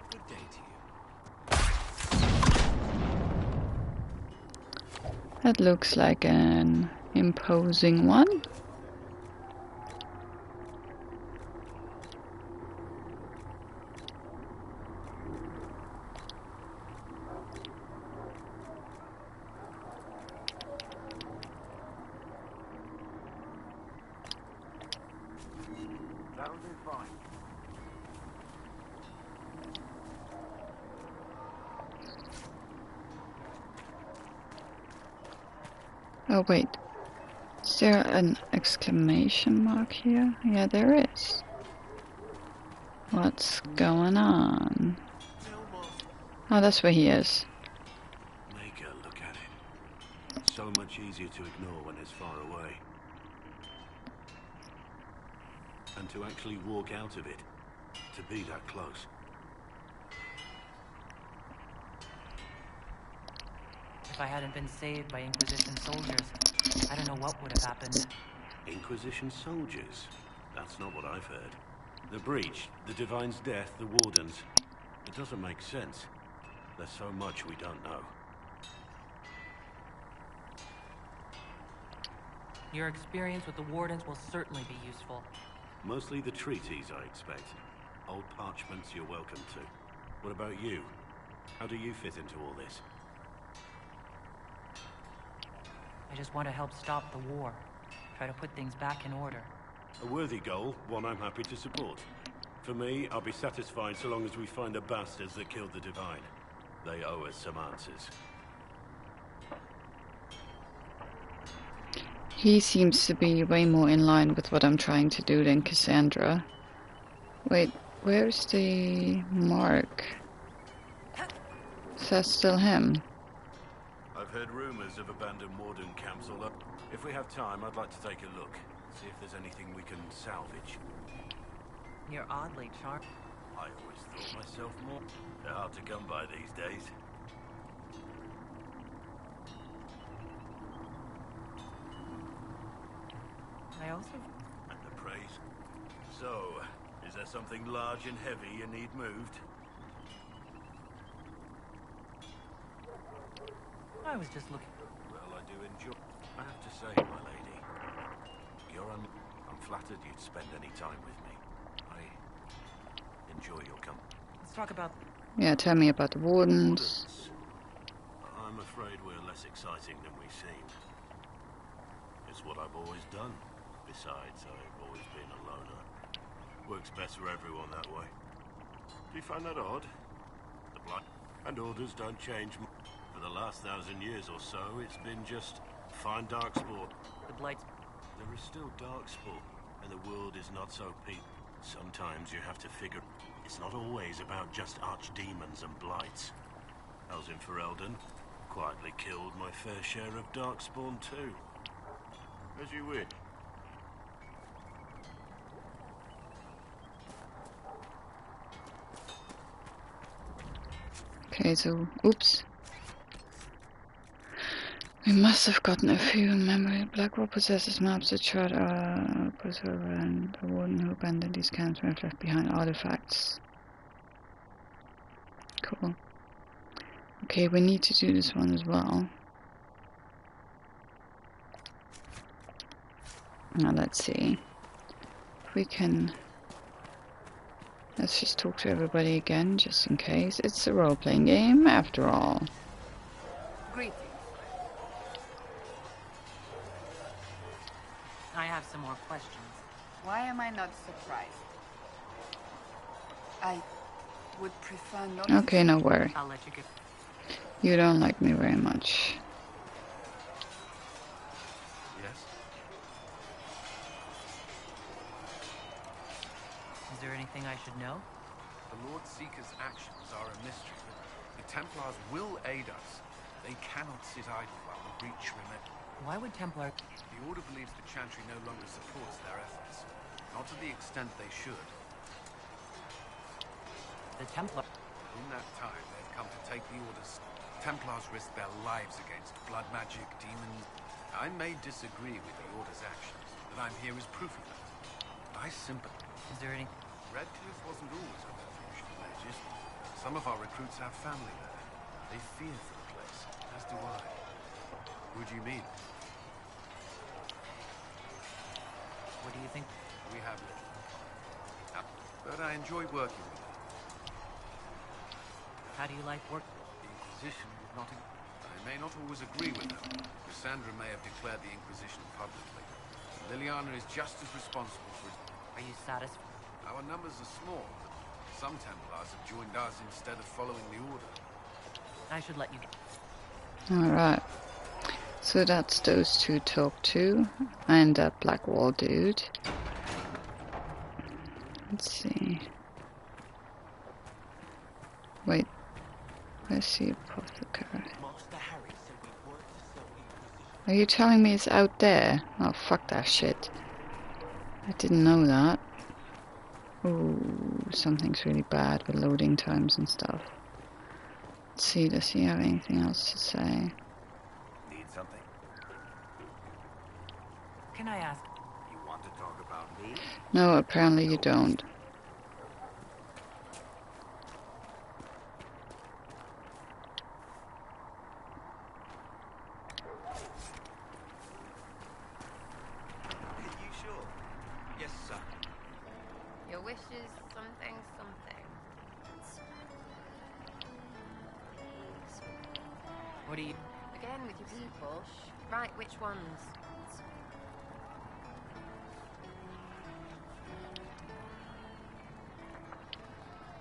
Good day to you. That looks like an imposing one. That'll do fine. Oh wait, is there an exclamation mark here? Yeah, there is. What's going on? Oh, that's where he is. Make a look at it. So much easier to ignore when it's far away. And to actually walk out of it, to be that close. If I hadn't been saved by Inquisition soldiers, I don't know what would have happened. Inquisition soldiers? That's not what I've heard. The breach, the Divine's death, the Wardens. It doesn't make sense. There's so much we don't know. Your experience with the Wardens will certainly be useful. Mostly the treaties, I expect. Old parchments you're welcome to. What about you? How do you fit into all this? I just want to help stop the war. Try to put things back in order. A worthy goal, one I'm happy to support. For me, I'll be satisfied so long as we find the bastards that killed the Divine. They owe us some answers. He seems to be way more in line with what I'm trying to do than Cassandra. Wait, where's the mark? Is that still him? I've heard rumors of abandoned Warden camps all up. If we have time, I'd like to take a look. See if there's anything we can salvage. You're oddly charming. I always thought myself more. They're hard to come by these days. I also... And the praise. So, is there something large and heavy you need moved? I was just looking... Well, I do enjoy... I have to say, my lady, I'm flattered you'd spend any time with me. I enjoy your company. Let's talk about... Yeah, tell me about the wardens. I'm afraid we're less exciting than we seem. It's what I've always done. Besides, I've always been a loner. Works best for everyone that way. Do you find that odd? The blight and orders don't change much. For the last 1,000 years or so, it's been just fine darkspawn. The Blights... There is still darkspawn, and the world is not so peaceful. Sometimes you have to figure it's not always about just archdemons and blights. I was in Ferelden, quietly killed my fair share of darkspawn too. As you wish. Okay, so, oops. We must have gotten a few in memory. Blackwall possesses maps that chart preserver and the warden who abandoned these camps may have left behind artifacts. Cool. Okay, we need to do this one as well. Now let's see if we can... Let's just talk to everybody again, just in case. It's a role-playing game, after all. Greetings. I have some more questions. Why am I not surprised? I would prefer not to... Okay, no worry. I'll let you get... You don't like me very much. Yes? Is there anything I should know? The Lord Seeker's actions are a mystery, but the Templars will aid us. They cannot sit idle while the breach remains. Why would Templar... The Order believes the Chantry no longer supports their efforts. Not to the extent they should. The Templar... In that time, they've come to take the Order's... Templars risk their lives against blood magic, demons... I may disagree with the Order's actions, but I'm here as proof of that. I sympathize. Is there any... Redcliffe wasn't always a refuge of mages. Some of our recruits have family there. They fear for the place, as do I. What do you mean? What do you think? We have little. But I enjoy working with them. How do you like work? The Inquisition would not... I may not always agree with them. Cassandra may have declared the Inquisition publicly. Liliana is just as responsible for it. Are you satisfied? Our numbers are small, but some Templars have joined us instead of following the Order. I should let you get... Alright. So that's those two talk to. And that Blackwall dude. Let's see. Wait. Where's the apothecary? Are you telling me it's out there? Oh, fuck that shit. I didn't know that. Ooh, something's really bad with loading times and stuff. Let's see, does he have anything else to say? Need something? Can I ask? You want to talk about me? No, apparently you don't. What do you... Again with your people. Right, which ones?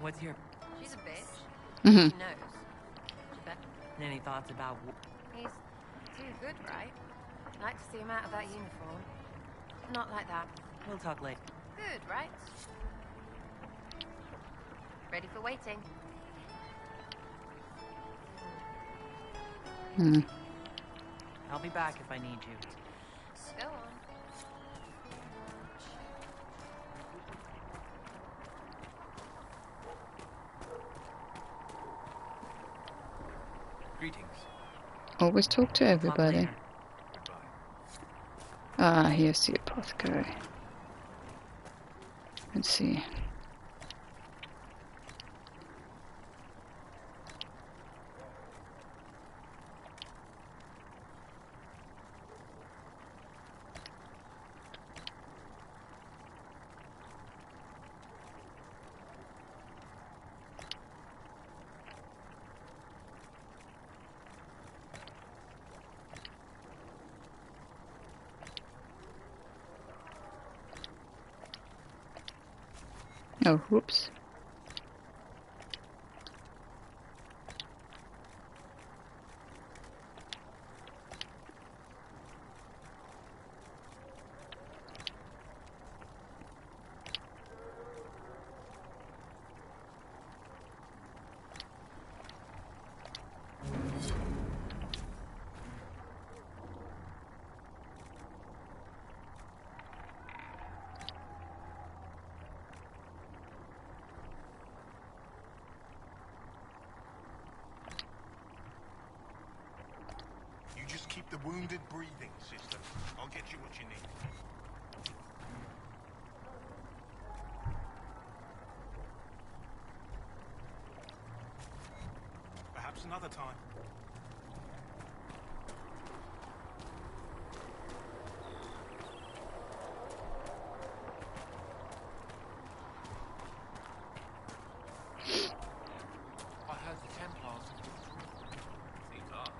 What's your... She's a bitch. Mm-hmm. She knows. She bet. Any thoughts about... He's too good, right? I'd like to see him out of that uniform. Not like that. We'll talk later. Good, right? Ready for waiting. Hmm. I'll be back if I need you. Go on. Greetings. Always talk to everybody. Ah, here's the apothecary. Let's see. Oh, whoops. Just keep the wounded breathing, sister. I'll get you what you need. Perhaps another time. I heard the Templars. Seems odd.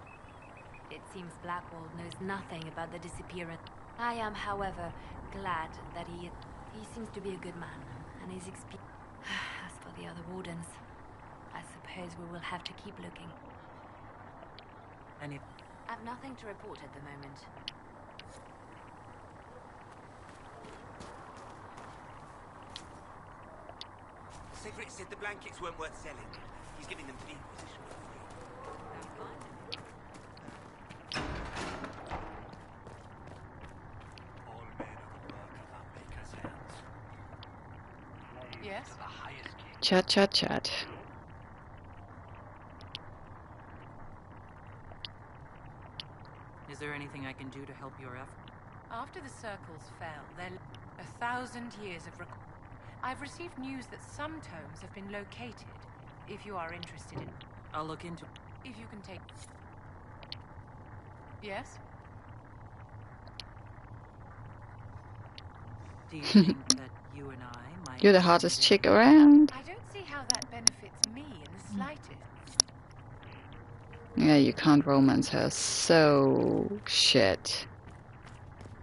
It seems Blackwall knows nothing about the disappearance. I am, however, glad that he seems to be a good man, and his experience. As for the other wardens, I suppose we will have to keep looking. I've nothing to report at the moment. Sigrid said the blankets weren't worth selling. He's giving them to the Inquisition for free. That's fine. Yes? Chat, chat, chat. Is there anything I can do to help your effort? After the circles fell, then 1,000 years of I've received news that some tomes have been located. If you are interested in... I'll look into... If you can take... Yes? Do you think that you and I might... You're the hottest chick around. I don't see how that benefits me in the slightest. Yeah, you can't romance her. So shit.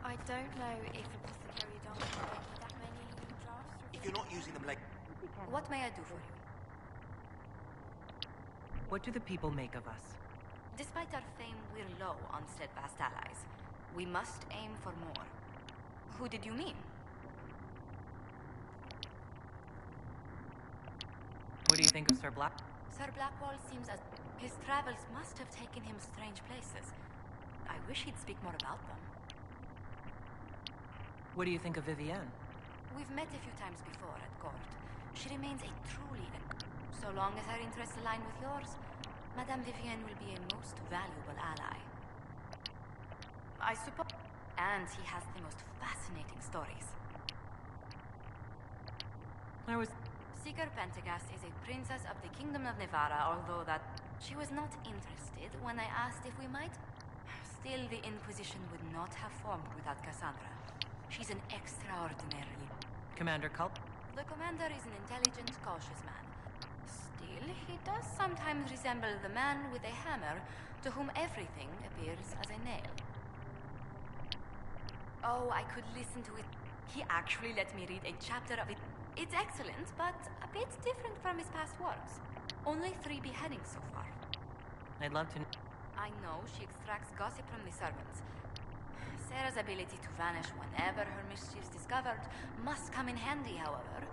I don't know if apothecary don't make that many drafts. If you're not using them like... What may I do for you? What do the people make of us? Despite our fame, we're low on steadfast allies. We must aim for more. Who did you mean? What do you think of Sir Black? Sir Blackwall seems as... His travels must have taken him strange places. I wish he'd speak more about them. What do you think of Vivienne? We've met a few times before at court. She remains a truly... So long as her interests align with yours, Madame Vivienne will be a most valuable ally. I suppose... And he has the most fascinating stories. I was... Seeker Pentagast is a princess of the Kingdom of Nevarra, although that... She was not interested when I asked if we might. Still, the Inquisition would not have formed without Cassandra. She's an extraordinarily... Commander Culp? The commander is an intelligent, cautious man. Still, he does sometimes resemble the man with a hammer to whom everything appears as a nail. Oh, I could listen to it. He actually let me read a chapter of it. It's excellent, but a bit different from his past works. Only 3 beheadings so far. I'd love to... I know she extracts gossip from the servants. Sarah's ability to vanish whenever her mischief's discovered must come in handy, however.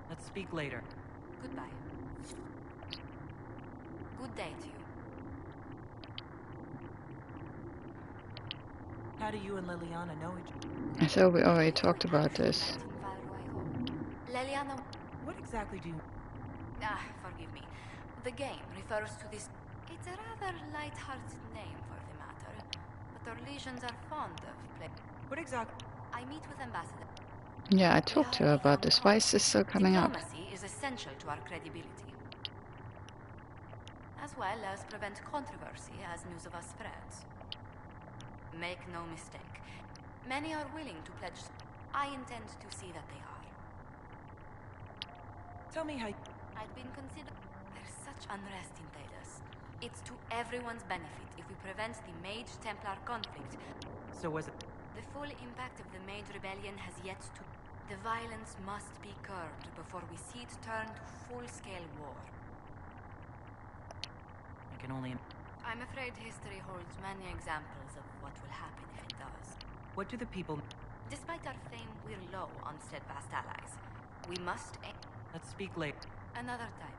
Let's speak later. Goodbye. Good day to you. How do you and Liliana know each other? I thought we already talked about this. Liliana... What exactly do you... Ah, forgive me. The game refers to this... It's a rather light-hearted name for the matter, but our legions are fond of play. What exactly? I meet with Ambassador. Yeah, I talked to her about this. Why is this still coming up? Diplomacy is essential to our credibility, as well as prevent controversy as news of us spreads. Make no mistake, many are willing to pledge. I intend to see that they are. Tell me how... I'd been considered... There's such unrest in Thales. It's to everyone's benefit if we prevent the Mage-Templar conflict. So was it... The full impact of the Mage Rebellion has yet to... The violence must be curbed before we see it turn to full-scale war. I can only... I'm afraid history holds many examples of what will happen if it does. What do the people... Despite our fame, we're low on steadfast allies. We must aim... Let's speak later. Another time.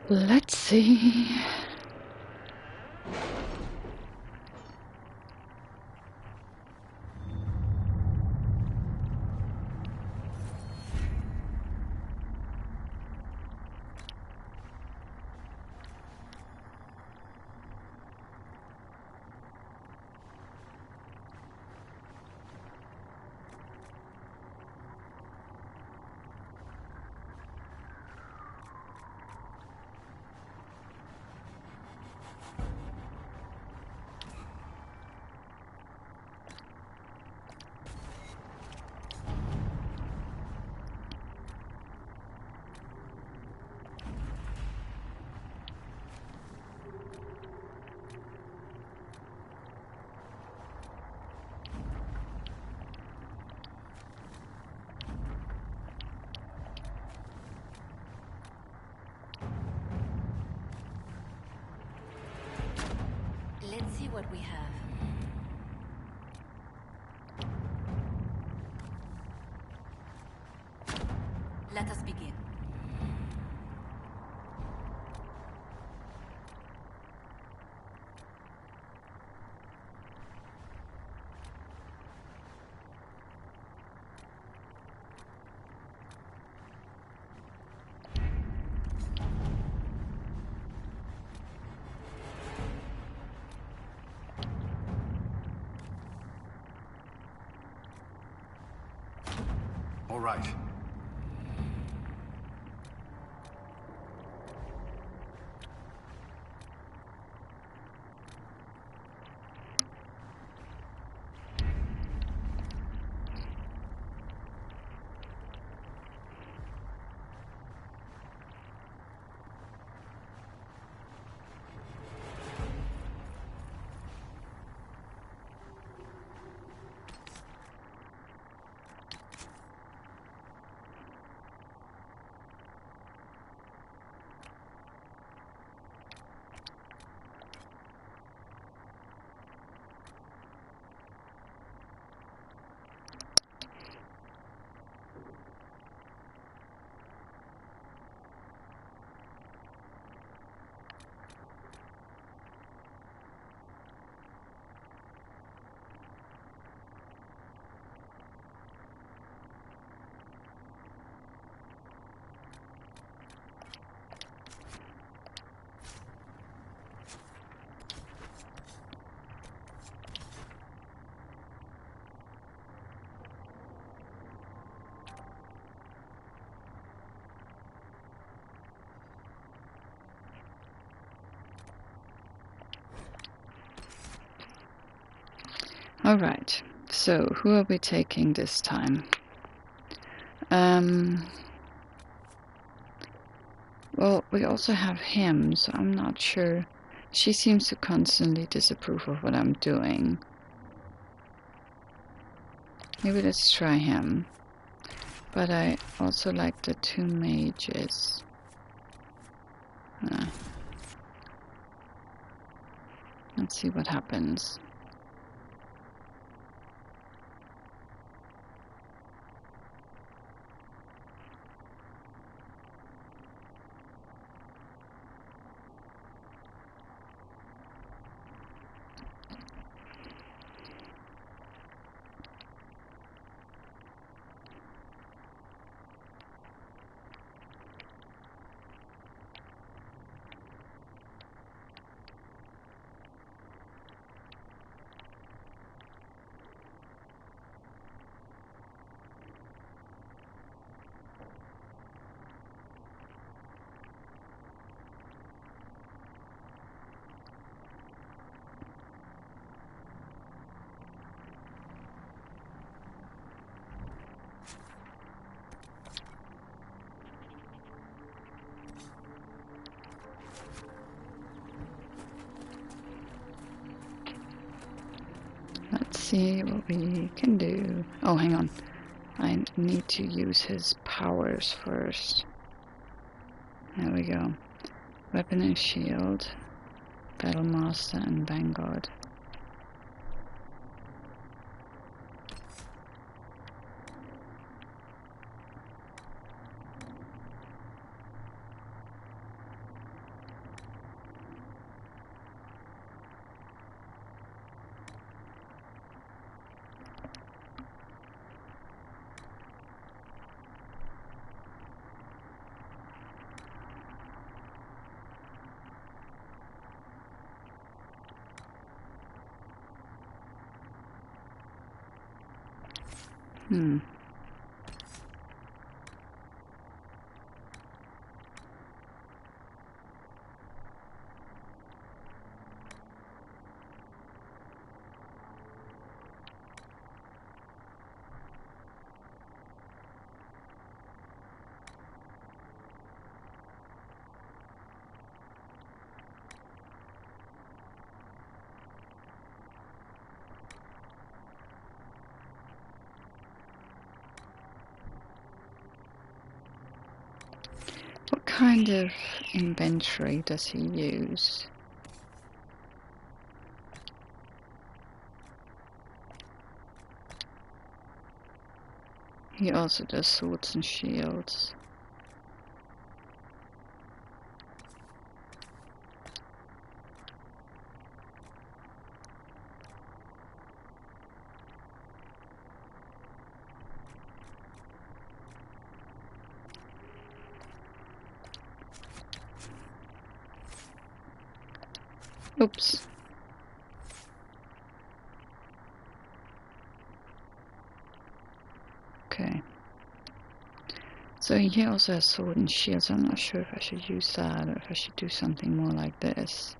Let's see. Let's see what we have. Let us begin. All right. All right. So who are we taking this time? Well, we also have him, so I'm not sure. She seems to constantly disapprove of what I'm doing. Maybe let's try him. But I also like the two mages. Let's see what happens. see what we can do. Oh, hang on. I need to use his powers first. There we go. Weapon and shield. Battlemaster and Vanguard. What kind of inventory does he use? He also does swords and shields. Oops. Okay. So he also has sword and shields. I'm not sure if I should use that or if I should do something more like this.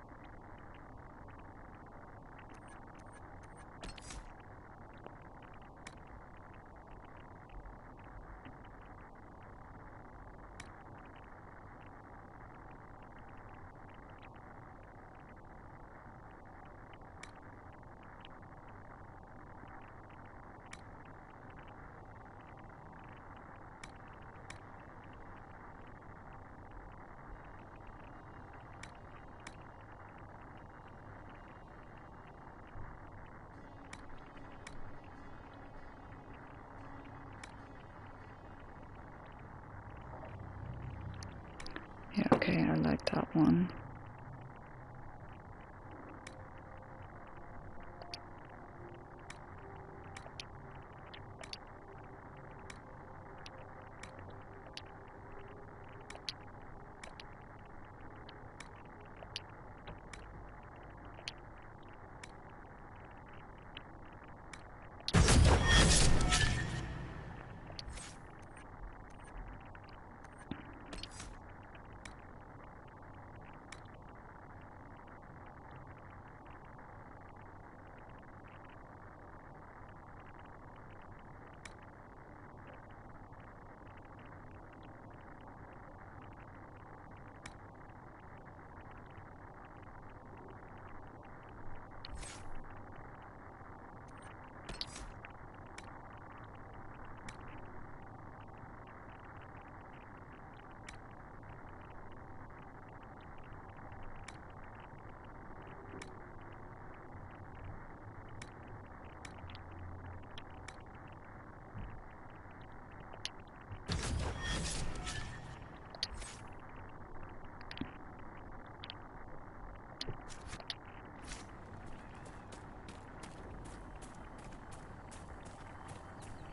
Yeah, okay, I like that one.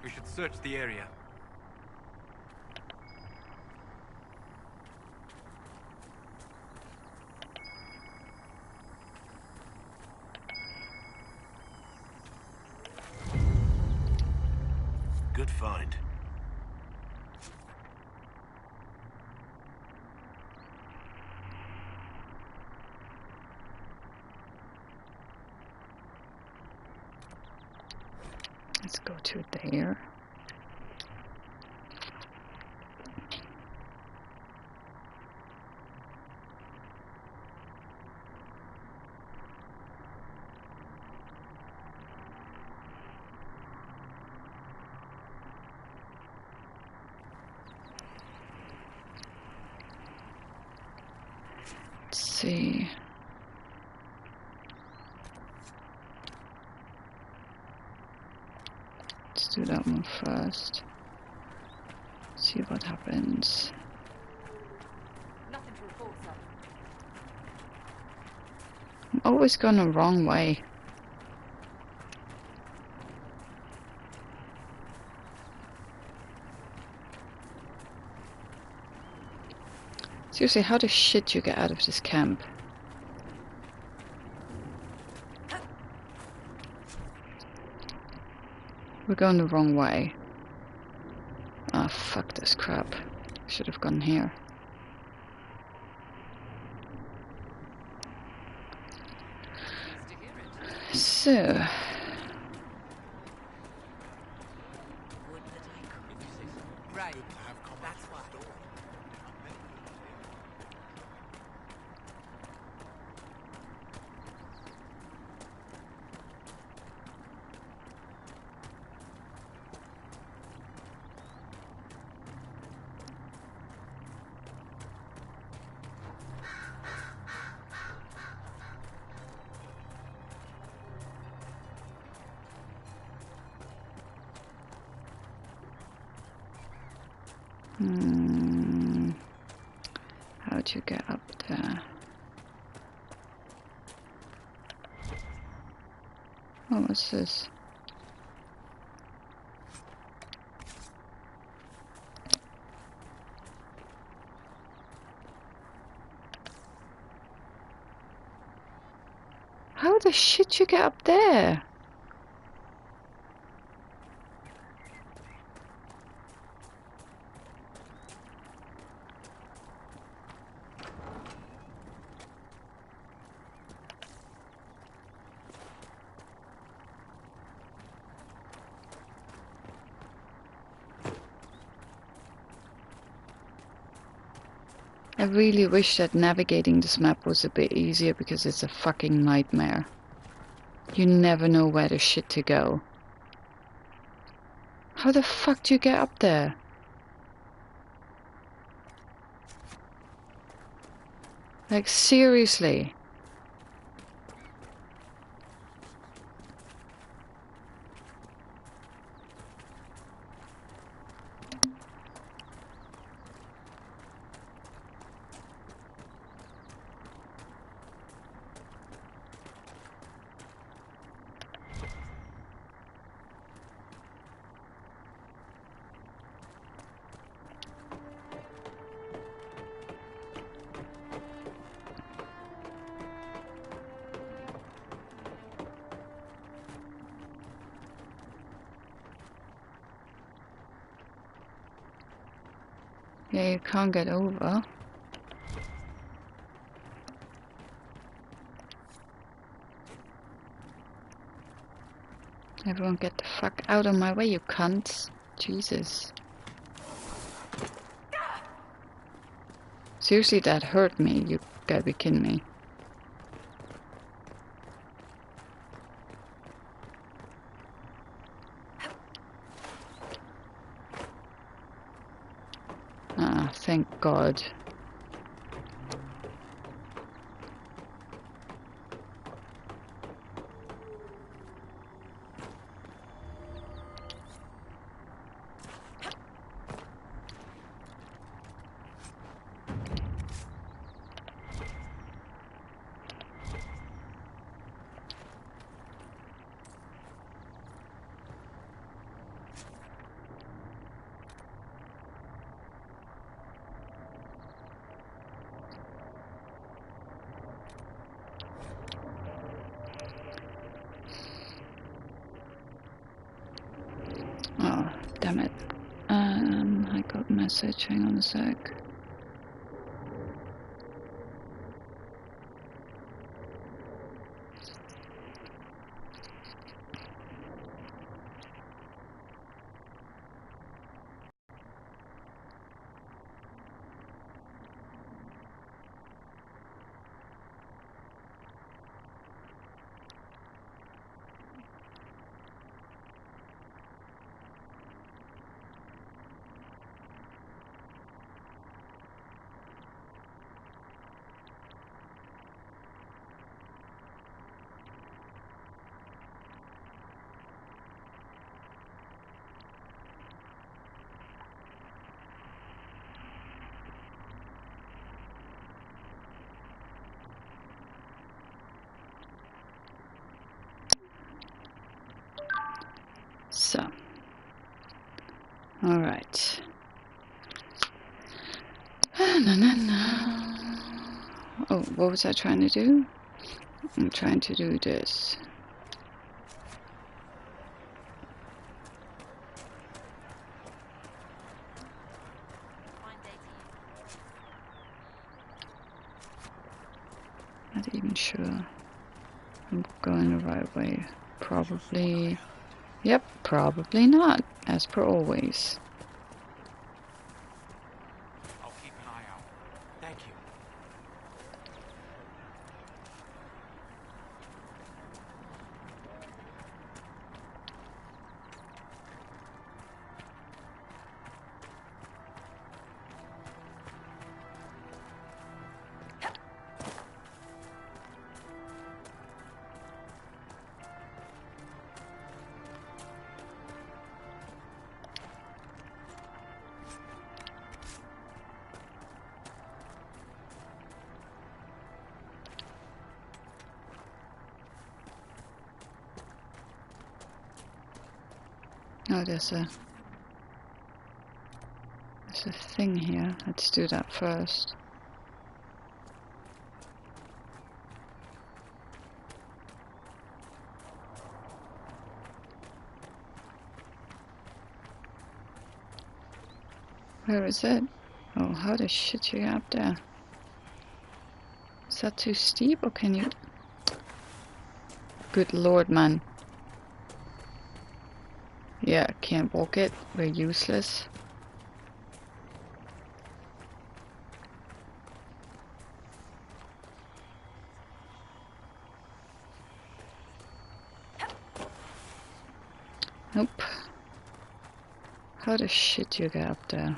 We should search the area. Good find. Let's go to there. see. Let's do that one first. See what happens. Nothing to report, sir. I'm always going the wrong way. Seriously, how the shit you get out of this camp? We're going the wrong way. Ah, fuck this crap. Should have gone here. So... Right. That's why. How'd you get up there? Oh, what's this? How the shit you get up there? I really wish that navigating this map was a bit easier because it's a fucking nightmare. You never know where the shit to go. How the fuck do you get up there? Like, seriously? Yeah, you can't get over. Everyone get the fuck out of my way, you cunts. Jesus. Seriously, that hurt me. You gotta be kidding me. Ah, thank God. Oh, damn it. I got a message. Hang on a sec. All right. Oh, what was I trying to do? I'm trying to do this. Not even sure I'm going the right way. Probably. Yep, probably not, as per always. I'll keep an eye out. Thank you. Oh, there's a thing here. Let's do that first. Where is it? Oh, how the shit you get up there? Is that too steep, or can you? Good lord, man. Yeah, can't walk it. We're useless. Nope. How the shit you get up there?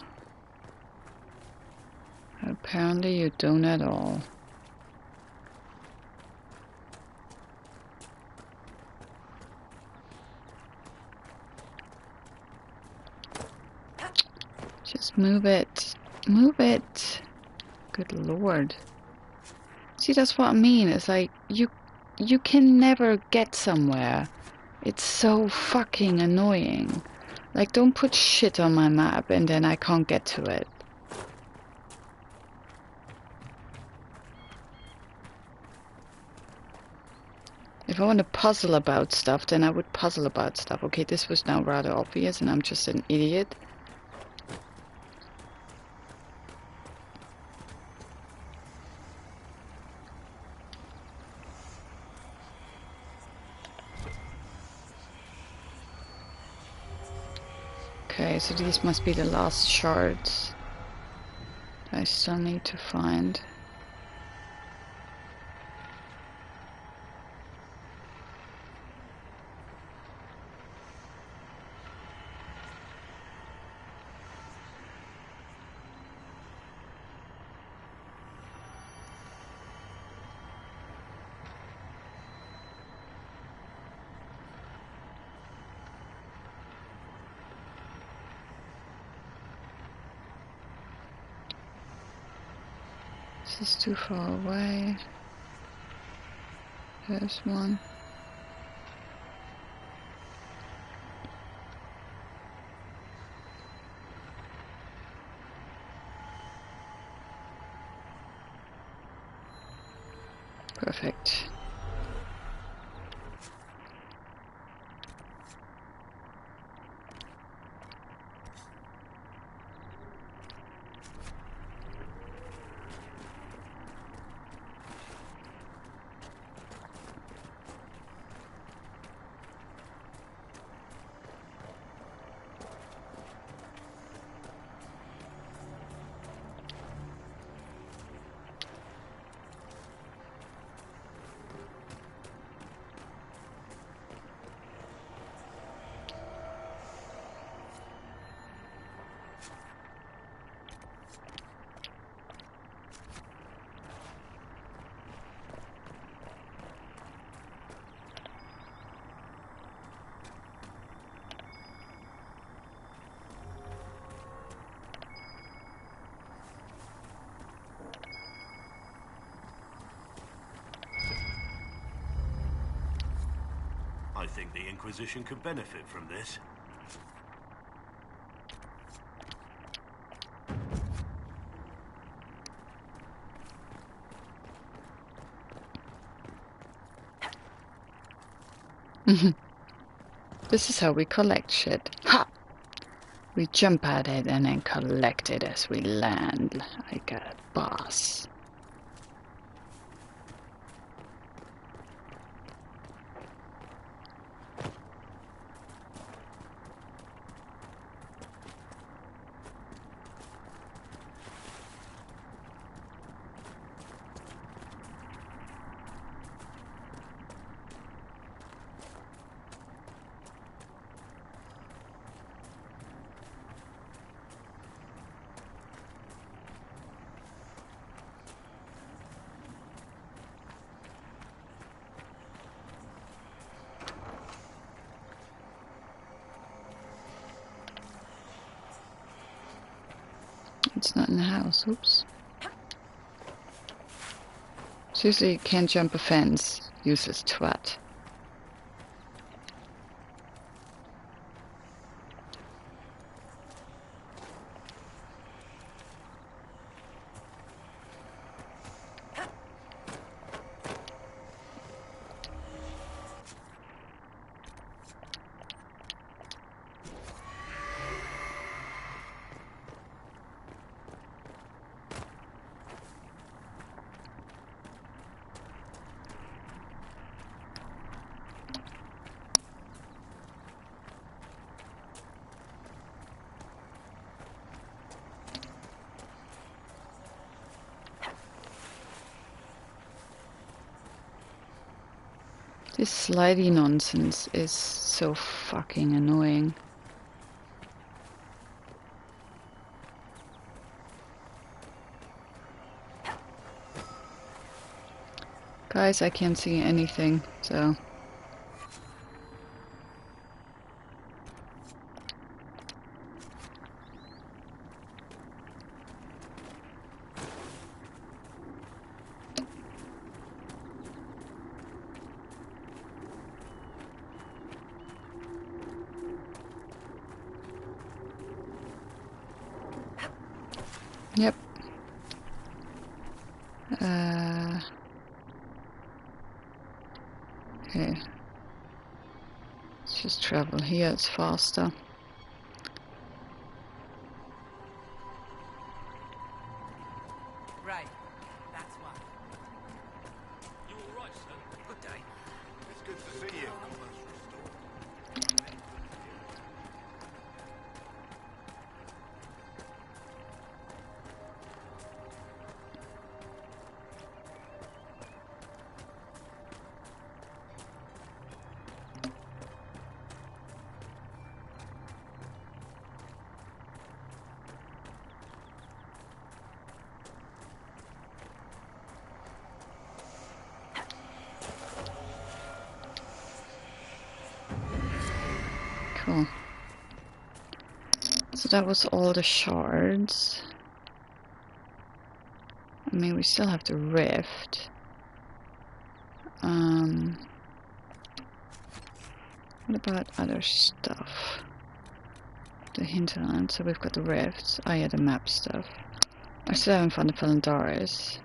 Apparently you don't at all. Just move it. Move it. Good lord. See, that's what I mean. It's like, you can never get somewhere. It's so fucking annoying. Like, don't put shit on my map and then I can't get to it. If I want to puzzle about stuff, then I would puzzle about stuff. Okay, this was now rather obvious and I'm just an idiot. Okay, so these must be the last shards I still need to find. This is too far away. There's one. Perfect. I think the Inquisition could benefit from this. This is how we collect shit. Ha! We jump at it and then collect it as we land, like a boss. It's not in the house, oops. Seriously, you can't jump a fence, useless twat. This slidey nonsense is so fucking annoying. Guys, I can't see anything, so... Yep. Okay. Let's just travel here, it's faster. Right. That's why. You all right, sir? Good day. It's good to see you. Cool. So that was all the shards. I mean, we still have the rift. What about other stuff? The hinterland, so we've got the rifts. Oh yeah, the map stuff. I still haven't found the Palandaris.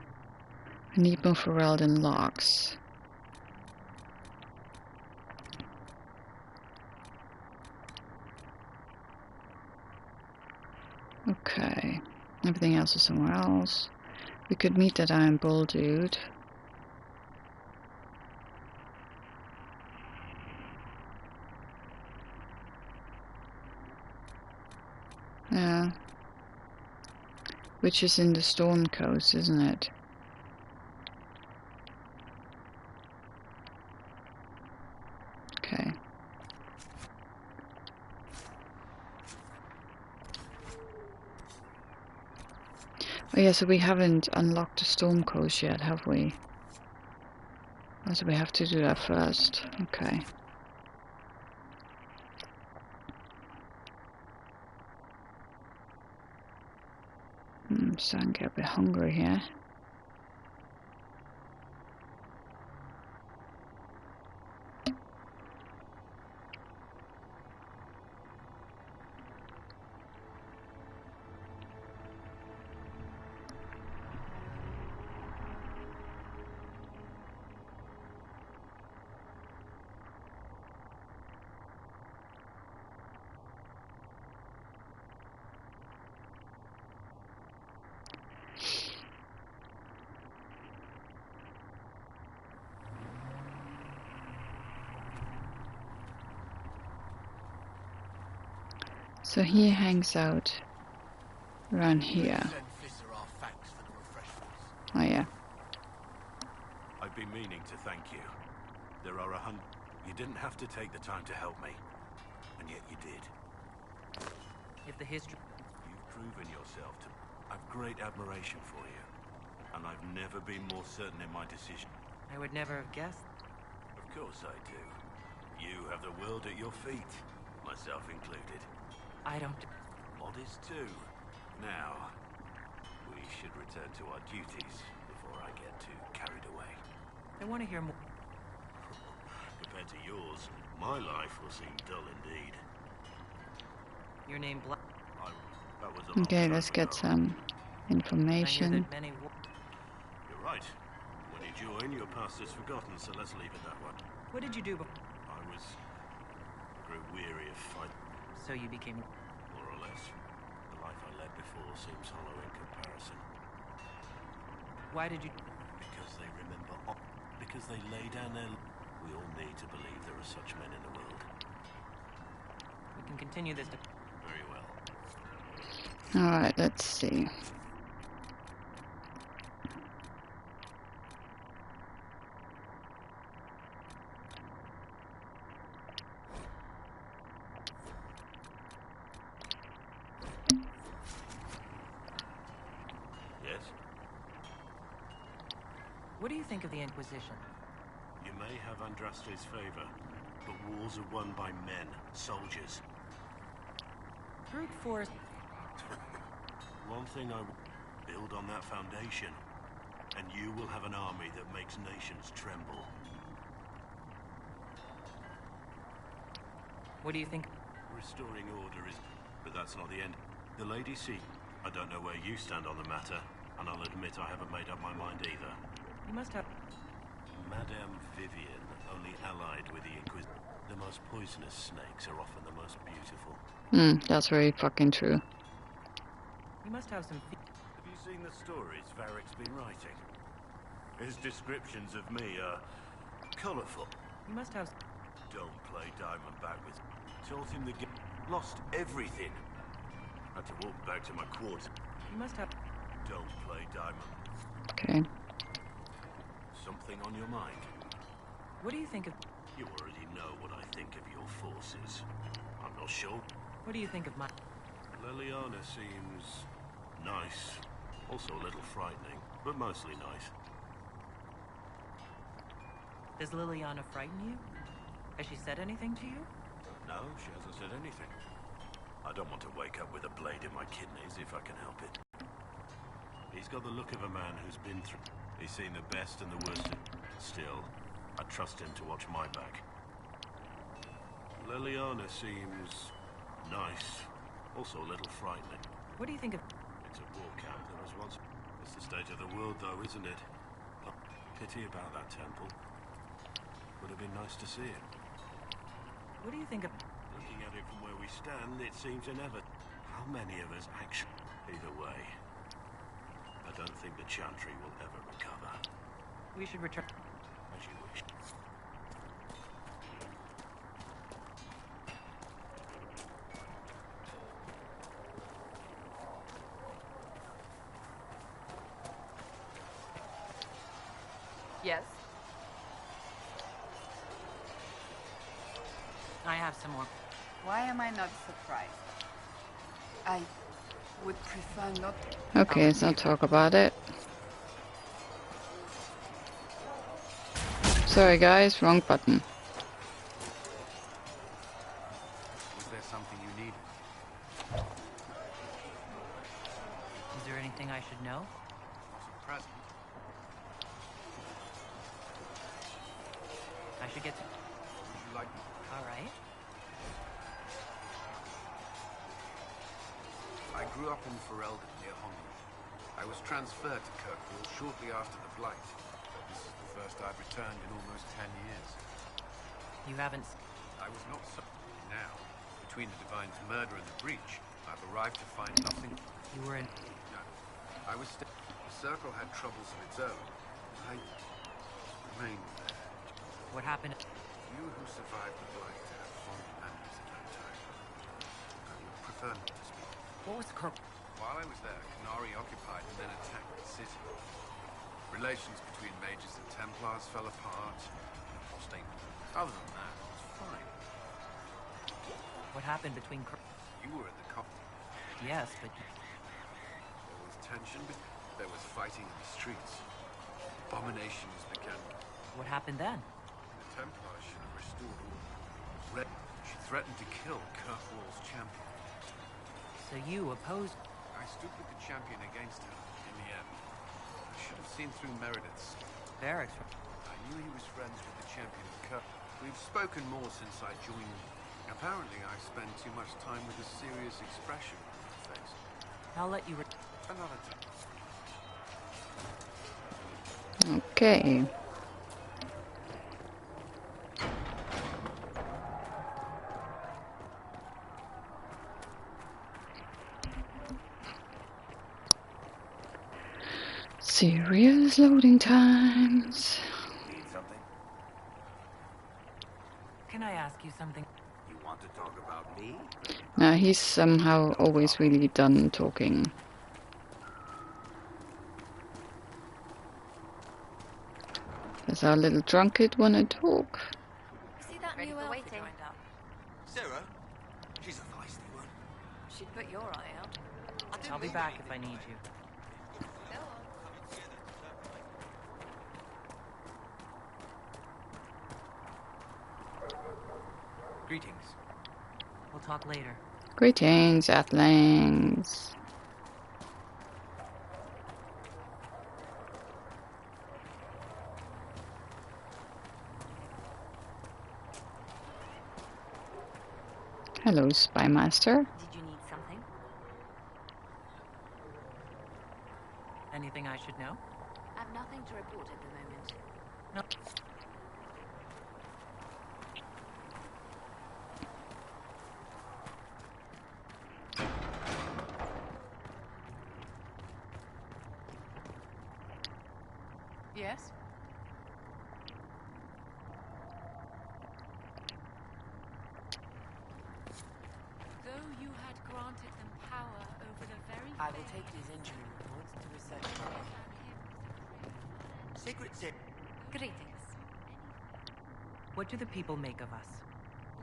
I need more Ferelden locks. Okay. Everything else is somewhere else. We could meet that Iron Bull dude. Yeah. Which is in the Storm Coast, isn't it? Okay. Oh yeah, so we haven't unlocked the Storm Coast yet, have we? Oh, so we have to do that first. Okay. I'm starting to get a bit hungry here. So he hangs out around here. Oh yeah. I've been meaning to thank you. There are 100... You didn't have to take the time to help me. And yet you did. If the history... You've proven yourself to... I've great admiration for you. And I've never been more certain in my decision. I would never have guessed. Of course I do. You have the world at your feet. Myself included. I don't... Modest too. Now, we should return to our duties before I get too carried away. I want to hear more. Compared to yours, my life will seem dull indeed. Your name that was a long Okay, time let's get ago. some information. You're right. When you join, your past is forgotten, so let's leave it that way. What did you do before? I grew weary of fight. So you became... More or less. The life I led before seems hollow in comparison. Why did you... Because they remember... Because they lay down their... We all need to believe there are such men in the world. We can continue this... Very well. Alright, let's see. Yes? What do you think of the Inquisition? You may have Andraste's favor, but wars are won by men, soldiers. Brute force... One thing I will build on that foundation, and you will have an army that makes nations tremble. What do you think? Restoring order is... But that's not the end. The Lady C... I don't know where you stand on the matter, and I'll admit I haven't made up my mind either. You must have... Madame Vivian, only allied with the Inquisition. The most poisonous snakes are often the most beautiful. That's very fucking true. You must have some... Have you seen the stories Varric's been writing? His descriptions of me are... colourful. You must have... Don't play Diamondback with... Taught him the game. Lost everything. Had to walk back to my quarters. You must have... Don't play Diamond. Okay. Something on your mind? What do you think of... You already know what I think of your forces. I'm not sure. What do you think of my... Liliana seems... nice. Also a little frightening, but mostly nice. Does Liliana frighten you? Has she said anything to you? No, she hasn't said anything. I don't want to wake up with a blade in my kidneys if I can help it. He's got the look of a man who's been through... He's seen the best and the worst. Still, I trust him to watch my back. Liliana seems... nice. Also a little frightening. What do you think of... It's a war camp that was once... It's the state of the world, though, isn't it? Pity about that temple. Would have been nice to see it. What do you think of... Looking at it from where we stand, it seems inevitable. How many of us actually... Either way, I don't think the Chantry will ever recover. We should return... As you wish. Yes? I have some more. Why am I not surprised? I would prefer not... Okay, let's not talk about it. Sorry guys, wrong button. Was there something you needed? Is there anything I should know? What's a present? I should get to... Would you like... All right. I grew up in Ferelden near Hongkong. I was transferred to Kirkwall shortly after the Blight. This is the first I've returned in almost 10 years. You haven't... I was not so... Now, between the Divine's murder and the breach, I've arrived to find nothing... You were in... No. I was... The Circle had troubles of its own. I... remained there. What happened? You who survived the Blight have fond memories of that time. I would prefer prefer not to speak. What was While I was there, Canary occupied and then attacked the city. Relations between mages and Templars fell apart. Other than that, it was fine. What happened between You were at the cop. Yes, but... There was tension, but there was fighting in the streets. Abominations began. What happened then? The Templars should have restored order. She threatened to kill Kirkwall's champion. So you opposed... I stood with the champion against her, in the end. I should have seen through Meredith's. Barracks. I knew he was friends with the champion of Kirk. We've spoken more since I joined. Apparently I spend too much time with a serious expression on my face. I'll let you... Another time. Okay. Serious loading times. Need something? Can I ask you something? You want to talk about me? Now he's somehow always really done talking. Does our little drunkard want to talk? See that new elf who joined up? Sarah? She's a feisty one. She'd put your eye out. I'll be back if I need you. Greetings. We'll talk later. Greetings, Athlings. Hello, Spy Master. Did you need something? Anything I should know? I've nothing to report at the moment. No. Yes? Though you had granted them power over the very... I will take these injury reports to research. Secret Zip. Greetings. What do the people make of us?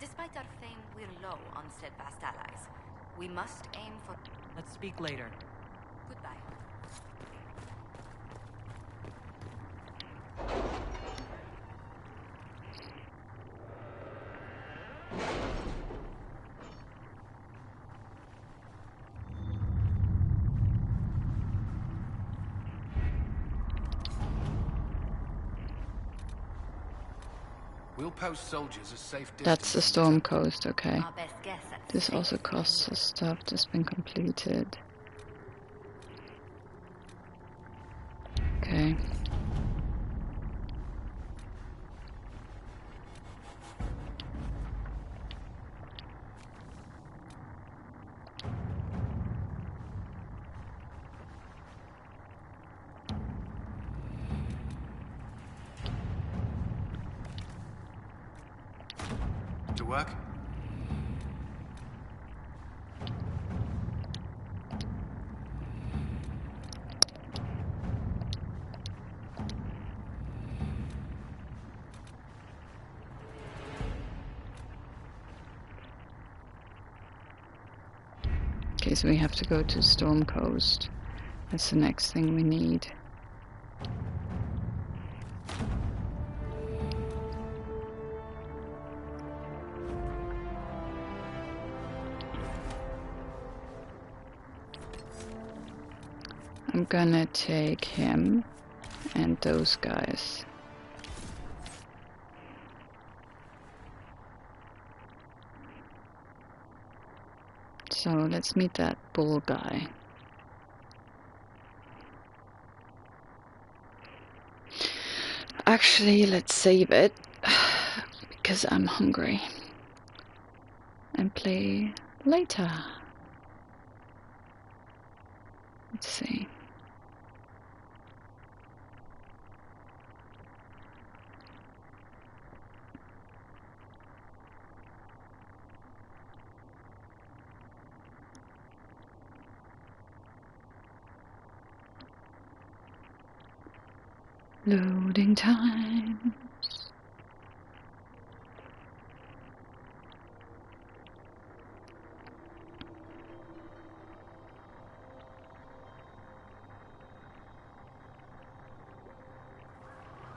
Despite our fame, we're low on steadfast allies. We must aim for... Let's speak later. Goodbye. We'll post soldiers a safe distance. That's the Storm Coast, okay. Our best guess at This also costs us stuff that's been completed. Okay. To work? Okay, so we have to go to Storm Coast. That's the next thing we need. I'm gonna take him and those guys. So let's meet that bull guy. Actually, let's save it because I'm hungry and play later. Let's see. Loading time.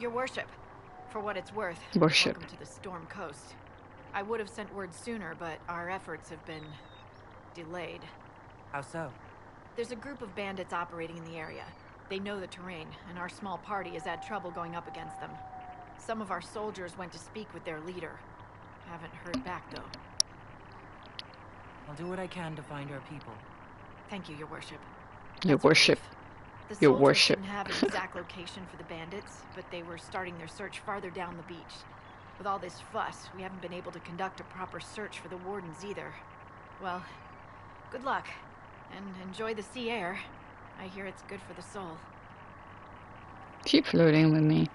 Your worship, for what it's worth, Worship. welcome to the Storm Coast. I would have sent word sooner, but our efforts have been delayed. How so? There's a group of bandits operating in the area. They know the terrain, and our small party has had trouble going up against them. Some of our soldiers went to speak with their leader. Haven't heard back, though. I'll do what I can to find our people. Thank you, Your Worship. Your worship. The Your soldiers worship. didn't have an exact location for the bandits, but they were starting their search farther down the beach. With all this fuss, we haven't been able to conduct a proper search for the wardens either. Well, good luck, and enjoy the sea air. I hear it's good for the soul. Keep flirting with me.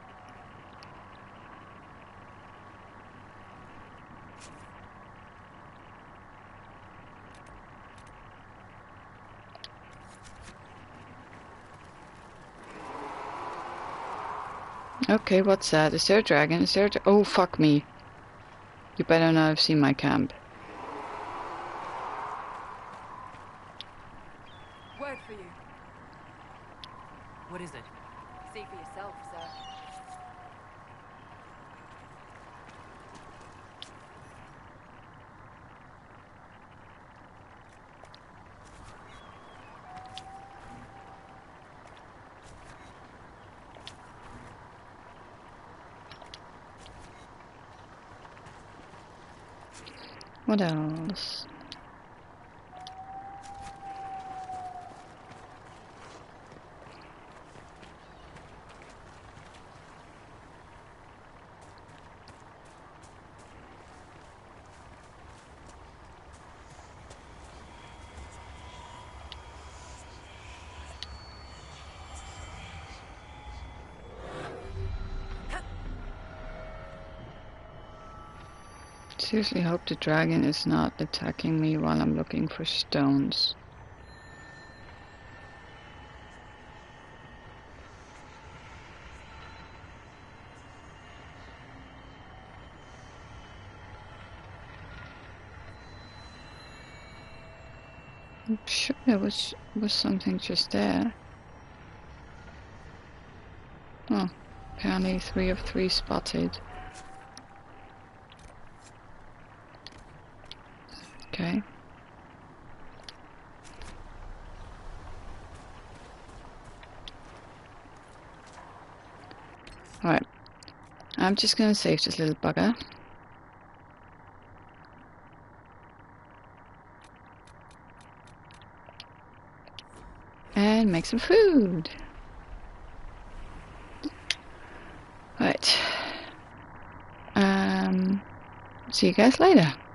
Okay, what's that? Is there a dragon? Is there a oh, fuck me. You better not have seen my camp. Word for you. What is it? See for yourself, sir. What else? Seriously hope the dragon is not attacking me while I'm looking for stones. I'm sure there was something just there. Oh, apparently 3 of 3 spotted. Okay. Alright. I'm just gonna save this little bugger. And make some food. Right. See you guys later.